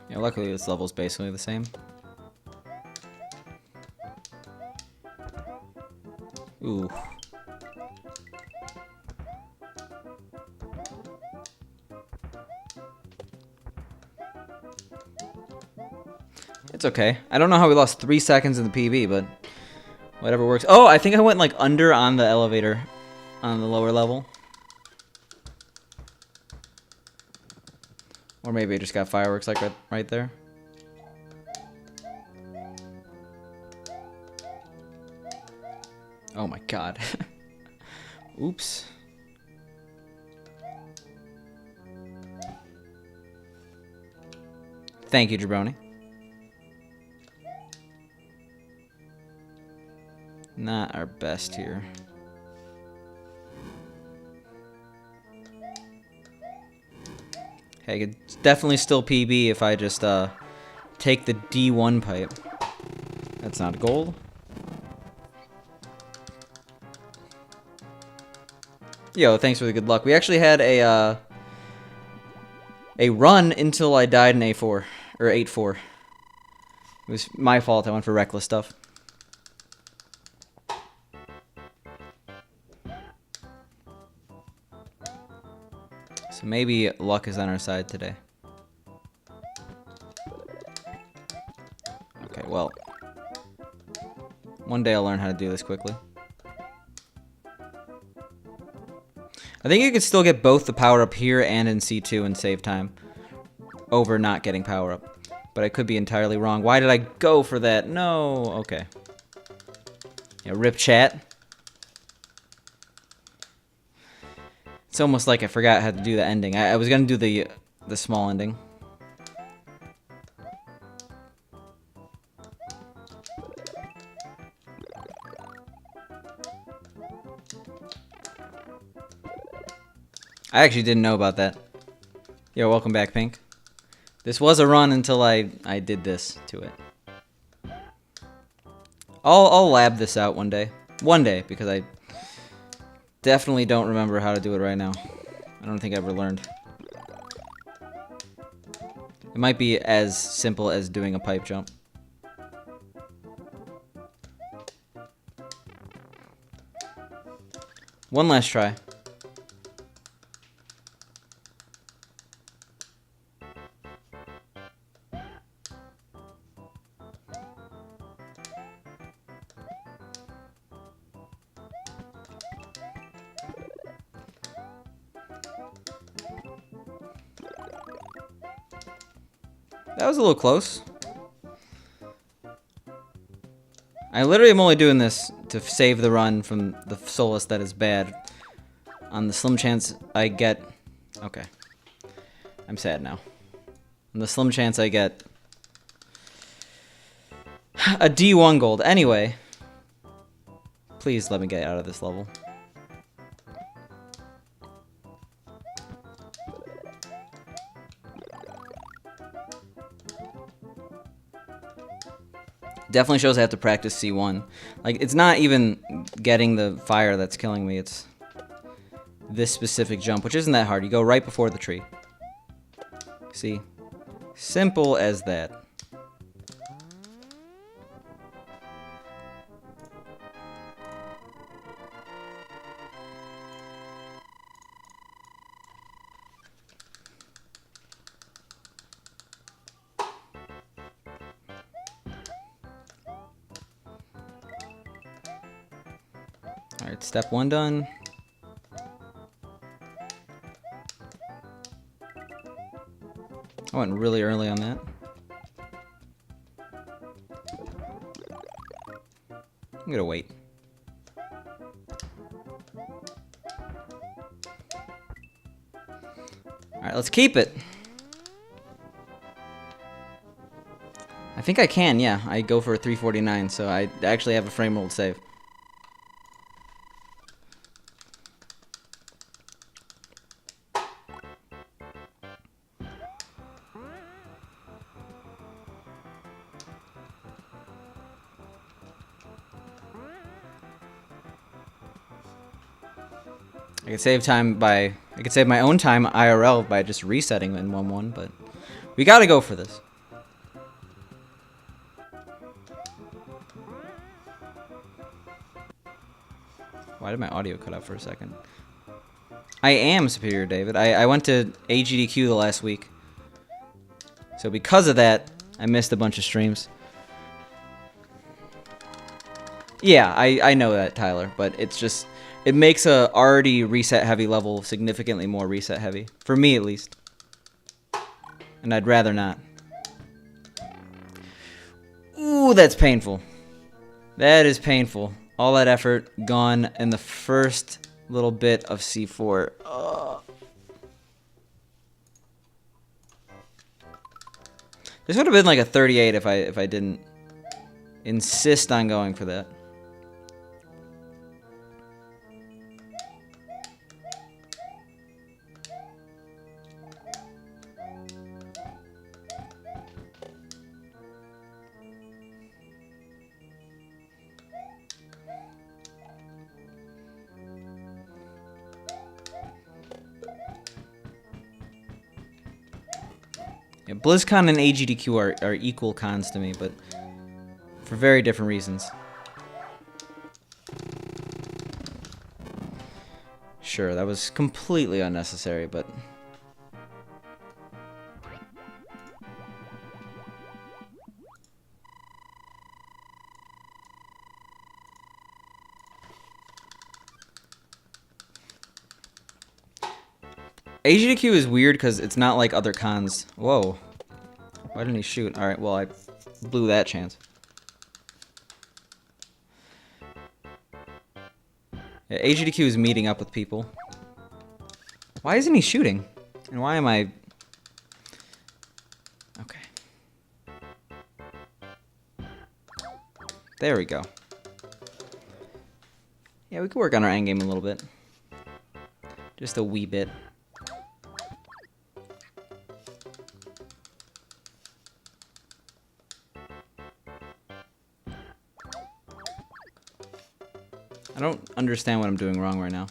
Yeah, luckily this level's basically the same. Ooh. It's okay. I don't know how we lost 3 seconds in the PB, but whatever works. Oh, I think I went like under on the elevator on the lower level. Or maybe I just got fireworks like right there. Oh my god. Oops. Thank you, Jabroni. Not our best here. Hey, it's definitely still PB if I just take the D1 pipe. That's not gold. Yo, thanks for the good luck. We actually had a run until I died in A4 or 8-4. It was my fault. I went for reckless stuff. So maybe luck is on our side today. Okay, well. One day I'll learn how to do this quickly. I think you could still get both the power up here and in C2 and save time over not getting power up. But I could be entirely wrong. Why did I go for that? No. Okay. Yeah, rip chat. It's almost like I forgot how to do the ending. I was gonna do the small ending. I actually didn't know about that. Yo, welcome back, Pink. This was a run until I did this to it. I'll lab this out one day. One day, because I definitely don't remember how to do it right now. I don't think I ever learned. It might be as simple as doing a pipe jump. One last try. That was a little close. I literally am only doing this to save the run from the solace that is bad. On the slim chance I get... Okay. I'm sad now. On the slim chance I get... a D1 gold. Anyway. Please let me get out of this level. Definitely shows I have to practice C1. Like, it's not even getting the fire that's killing me. It's this specific jump, which isn't that hard. You go right before the tree. See? Simple as that. Alright, step 1 done. I went really early on that. I'm gonna wait. Alright, let's keep it. I think I can, yeah. I go for a 349, so I actually have a frame rolled save. I could save my own time IRL by just resetting in 1-1, but we gotta go for this. Why did my audio cut out for a second? I am Superior David. I went to AGDQ the last week. So because of that, I missed a bunch of streams. Yeah, I know that, Tyler, but it's just... It makes a already reset heavy level significantly more reset heavy. For me, at least. And I'd rather not. Ooh, that's painful. That is painful. All that effort gone in the first little bit of C4. Ugh. This would have been like a 38 if I didn't insist on going for that. Yeah, BlizzCon and AGDQ are equal cons to me, but for very different reasons. Sure, that was completely unnecessary, but... AGDQ is weird because it's not like other cons. Whoa. Why didn't he shoot? Alright, well, I blew that chance. Yeah, AGDQ is meeting up with people. Why isn't he shooting? And why am I... Okay. There we go. Yeah, we could work on our endgame a little bit. Just a wee bit. I don't understand what I'm doing wrong right now.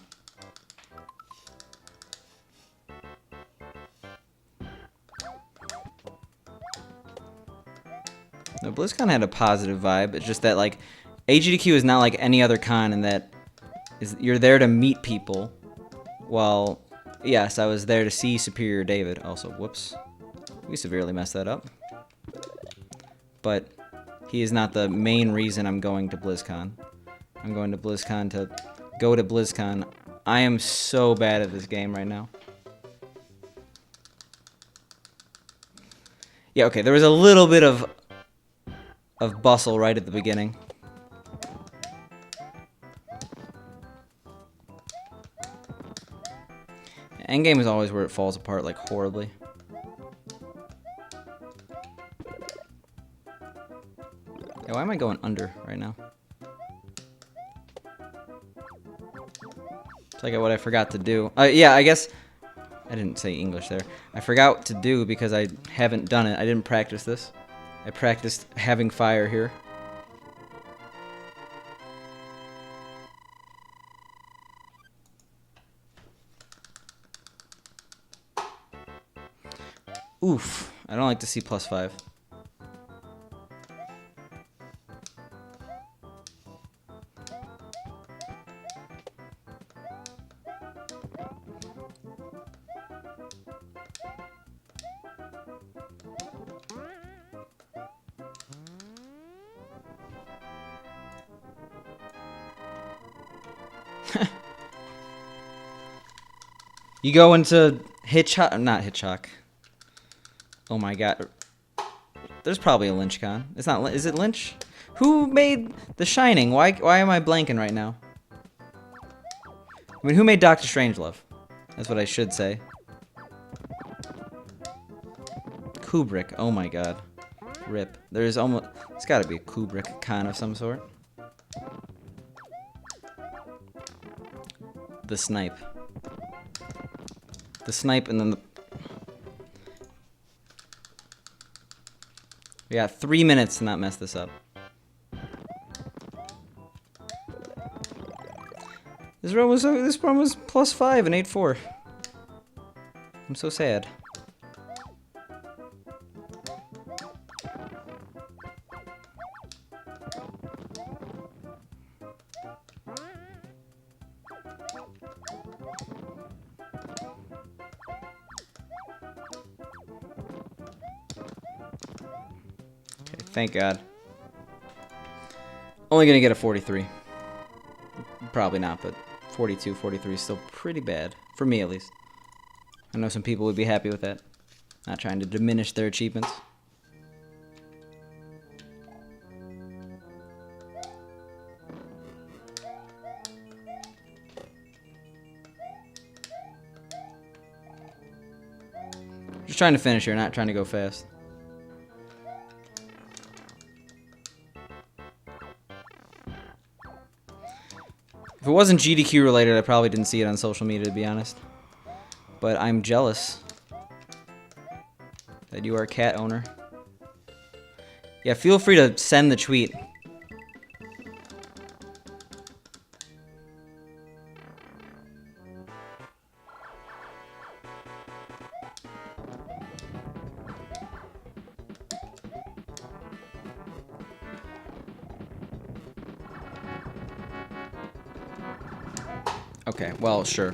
No, BlizzCon had a positive vibe. It's just that, like, AGDQ is not like any other con in that you're there to meet people. Well, yes, I was there to see Superior David. Also, whoops. We severely messed that up. But he is not the main reason I'm going to BlizzCon. I'm going to BlizzCon to go to BlizzCon. I am so bad at this game right now. Yeah, okay, there was a little bit of bustle right at the beginning. Endgame is always where it falls apart, like, horribly. Yeah, why am I going under right now? It's like what I forgot to do. Yeah, I guess... I didn't say English there. I forgot to do because I haven't done it. I didn't practice this. I practiced having fire here. Oof. I don't like to see +5. You go into Hitchhawk, not Hitchhawk. Oh my god. There's probably a Lynch con. It's not, is it Lynch? Who made The Shining? Why am I blanking right now? I mean, who made Doctor Strangelove? That's what I should say. Kubrick, oh my god. Rip. There's almost... It's got to be a Kubrick con of some sort. The snipe. The snipe and then the... We got 3 minutes to not mess this up. This run was +5 and 8-4. I'm so sad. Okay, thank God. Only gonna get a 43. Probably not, but 42, 43 is still pretty bad. For me, at least. I know some people would be happy with that. Not trying to diminish their achievements. Just trying to finish here, not trying to go fast. If it wasn't GDQ related, I probably didn't see it on social media, to be honest. But I'm jealous that you are a cat owner. Yeah, feel free to send the tweet. Okay, well, sure.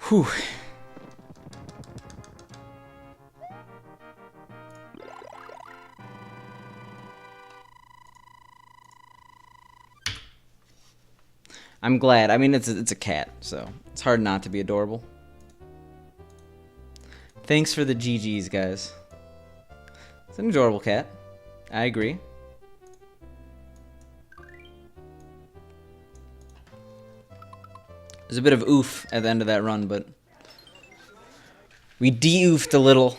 Whew. I'm glad. I mean, it's a cat, so it's hard not to be adorable. Thanks for the GGs, guys. It's an adorable cat. I agree. There's a bit of oof at the end of that run, but we de-oofed a little.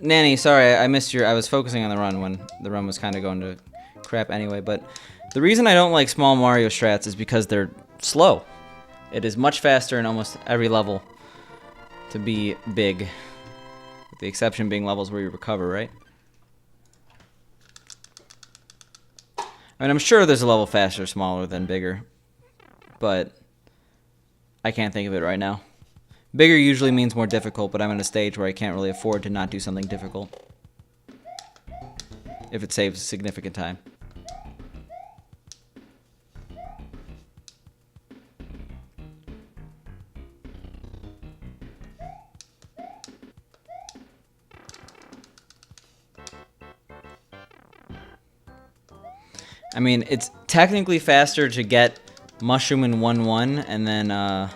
Nanny, sorry, I missed I was focusing on the run when the run was kind of going to crap anyway, but the reason I don't like small Mario strats is because they're slow. It is much faster in almost every level to be big, with the exception being levels where you recover, right? I mean, I'm sure there's a level faster, smaller than bigger, but I can't think of it right now. Bigger usually means more difficult, but I'm in a stage where I can't really afford to not do something difficult if it saves significant time. I mean, it's technically faster to get Mushroom in 1-1 and then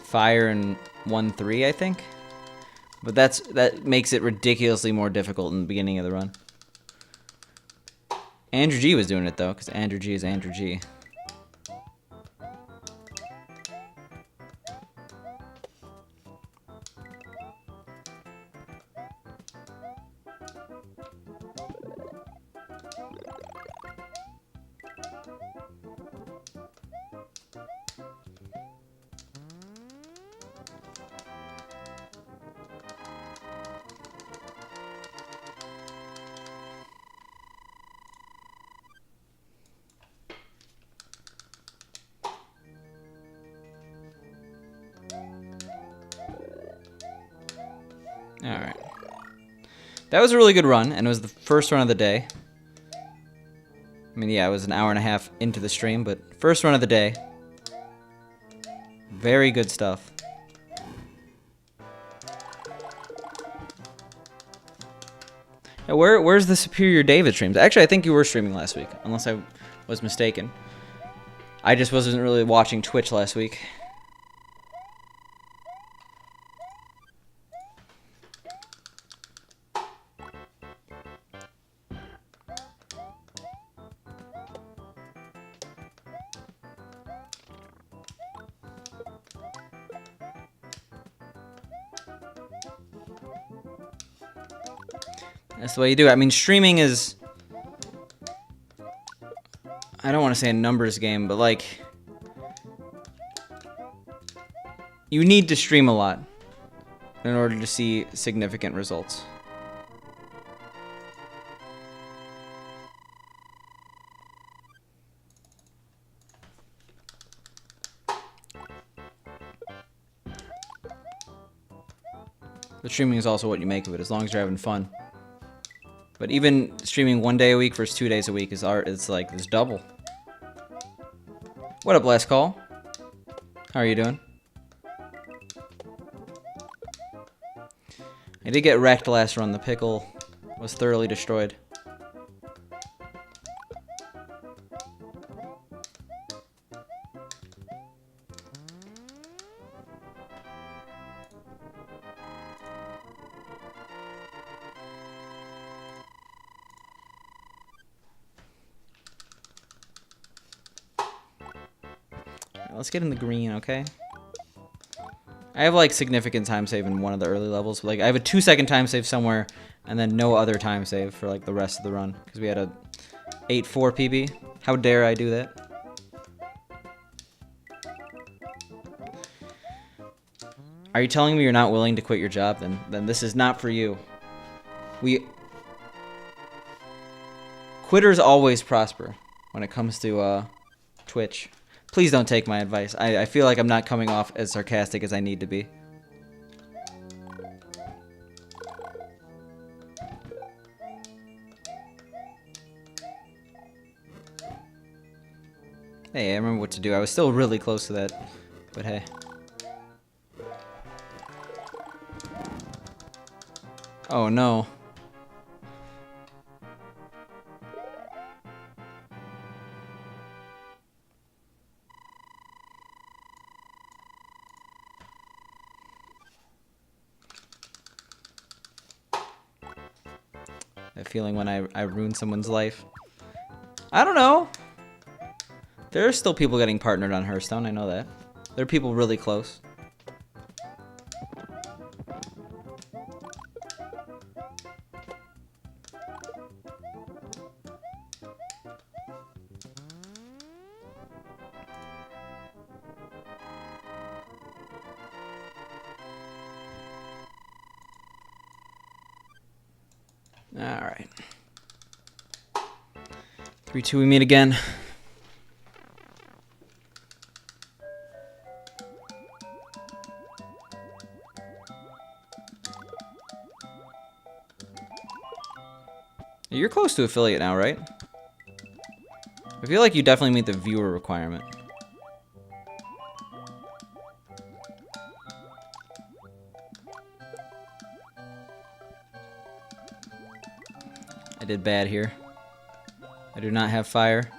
Fire in 1-3, I think. But that makes it ridiculously more difficult in the beginning of the run. Andrew G was doing it though, because Andrew G is Andrew G. Alright. That was a really good run, and it was the first run of the day. I mean, yeah, it was an hour and a half into the stream, but first run of the day. Very good stuff. Now, where's the Superior David streams? Actually, I think you were streaming last week, unless I was mistaken. I just wasn't really watching Twitch last week. That's the way you do it. I mean, streaming is... I don't want to say a numbers game, but like... You need to stream a lot in order to see significant results. But streaming is also what you make of it, as long as you're having fun. But even streaming 1 day a week versus 2 days a week is it's like it's double. What up, Last Call? How are you doing? I did get wrecked last run. The pickle was thoroughly destroyed. Let's get in the green, okay? I have like significant time save in one of the early levels. Like I have a 2-second time save somewhere, and then no other time save for like the rest of the run because we had a 8-4 PB. How dare I do that? Are you telling me you're not willing to quit your job? Then this is not for you. Quitters always prosper when it comes to Twitch. Please don't take my advice. I feel like I'm not coming off as sarcastic as I need to be. Hey, I remember what to do. I was still really close to that, but hey. Oh no. That feeling when I ruin someone's life. I don't know. There are still people getting partnered on Hearthstone, I know that. There are people really close. Alright. 3-2, we meet again. You're close to affiliate now, right? I feel like you definitely meet the viewer requirement. I did bad here. I do not have fire.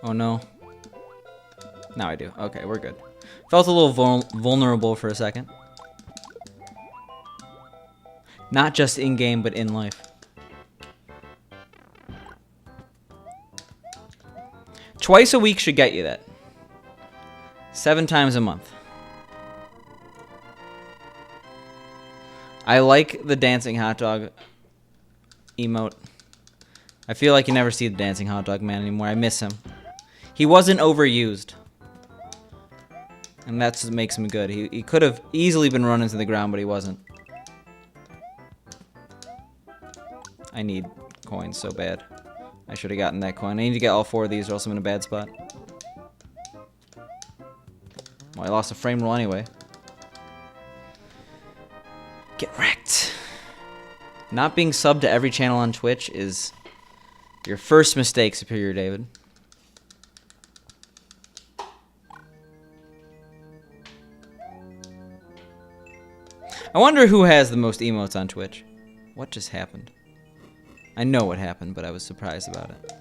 Oh no. Now I do. Okay, we're good. Felt a little vulnerable for a second. Not just in-game, but in life. Twice a week should get you that. 7 times a month. I like the dancing hot dog emote. I feel like you never see the dancing hot dog man anymore. I miss him. He wasn't overused. And that's what makes him good. He could have easily been run into the ground, but he wasn't. I need coins so bad. I should have gotten that coin. I need to get all 4 of these or else I'm in a bad spot. Well, I lost a frame roll anyway. Get wrecked. Not being subbed to every channel on Twitch is your first mistake, Superior David. I wonder who has the most emotes on Twitch. What just happened? I know what happened, but I was surprised about it.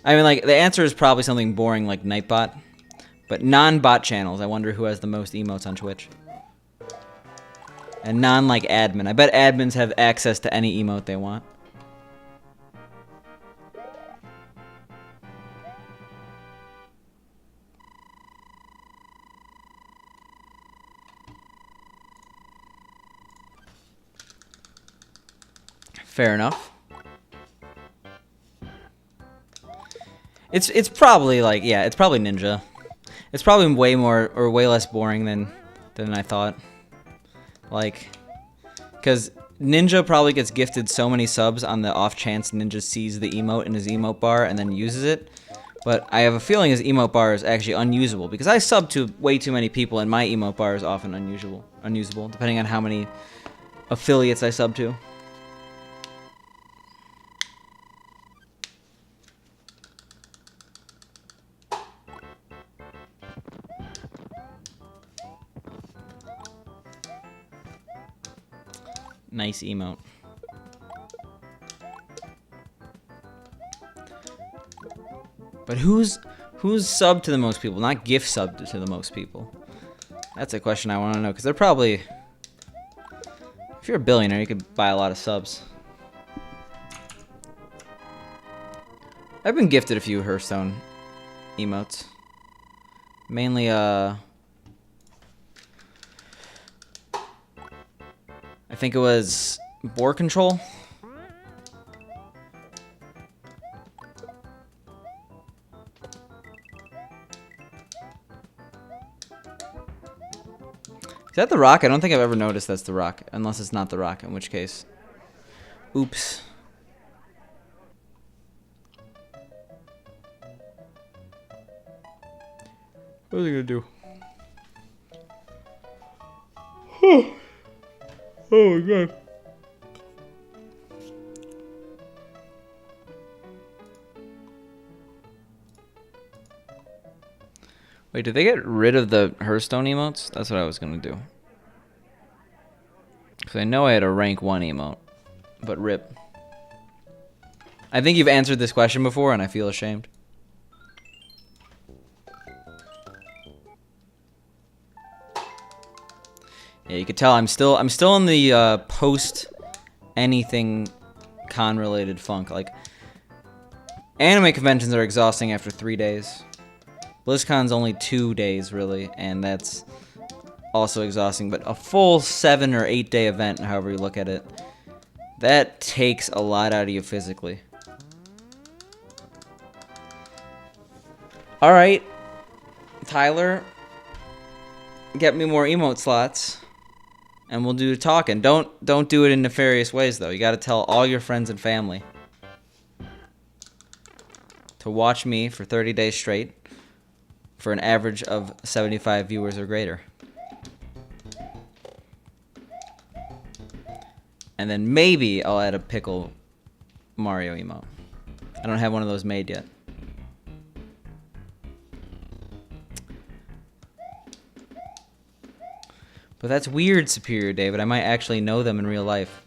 I mean, like, the answer is probably something boring like Nightbot. But non-bot channels, I wonder who has the most emotes on Twitch. And non-like admin. I bet admins have access to any emote they want. Fair enough. It's probably like, yeah, it's probably Ninja. It's probably way more or way less boring than I thought. Like, because Ninja probably gets gifted so many subs on the off chance Ninja sees the emote in his emote bar and then uses it. But I have a feeling his emote bar is actually unusable because I sub to way too many people and my emote bar is often unusable, depending on how many affiliates I sub to. Nice emote. But who's subbed to the most people? Not gift subbed to the most people. That's a question I want to know because they're probably. If you're a billionaire, you could buy a lot of subs. I've been gifted a few Hearthstone emotes. Mainly, I think it was Boar Control. Is that the Rock? I don't think I've ever noticed that's the Rock, unless it's not the Rock, in which case, oops. What are they gonna do? Oh my god. Wait, did they get rid of the Hearthstone emotes? That's what I was gonna do. Because I know I had a rank 1 emote, but rip. I think you've answered this question before, and I feel ashamed. Yeah, you could tell I'm still in the post anything con related funk. Like, anime conventions are exhausting after 3 days. BlizzCon's only 2 days really, and that's also exhausting. But a full 7 or 8 day event, however you look at it, that takes a lot out of you physically. All right, Tyler, get me more emote slots. And we'll do talking. Don't do it in nefarious ways though. You got to tell all your friends and family to watch me for 30 days straight for an average of 75 viewers or greater. And then maybe I'll add a pickle Mario emote. I don't have one of those made yet. But that's weird, Superior David. I might actually know them in real life.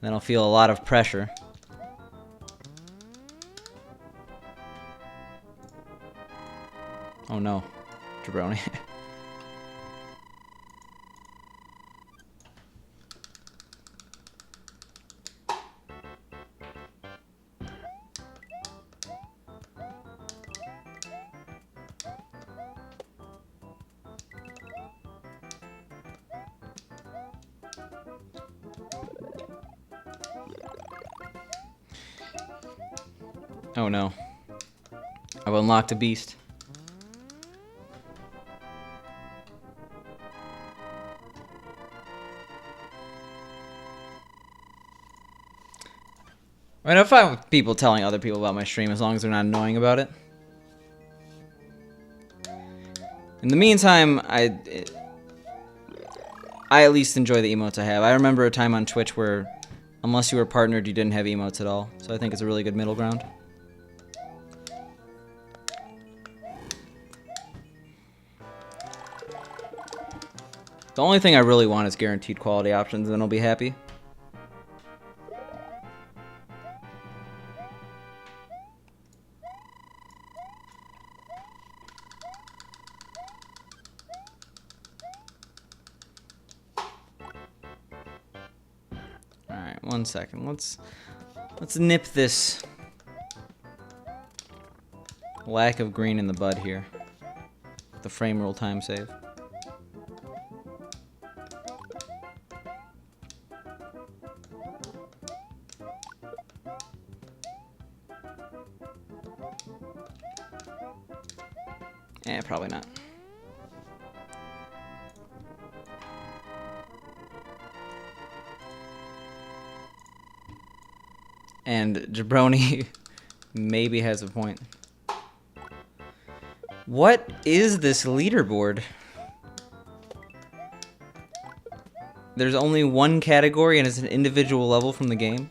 Then I'll feel a lot of pressure. Oh no, jabroni. Oh no. I've unlocked a beast. I mean, I'm fine with people telling other people about my stream as long as they're not annoying about it. In the meantime, I at least enjoy the emotes I have. I remember a time on Twitch where unless you were partnered, you didn't have emotes at all. So I think it's a really good middle ground. The only thing I really want is guaranteed quality options, and then I'll be happy. Alright, 1 second. Let's nip this lack of green in the bud here. The frame roll time save. Eh, probably not. And Jabroni maybe has a point. What is this leaderboard? There's only one category and it's an individual level from the game.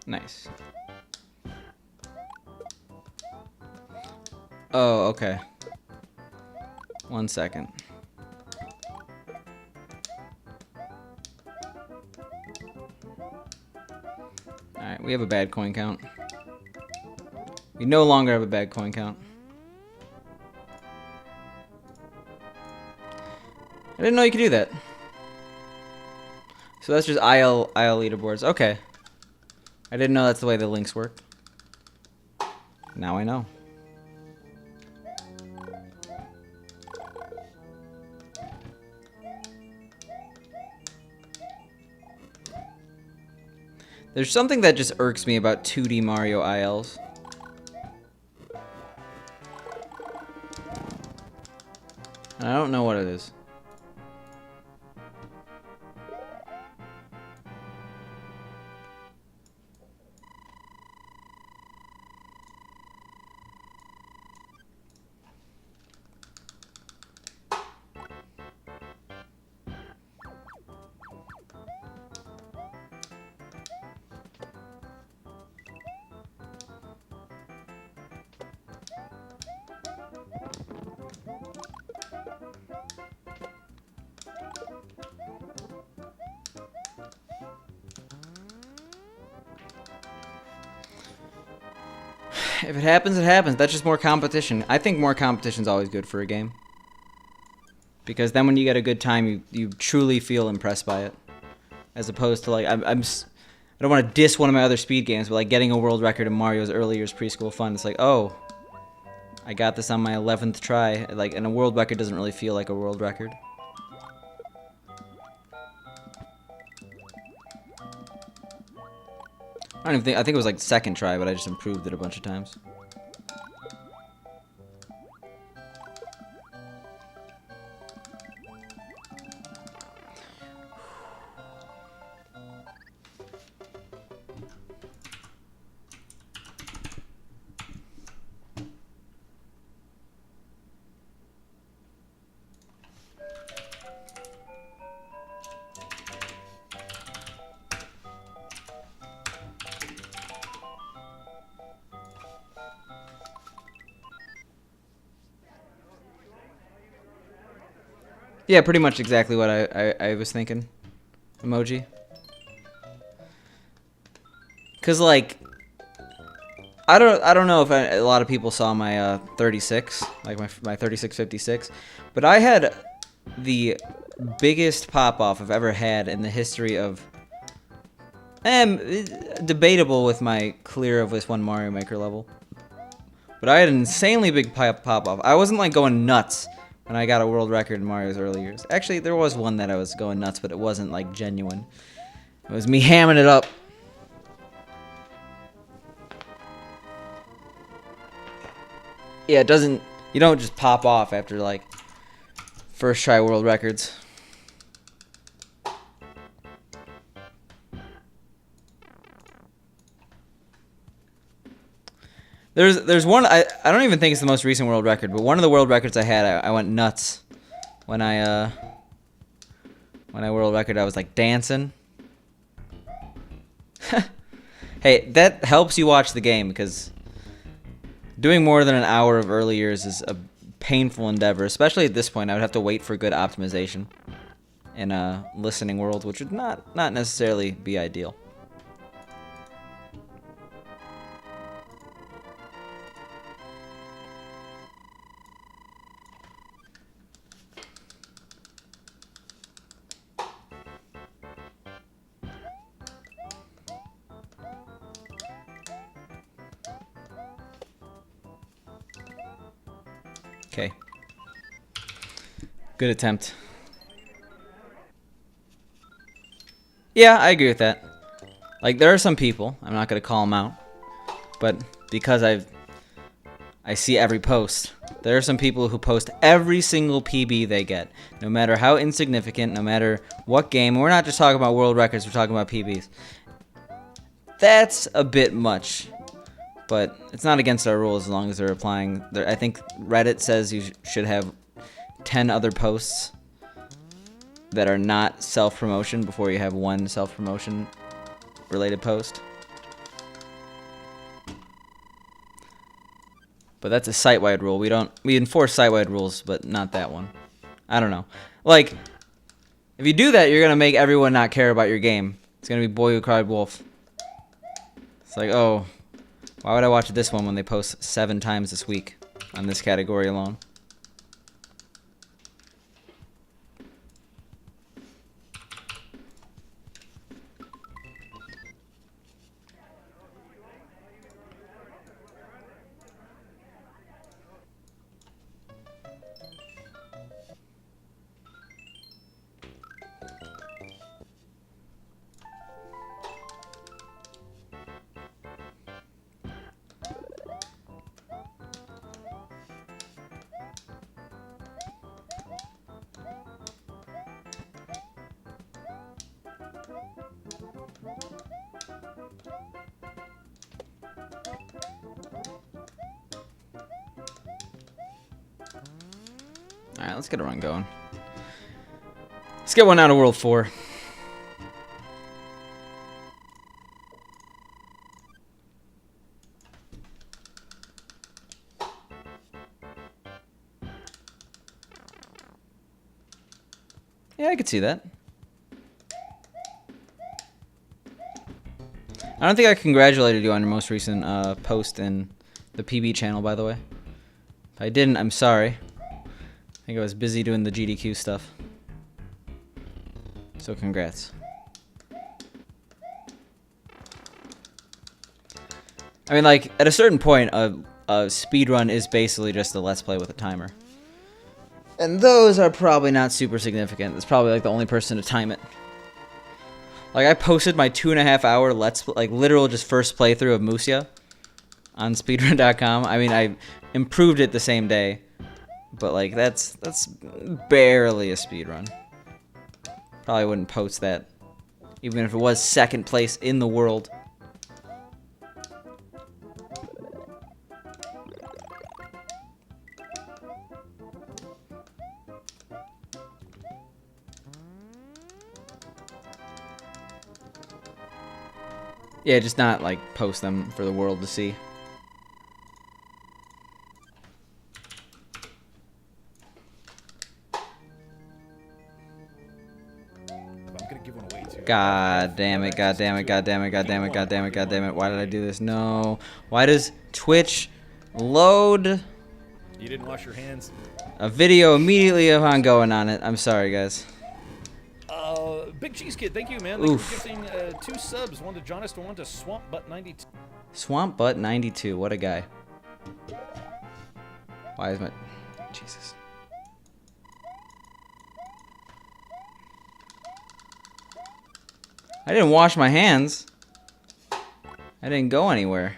Nice. Oh, okay. 1 second. Alright, we have a bad coin count. We no longer have a bad coin count. I didn't know you could do that. So that's just IL leaderboards. Okay. I didn't know that's the way the links work. Now I know. There's something that just irks me about 2D Mario ILs. And I don't know what it is. If it happens, it happens. That's just more competition. I think more competition is always good for a game. Because then when you get a good time, you truly feel impressed by it. As opposed to like, I don't want to diss one of my other speed games, but like getting a world record in Mario's early years preschool fun. It's like, oh, I got this on my 11th try. Like, and a world record doesn't really feel like a world record. I don't even think, I think it was like second try, but I just improved it a bunch of times. Yeah, pretty much exactly what I was thinking. Emoji. Cause like, I don't know if a lot of people saw my 36, like my 3656, but I had the biggest pop off I've ever had in the history of. Debatable with my clear of this one Mario Maker level, but I had an insanely big pop off. I wasn't like going nuts when I got a world record in Mario's early years. Actually, there was one that I was going nuts, but it wasn't like genuine. It was me hamming it up. Yeah, it doesn't. You don't just pop off after like first try world records. There's one I don't even think it's the most recent world record, but one of the world records I had, I went nuts when I world record. I was like dancing. Hey, that helps you watch the game because doing more than an hour of early years is a painful endeavor, especially at this point. I would have to wait for good optimization in a listening world, which would not necessarily be ideal. Okay. Good attempt. Yeah, I agree with that. Like, there are some people, I'm not going to call them out, but because I see every post, there are some people who post every single PB they get, no matter how insignificant, no matter what game. We're not just talking about world records, we're talking about PBs. That's a bit much, but it's not against our rules as long as they're applying. I think Reddit says you should have 10 other posts that are not self-promotion before you have one self-promotion related post. But that's a site-wide rule. We enforce site-wide rules, but not that one. I don't know. Like, if you do that, you're gonna make everyone not care about your game. It's gonna be Boy Who Cried Wolf. It's like, oh, why would I watch this one when they post 7 times this week on this category alone? Alright, let's get a run going. Let's get one out of World 4. Yeah, I could see that. I don't think I congratulated you on your most recent post in the PB channel, by the way. If I didn't, I'm sorry. I think I was busy doing the GDQ stuff. So congrats. I mean, like, at a certain point, a speedrun is basically just a let's play with a timer. And those are probably not super significant. It's probably like the only person to time it. Like, I posted my 2.5-hour like literal just first playthrough of Musia on speedrun.com. I mean, I improved it the same day, but like that's barely a speedrun. Probably wouldn't post that, even if it was second place in the world. Yeah, just not like post them for the world to see. God damn it, god damn it, god damn it, god damn it, god damn it, god damn it. Why did I do this? No. Why does Twitch load You didn't wash your hands? a video immediately upon going on it? I'm sorry, guys. Big Cheese Kid, thank you, man. Thank you for gifting 2 subs. One to Jonas, one to Swamp Butt 92. Swamp Butt 92, what a guy. Why is my... Jesus. I didn't wash my hands. I didn't go anywhere.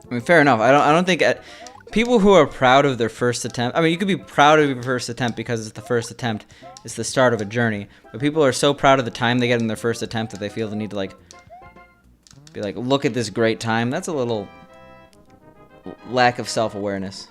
I mean, fair enough. I don't think people who are proud of their first attempt. I mean, you could be proud of your first attempt because it's the first attempt. It's the start of a journey. But people are so proud of the time they get in their first attempt that they feel the need to like be like, look at this great time. That's a little lack of self-awareness.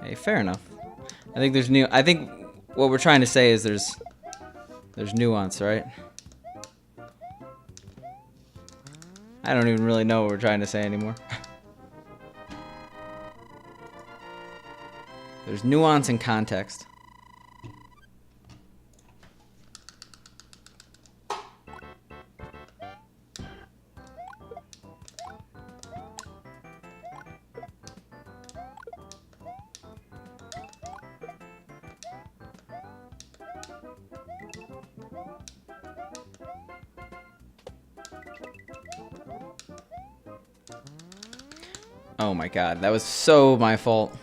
Hey, fair enough. I think there's I think what we're trying to say is there's nuance, right? I don't even really know what we're trying to say anymore. There's nuance and context. Oh my god, that was so my fault.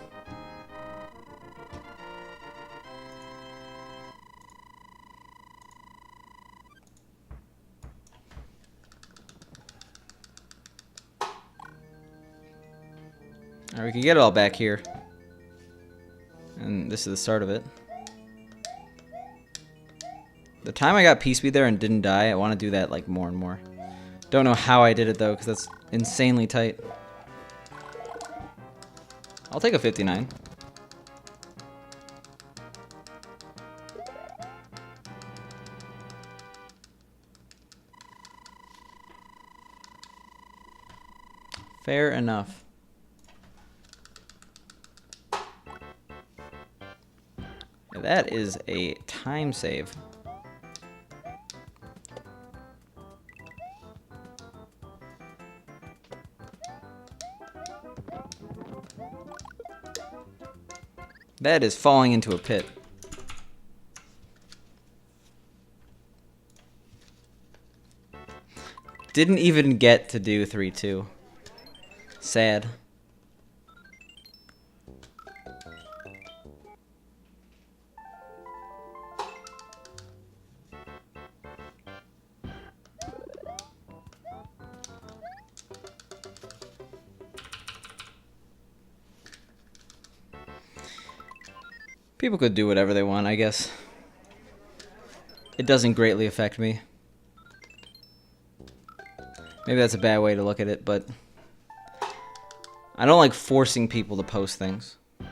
Alright, we can get it all back here. And this is the start of it. The time I got Peace Be there and didn't die, I want to do that like more and more. Don't know how I did it though, because that's insanely tight. I'll take a 59. Fair enough. That is a time save. That is falling into a pit. Didn't even get to do 3-2. Sad. People could do whatever they want, I guess. It doesn't greatly affect me. Maybe that's a bad way to look at it, but I don't like forcing people to post things. I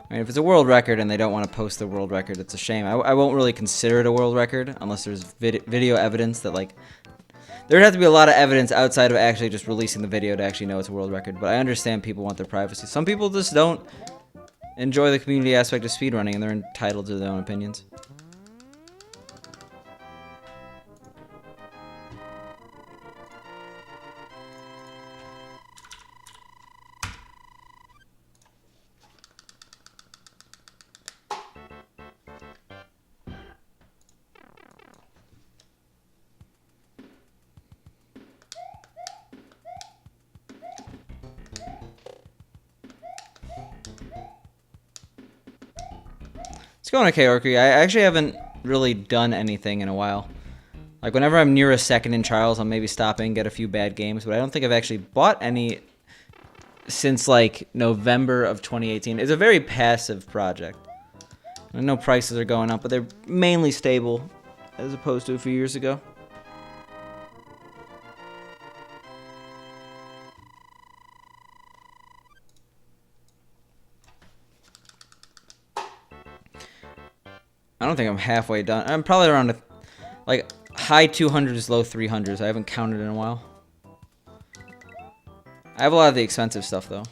mean, if it's a world record and they don't want to post the world record, it's a shame. I won't really consider it a world record unless there's video evidence that, like, there would have to be a lot of evidence outside of actually just releasing the video to actually know it's a world record. But I understand people want their privacy. Some people just don't enjoy the community aspect of speedrunning, and they're entitled to their own opinions. It's going okay, Orky. I actually haven't really done anything in a while. Like, whenever I'm near a second in trials, I'll maybe stop in, get a few bad games, but I don't think I've actually bought any since, like, November of 2018. It's a very passive project. I know prices are going up, but they're mainly stable as opposed to a few years ago. I don't think I'm halfway done. I'm probably around like high 200s, low 300s. I haven't counted in a while. I have a lot of the expensive stuff though.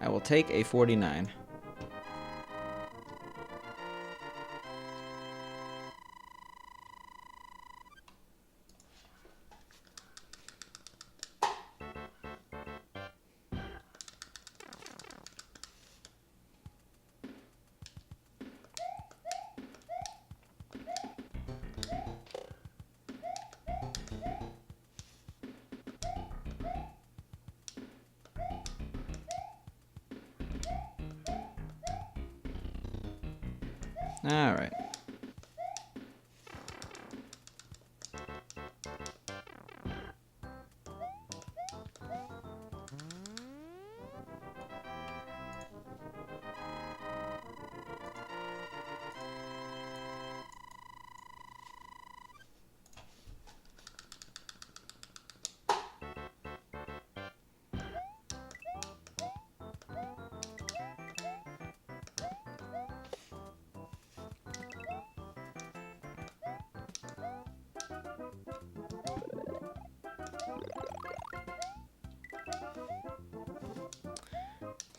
I will take a 49. All right.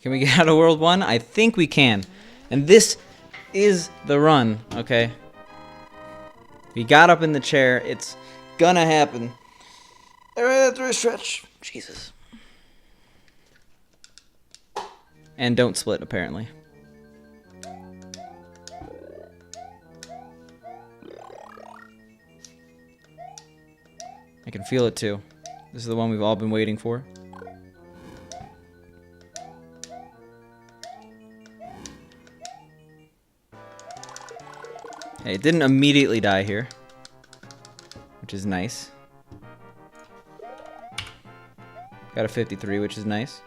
Can we get out of World 1? I think we can. And this is the run, okay? We got up in the chair. It's gonna happen. Alright, through a stretch. Jesus. And don't split, apparently. I can feel it, too. This is the one we've all been waiting for. Hey, it didn't immediately die here, which is nice. Got a 53, which is nice.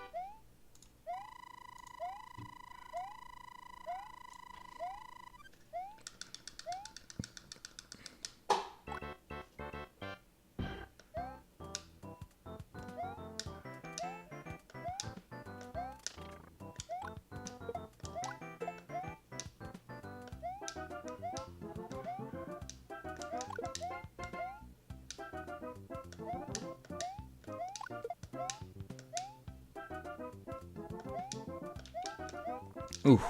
Ooh.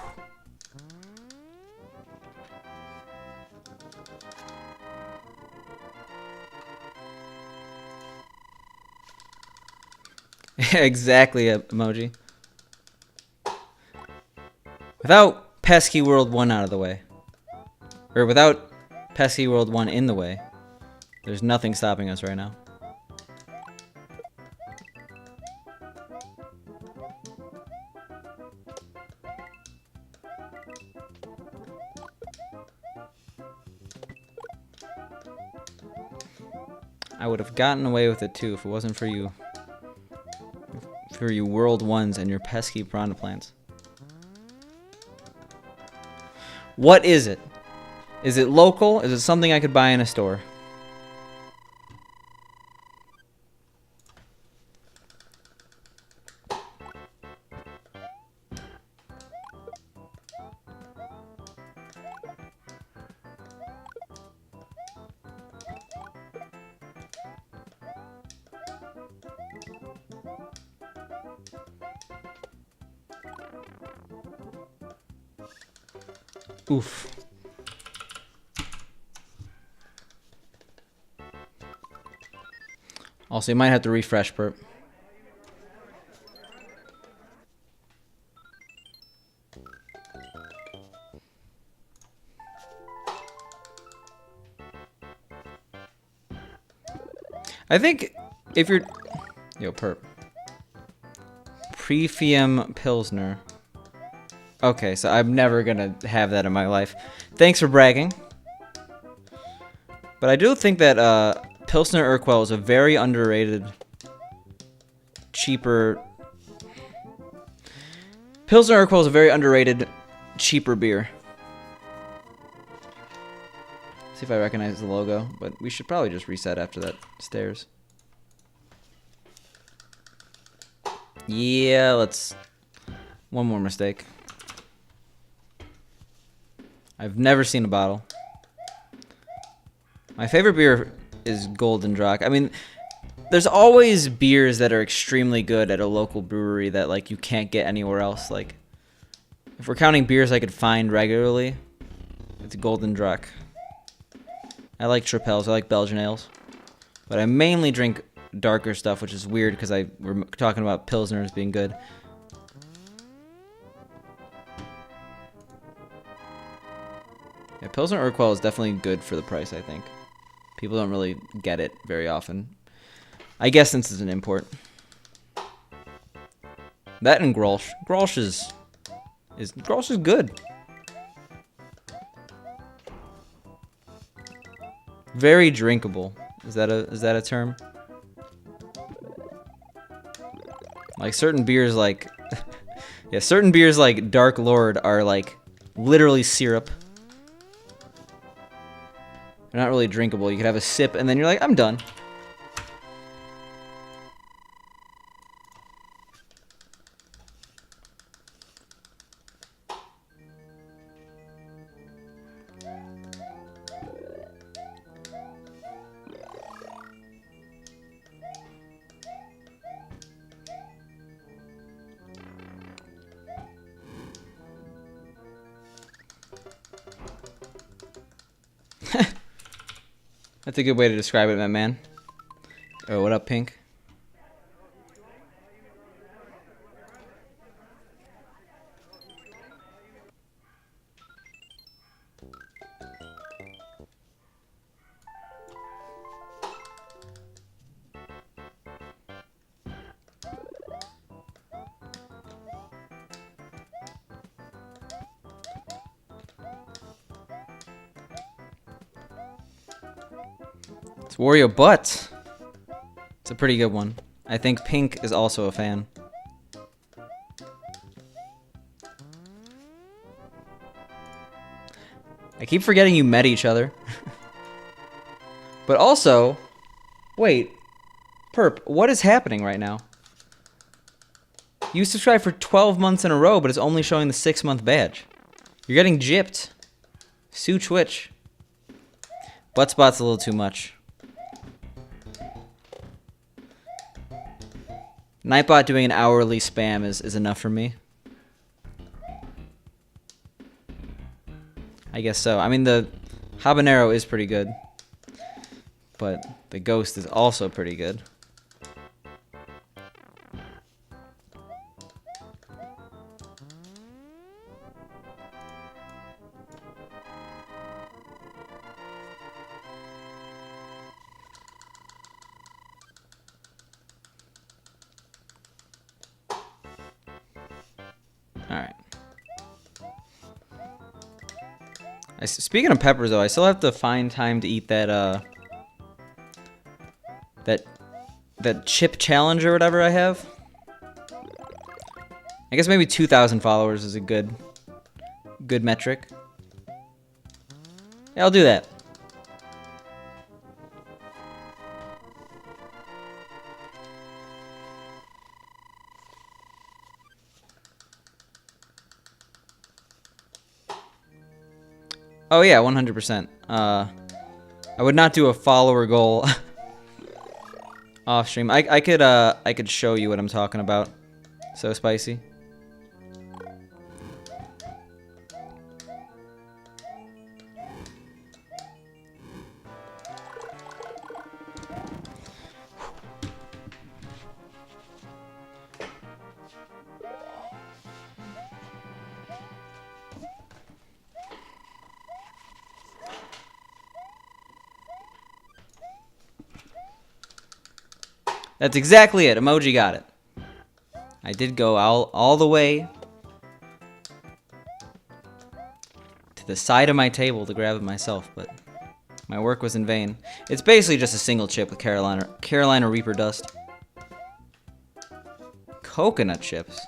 Exactly, emoji. Without pesky World 1 out of the way, or without pesky World 1 in the way, there's nothing stopping us right now. I would have gotten away with it too if it wasn't for you. For you World 1s and your pesky piranha plants. What is it? Is it local? Is it something I could buy in a store? Oof. Also, you might have to refresh, Perp. I think if you're... Yo, Perp. Prefium Pilsner. Okay, so I'm never gonna have that in my life. Thanks for bragging. But I do think that Pilsner Urquell is a very underrated, cheaper... Pilsner Urquell is a very underrated, cheaper beer. See if I recognize the logo, but we should probably just reset after that stairs. Yeah, let's... One more mistake. I've never seen a bottle. My favorite beer is Golden Drac. I mean, there's always beers that are extremely good at a local brewery that, like, you can't get anywhere else. Like, if we're counting beers I could find regularly, it's Golden Drac. I like Tripels, I like Belgian ales. But I mainly drink darker stuff, which is weird because we're talking about Pilsners being good. Yeah, Pilsner Urquell is definitely good for the price, I think. People don't really get it very often. I guess since it's an import. That and Grolsch. Grolsch is good. Very drinkable. Is that a term? Like certain beers like yeah, certain beers like Dark Lord are like literally syrup. They're not really drinkable. You could have a sip and then you're like, I'm done. That's a good way to describe it, my man. Oh, what up, Pink? It's Wario Butt. It's a pretty good one. I think Pink is also a fan. I keep forgetting you met each other. But also, wait, Perp, what is happening right now? You subscribed for 12 months in a row, but it's only showing the 6-month badge. You're getting gypped. Sue Twitch. Buttspot's a little too much. Nightbot doing an hourly spam is enough for me. I guess so. I mean, the habanero is pretty good. But the ghost is also pretty good. Alright. Speaking of peppers, though, I still have to find time to eat that, that chip challenge or whatever I have. I guess maybe 2,000 followers is a good metric. Yeah, I'll do that. Oh yeah, 100%. I would not do a follower goal off stream. I could show you what I'm talking about. So spicy. That's exactly it. Emoji got it. I did go all the way to the side of my table to grab it myself, but my work was in vain. It's basically just a single chip with Carolina Reaper dust. Coconut chips.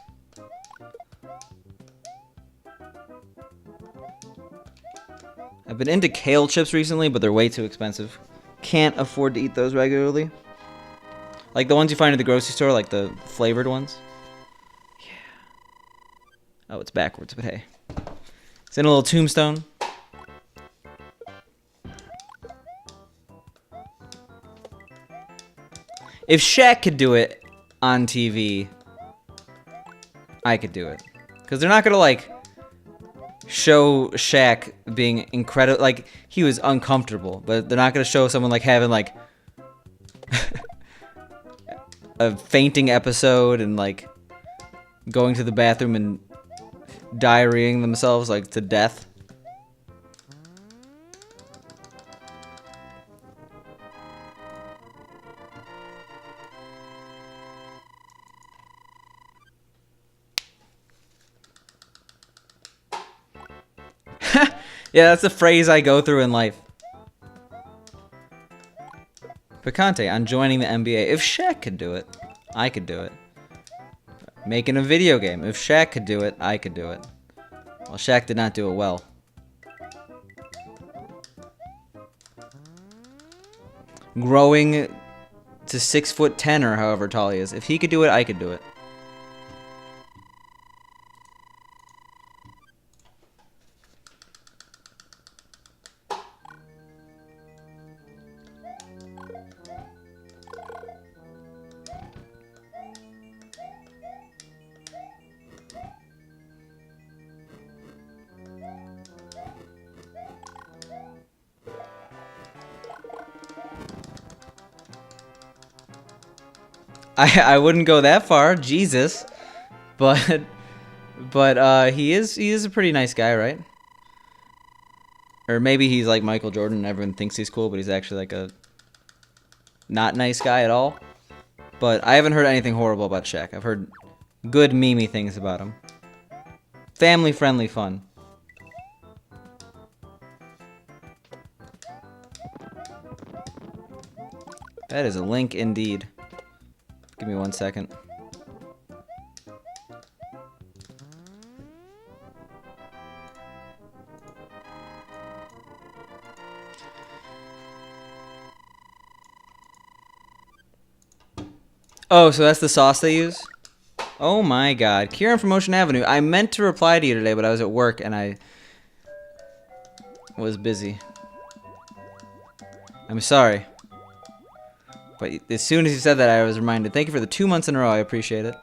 I've been into kale chips recently, but they're way too expensive. Can't afford to eat those regularly. Like the ones you find at the grocery store, like the flavored ones. Yeah. Oh, it's backwards, but hey. It's in a little tombstone. If Shaq could do it on TV, I could do it. Because they're not going to, like, show Shaq being incredible. Like, he was uncomfortable. But they're not going to show someone, like, having, like, a fainting episode and, like, going to the bathroom and diarrheaing themselves, like, to death. Yeah, that's a phrase I go through in life. Picante on joining the NBA. If Shaq could do it, I could do it. Making a video game. If Shaq could do it, I could do it. Well, Shaq did not do it well. Growing to 6'10" or however tall he is. If he could do it, I could do it. I wouldn't go that far, Jesus, but he is a pretty nice guy, right? Or maybe he's like Michael Jordan and everyone thinks he's cool, but he's actually like a not nice guy at all. But I haven't heard anything horrible about Shaq. I've heard good memey things about him. Family friendly fun. That is a link indeed. Give me 1 second. Oh, so that's the sauce they use? Oh my god. Kieran from Ocean Avenue. I meant to reply to you today, but I was at work and I was busy. I'm sorry. But as soon as you said that, I was reminded. Thank you for the 2 months in a row. I appreciate it.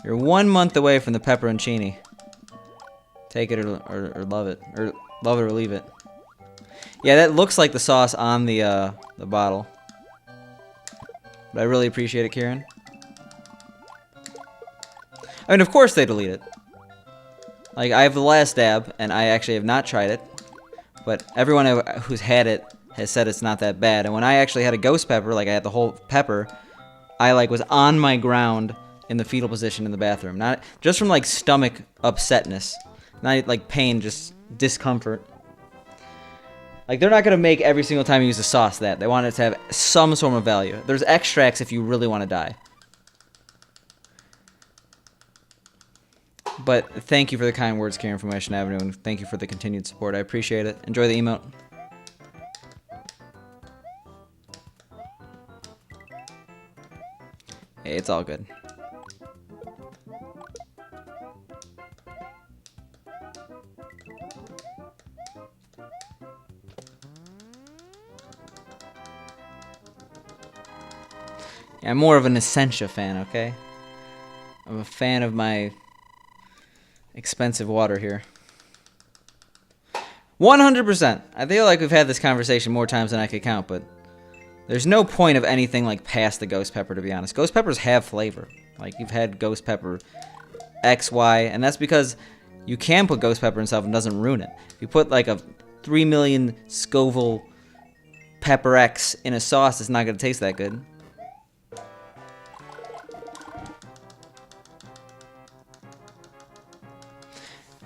You're 1 month away from the pepperoncini. Take it or love it. Or love it or leave it. Yeah, that looks like the sauce on the bottle. But I really appreciate it, Kieran. I mean, of course they delete it. Like, I have the last dab, and I actually have not tried it. But everyone who's had it has said it's not that bad. And when I actually had a ghost pepper, like I had the whole pepper, I like was on my ground in the fetal position in the bathroom. Not just from like stomach upsetness. Not like pain, just discomfort. Like they're not gonna make every single time you use a sauce that. They want it to have some sort of value. There's extracts if you really want to die. But thank you for the kind words, Kieran from Ocean Avenue, and thank you for the continued support. I appreciate it. Enjoy the emote. Hey, it's all good. Yeah, I'm more of an Essentia fan, okay? I'm a fan of my expensive water here. 100%. I feel like we've had this conversation more times than I could count, but there's no point of anything like past the ghost pepper, to be honest. Ghost peppers have flavor. Like, you've had ghost pepper X, Y, and that's because you can put ghost pepper in stuff and it doesn't ruin it. If you put like a 3 million Scoville pepper X in a sauce, it's not going to taste that good.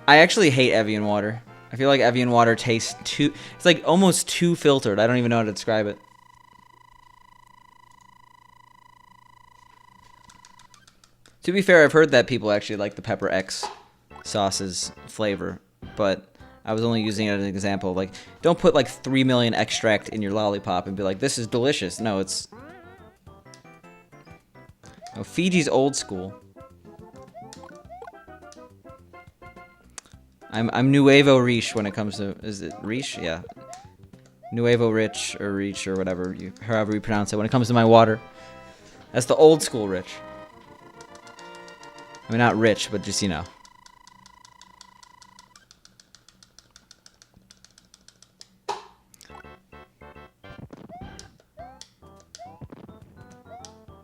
I actually hate Evian water. I feel like Evian water tastes too... It's like almost too filtered. I don't even know how to describe it. To be fair, I've heard that people actually like the Pepper X sauce's flavor, but I was only using it as an example. Like, don't put like 3 million extract in your lollipop and be like, this is delicious. No, it's... Oh, Fiji's old school. I'm Nuevo Riche when it comes to... Is it Riche? Yeah. Nuevo Rich or Riche or whatever, however you pronounce it. When it comes to my water, that's the old school Rich. I mean, not rich, but just, you know.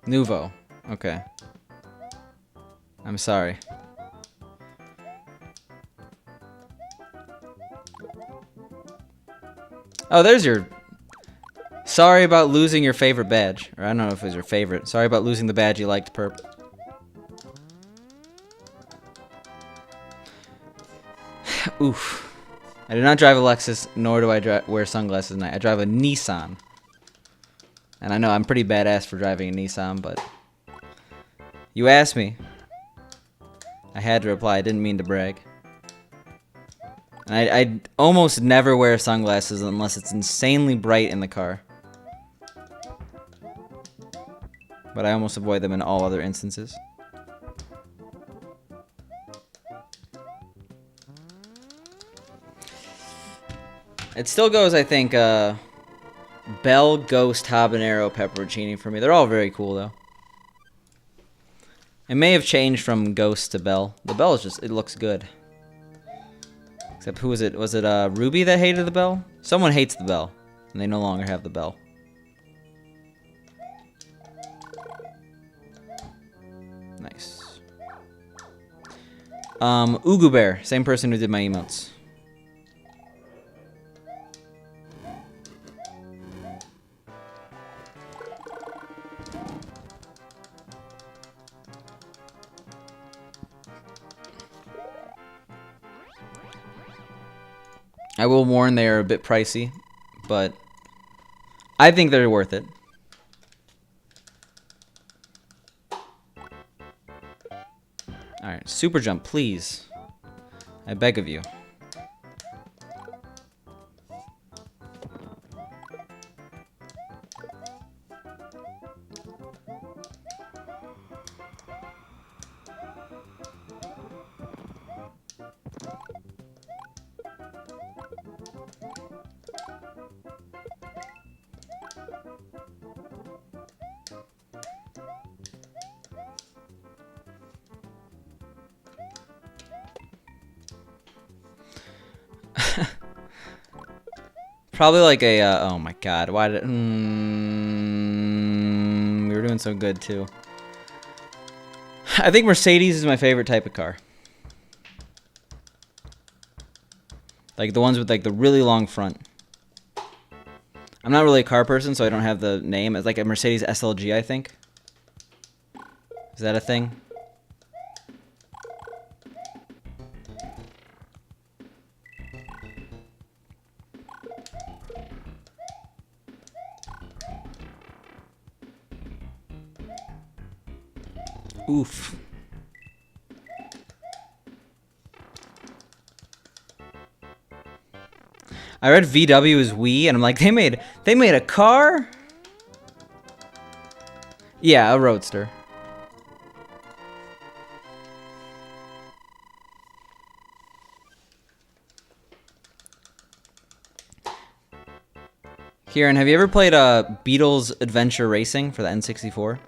Nuvo. Okay. I'm sorry. Oh, there's your... Sorry about losing your favorite badge. Or I don't know if it was your favorite. Sorry about losing the badge you liked, Perp. Oof. I do not drive a Lexus, nor do I wear sunglasses at night. I drive a Nissan. And I know I'm pretty badass for driving a Nissan, but you asked me. I had to reply. I didn't mean to brag. And I almost never wear sunglasses unless it's insanely bright in the car. But I almost avoid them in all other instances. It still goes, I think, Bell, Ghost, Habanero, Pepperoncini for me. They're all very cool, though. It may have changed from Ghost to Bell. The Bell is just, it looks good. Except who was it? Was it Ruby that hated the Bell? Someone hates the Bell, and they no longer have the Bell. Nice. Ugu Bear, same person who did my emotes. I will warn they are a bit pricey, but I think they're worth it. Alright, super jump, please. I beg of you. Probably like a, oh my god, why did, we were doing so good too. I think Mercedes is my favorite type of car. Like the ones with like the really long front. I'm not really a car person, so I don't have the name. It's like a Mercedes SLG, I think. Is that a thing? Oof. I read VW is Wii, and I'm like, they made a car? Yeah, a roadster. Kieran, have you ever played Beatles Adventure Racing for the N64?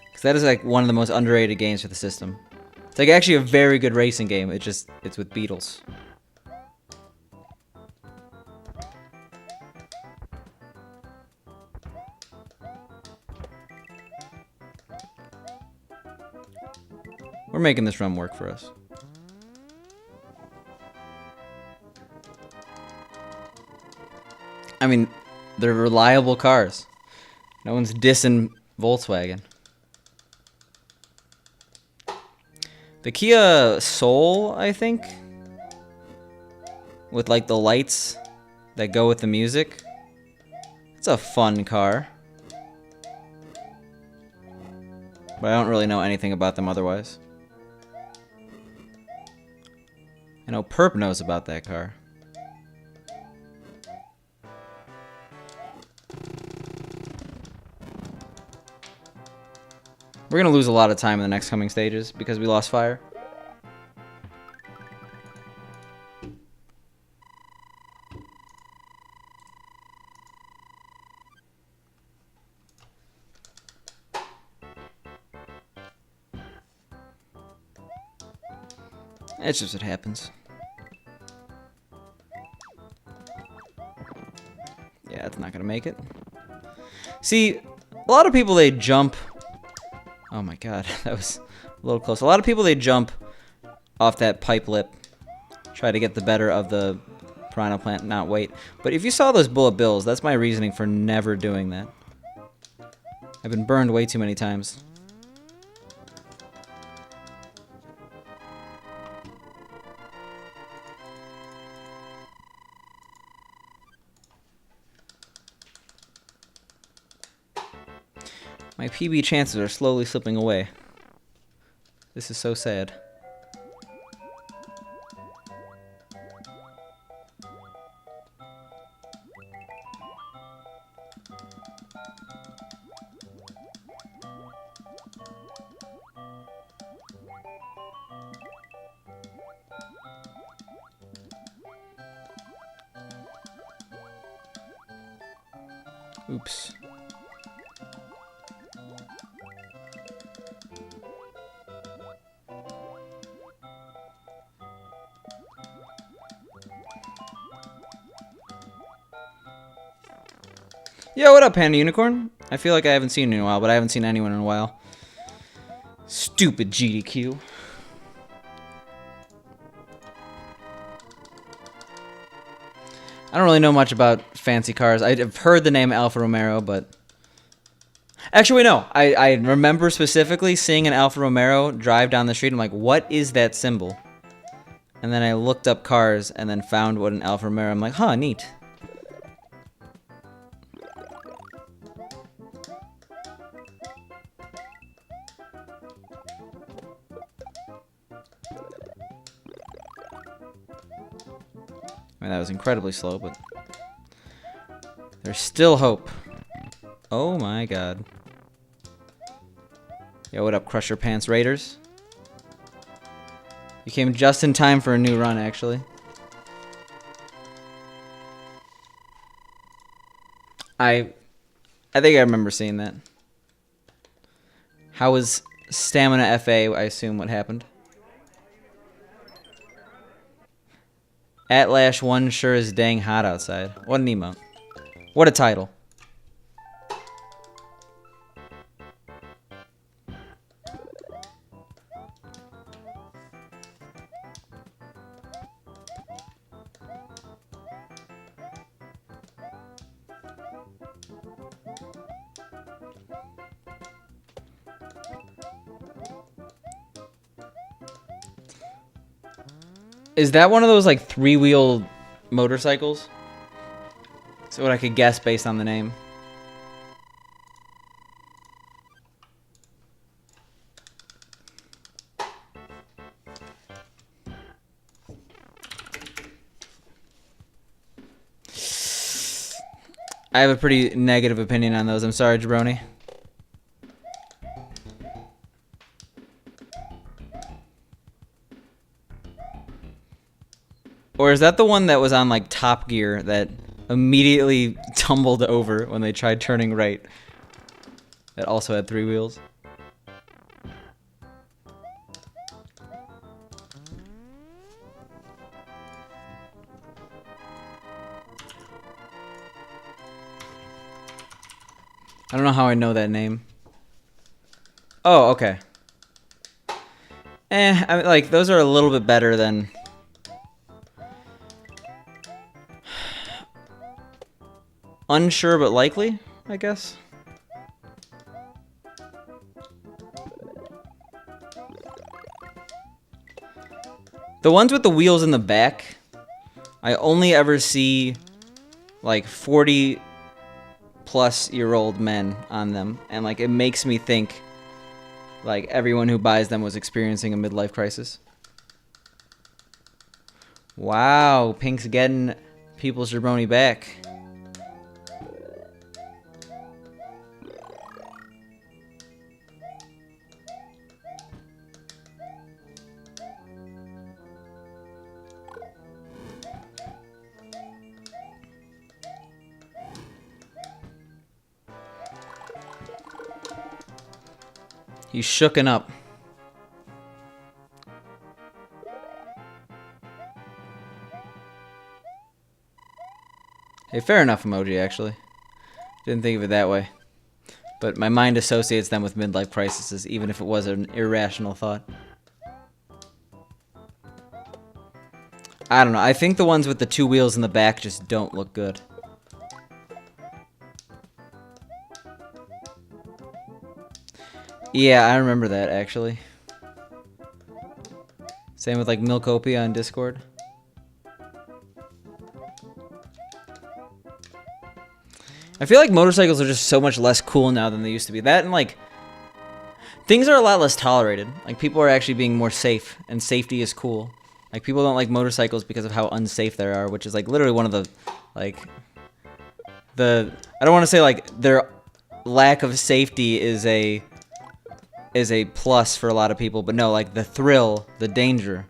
Because that is like one of the most underrated games for the system. It's like actually a very good racing game. It's with Beatles. We're making this run work for us. I mean, they're reliable cars. No one's dissing Volkswagen. The Kia Soul, I think, with like the lights that go with the music. It's a fun car. But I don't really know anything about them otherwise. I know Perp knows about that car. We're gonna lose a lot of time in the next coming stages because we lost fire. It's just what happens. Yeah, it's not gonna make it. See, a lot of people, they jump. Oh my god, that was a little close. A lot of people, they jump off that pipe lip, try to get the better of the piranha plant, not wait. But if you saw those bullet bills, that's my reasoning for never doing that. I've been burned way too many times. My PB chances are slowly slipping away. This is so sad. Oops. Yo, what up, Panda Unicorn? I feel like I haven't seen you in a while, but I haven't seen anyone in a while. Stupid GDQ. I don't really know much about fancy cars. I've heard the name Alfa Romero, but... Actually, no. I remember specifically seeing an Alfa Romero drive down the street. I'm like, what is that symbol? And then I looked up cars and then found what an Alfa Romero. I'm like, huh, neat. I mean, that was incredibly slow, but there's still hope. Oh my god. Yo, what up, Crusher Pants Raiders? You came just in time for a new run, actually. I think I remember seeing that. How was Stamina FA, I assume, what happened? @1 sure is dang hot outside. What an emote. What a title. Is that one of those like 3-wheel motorcycles? That's what I could guess based on the name. I have a pretty negative opinion on those. I'm sorry, Jabroni. Or is that the one that was on like Top Gear that immediately tumbled over when they tried turning right? That also had 3 wheels. I don't know how I know that name. Oh, okay. I mean, like, those are a little bit better than... Unsure but likely, I guess. The ones with the wheels in the back, I only ever see like 40-plus-year-old men on them, and like it makes me think like everyone who buys them was experiencing a midlife crisis. Wow, Pink's getting people's jabroni back. He's shooken up. Hey, fair enough emoji, actually. Didn't think of it that way. But my mind associates them with midlife crises, even if it was an irrational thought. I don't know. I think the ones with the 2 wheels in the back just don't look good. Yeah, I remember that, actually. Same with, like, Milkopia on Discord. I feel like motorcycles are just so much less cool now than they used to be. That and like things are a lot less tolerated. Like people are actually being more safe, and safety is cool. Like people don't like motorcycles because of how unsafe they are, which is like literally one of the like I don't want to say like their lack of safety is a plus for a lot of people, but no, like the thrill, the danger.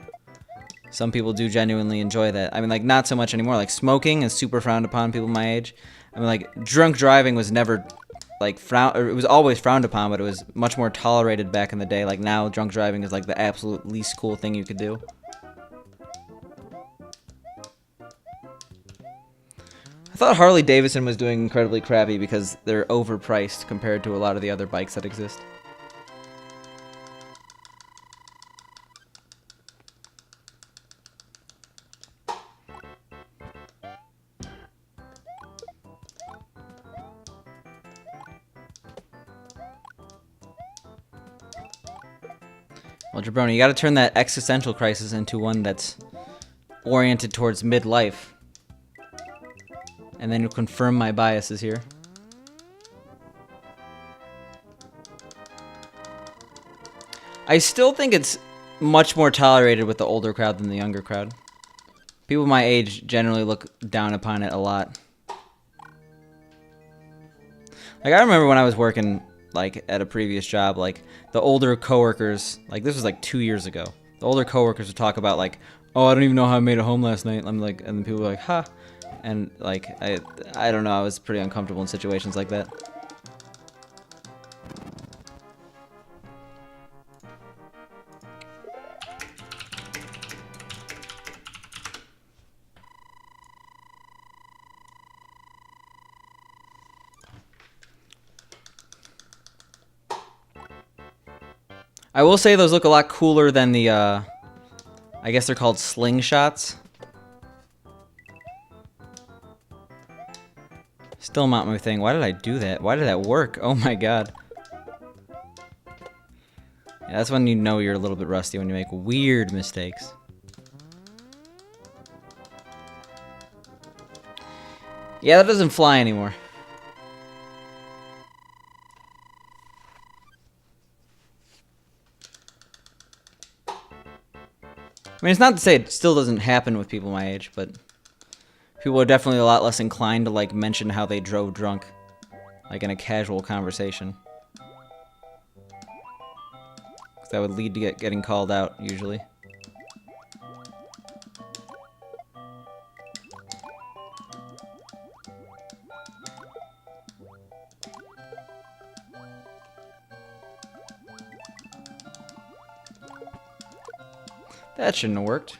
Some people do genuinely enjoy that. I mean, like not so much anymore. Like smoking is super frowned upon people my age. I mean, like drunk driving was never like it was always frowned upon, but it was much more tolerated back in the day. Like now, drunk driving is like the absolute least cool thing you could do. I thought Harley Davidson was doing incredibly crappy because they're overpriced compared to a lot of the other bikes that exist. Well, Jabroni, you gotta turn that existential crisis into one that's oriented towards midlife. And then you'll confirm my biases here. I still think it's much more tolerated with the older crowd than the younger crowd. People my age generally look down upon it a lot. Like, I remember when I was working, like, at a previous job, like, the older coworkers, like, this was, like, 2 years ago. The older coworkers would talk about, like, oh, I don't even know how I made it home last night. I'm like, and then people were like, ha. And, like, I don't know, I was pretty uncomfortable in situations like that. I will say those look a lot cooler than the, I guess they're called slingshots. Still not my thing. Why did I do that? Why did that work? Oh my god. Yeah, that's when you know you're a little bit rusty, when you make weird mistakes. Yeah, that doesn't fly anymore. I mean, it's not to say it still doesn't happen with people my age, but people are definitely a lot less inclined to, like, mention how they drove drunk, like, in a casual conversation. 'Cause that would lead to getting called out, usually. That shouldn't have worked.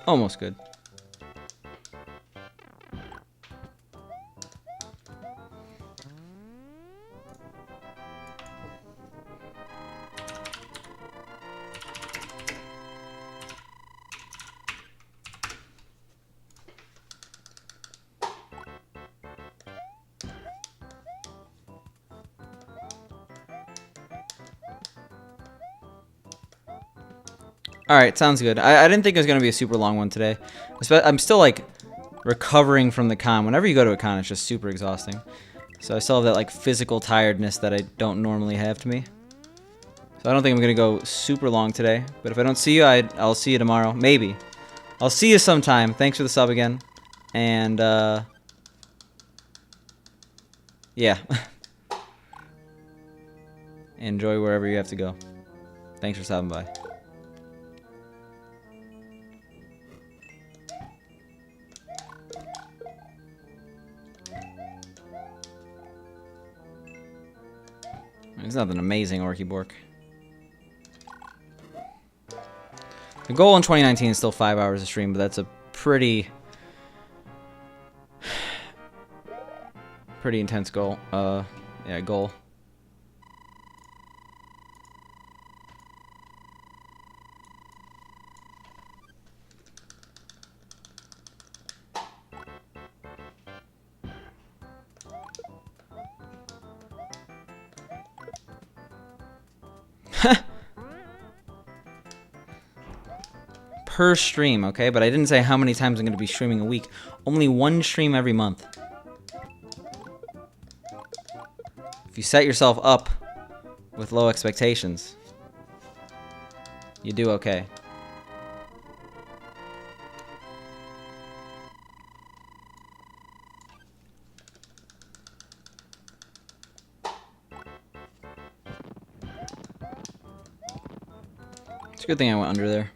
Almost good. Alright, sounds good. I didn't think it was going to be a super long one today. I'm still, like, recovering from the con. Whenever you go to a con, it's just super exhausting. So I still have that, like, physical tiredness that I don't normally have to me. So I don't think I'm going to go super long today. But if I don't see you, I'll see you tomorrow. Maybe. I'll see you sometime. Thanks for the sub again. And, yeah. Enjoy wherever you have to go. Thanks for stopping by. It's nothing amazing, Orky Bork. The goal in 2019 is still 5 hours of stream, but that's a pretty intense goal. Yeah, goal. per stream, okay? But I didn't say how many times I'm going to be streaming a week. Only one stream every month. If you set yourself up with low expectations, you do okay. It's a good thing I went under there.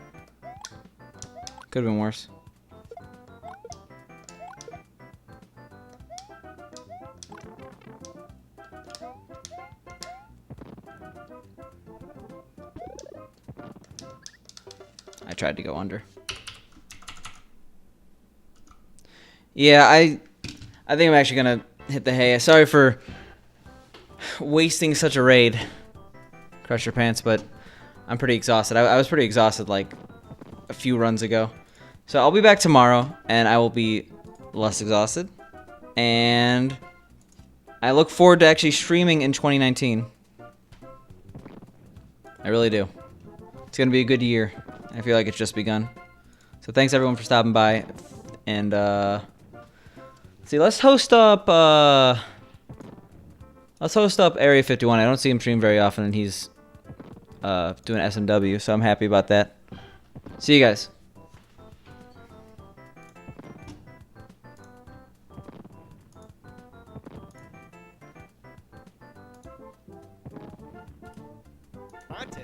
Could have been worse. I tried to go under. Yeah, I think I'm actually gonna hit the hay. Sorry for wasting such a raid. Crush your pants, but I'm pretty exhausted. I was pretty exhausted like a few runs ago. So I'll be back tomorrow, and I will be less exhausted. And I look forward to actually streaming in 2019. I really do. It's gonna be a good year. I feel like it's just begun. So thanks everyone for stopping by. And see, let's host up Area 51. I don't see him stream very often, and he's doing SMW, so I'm happy about that. See you guys. Monte.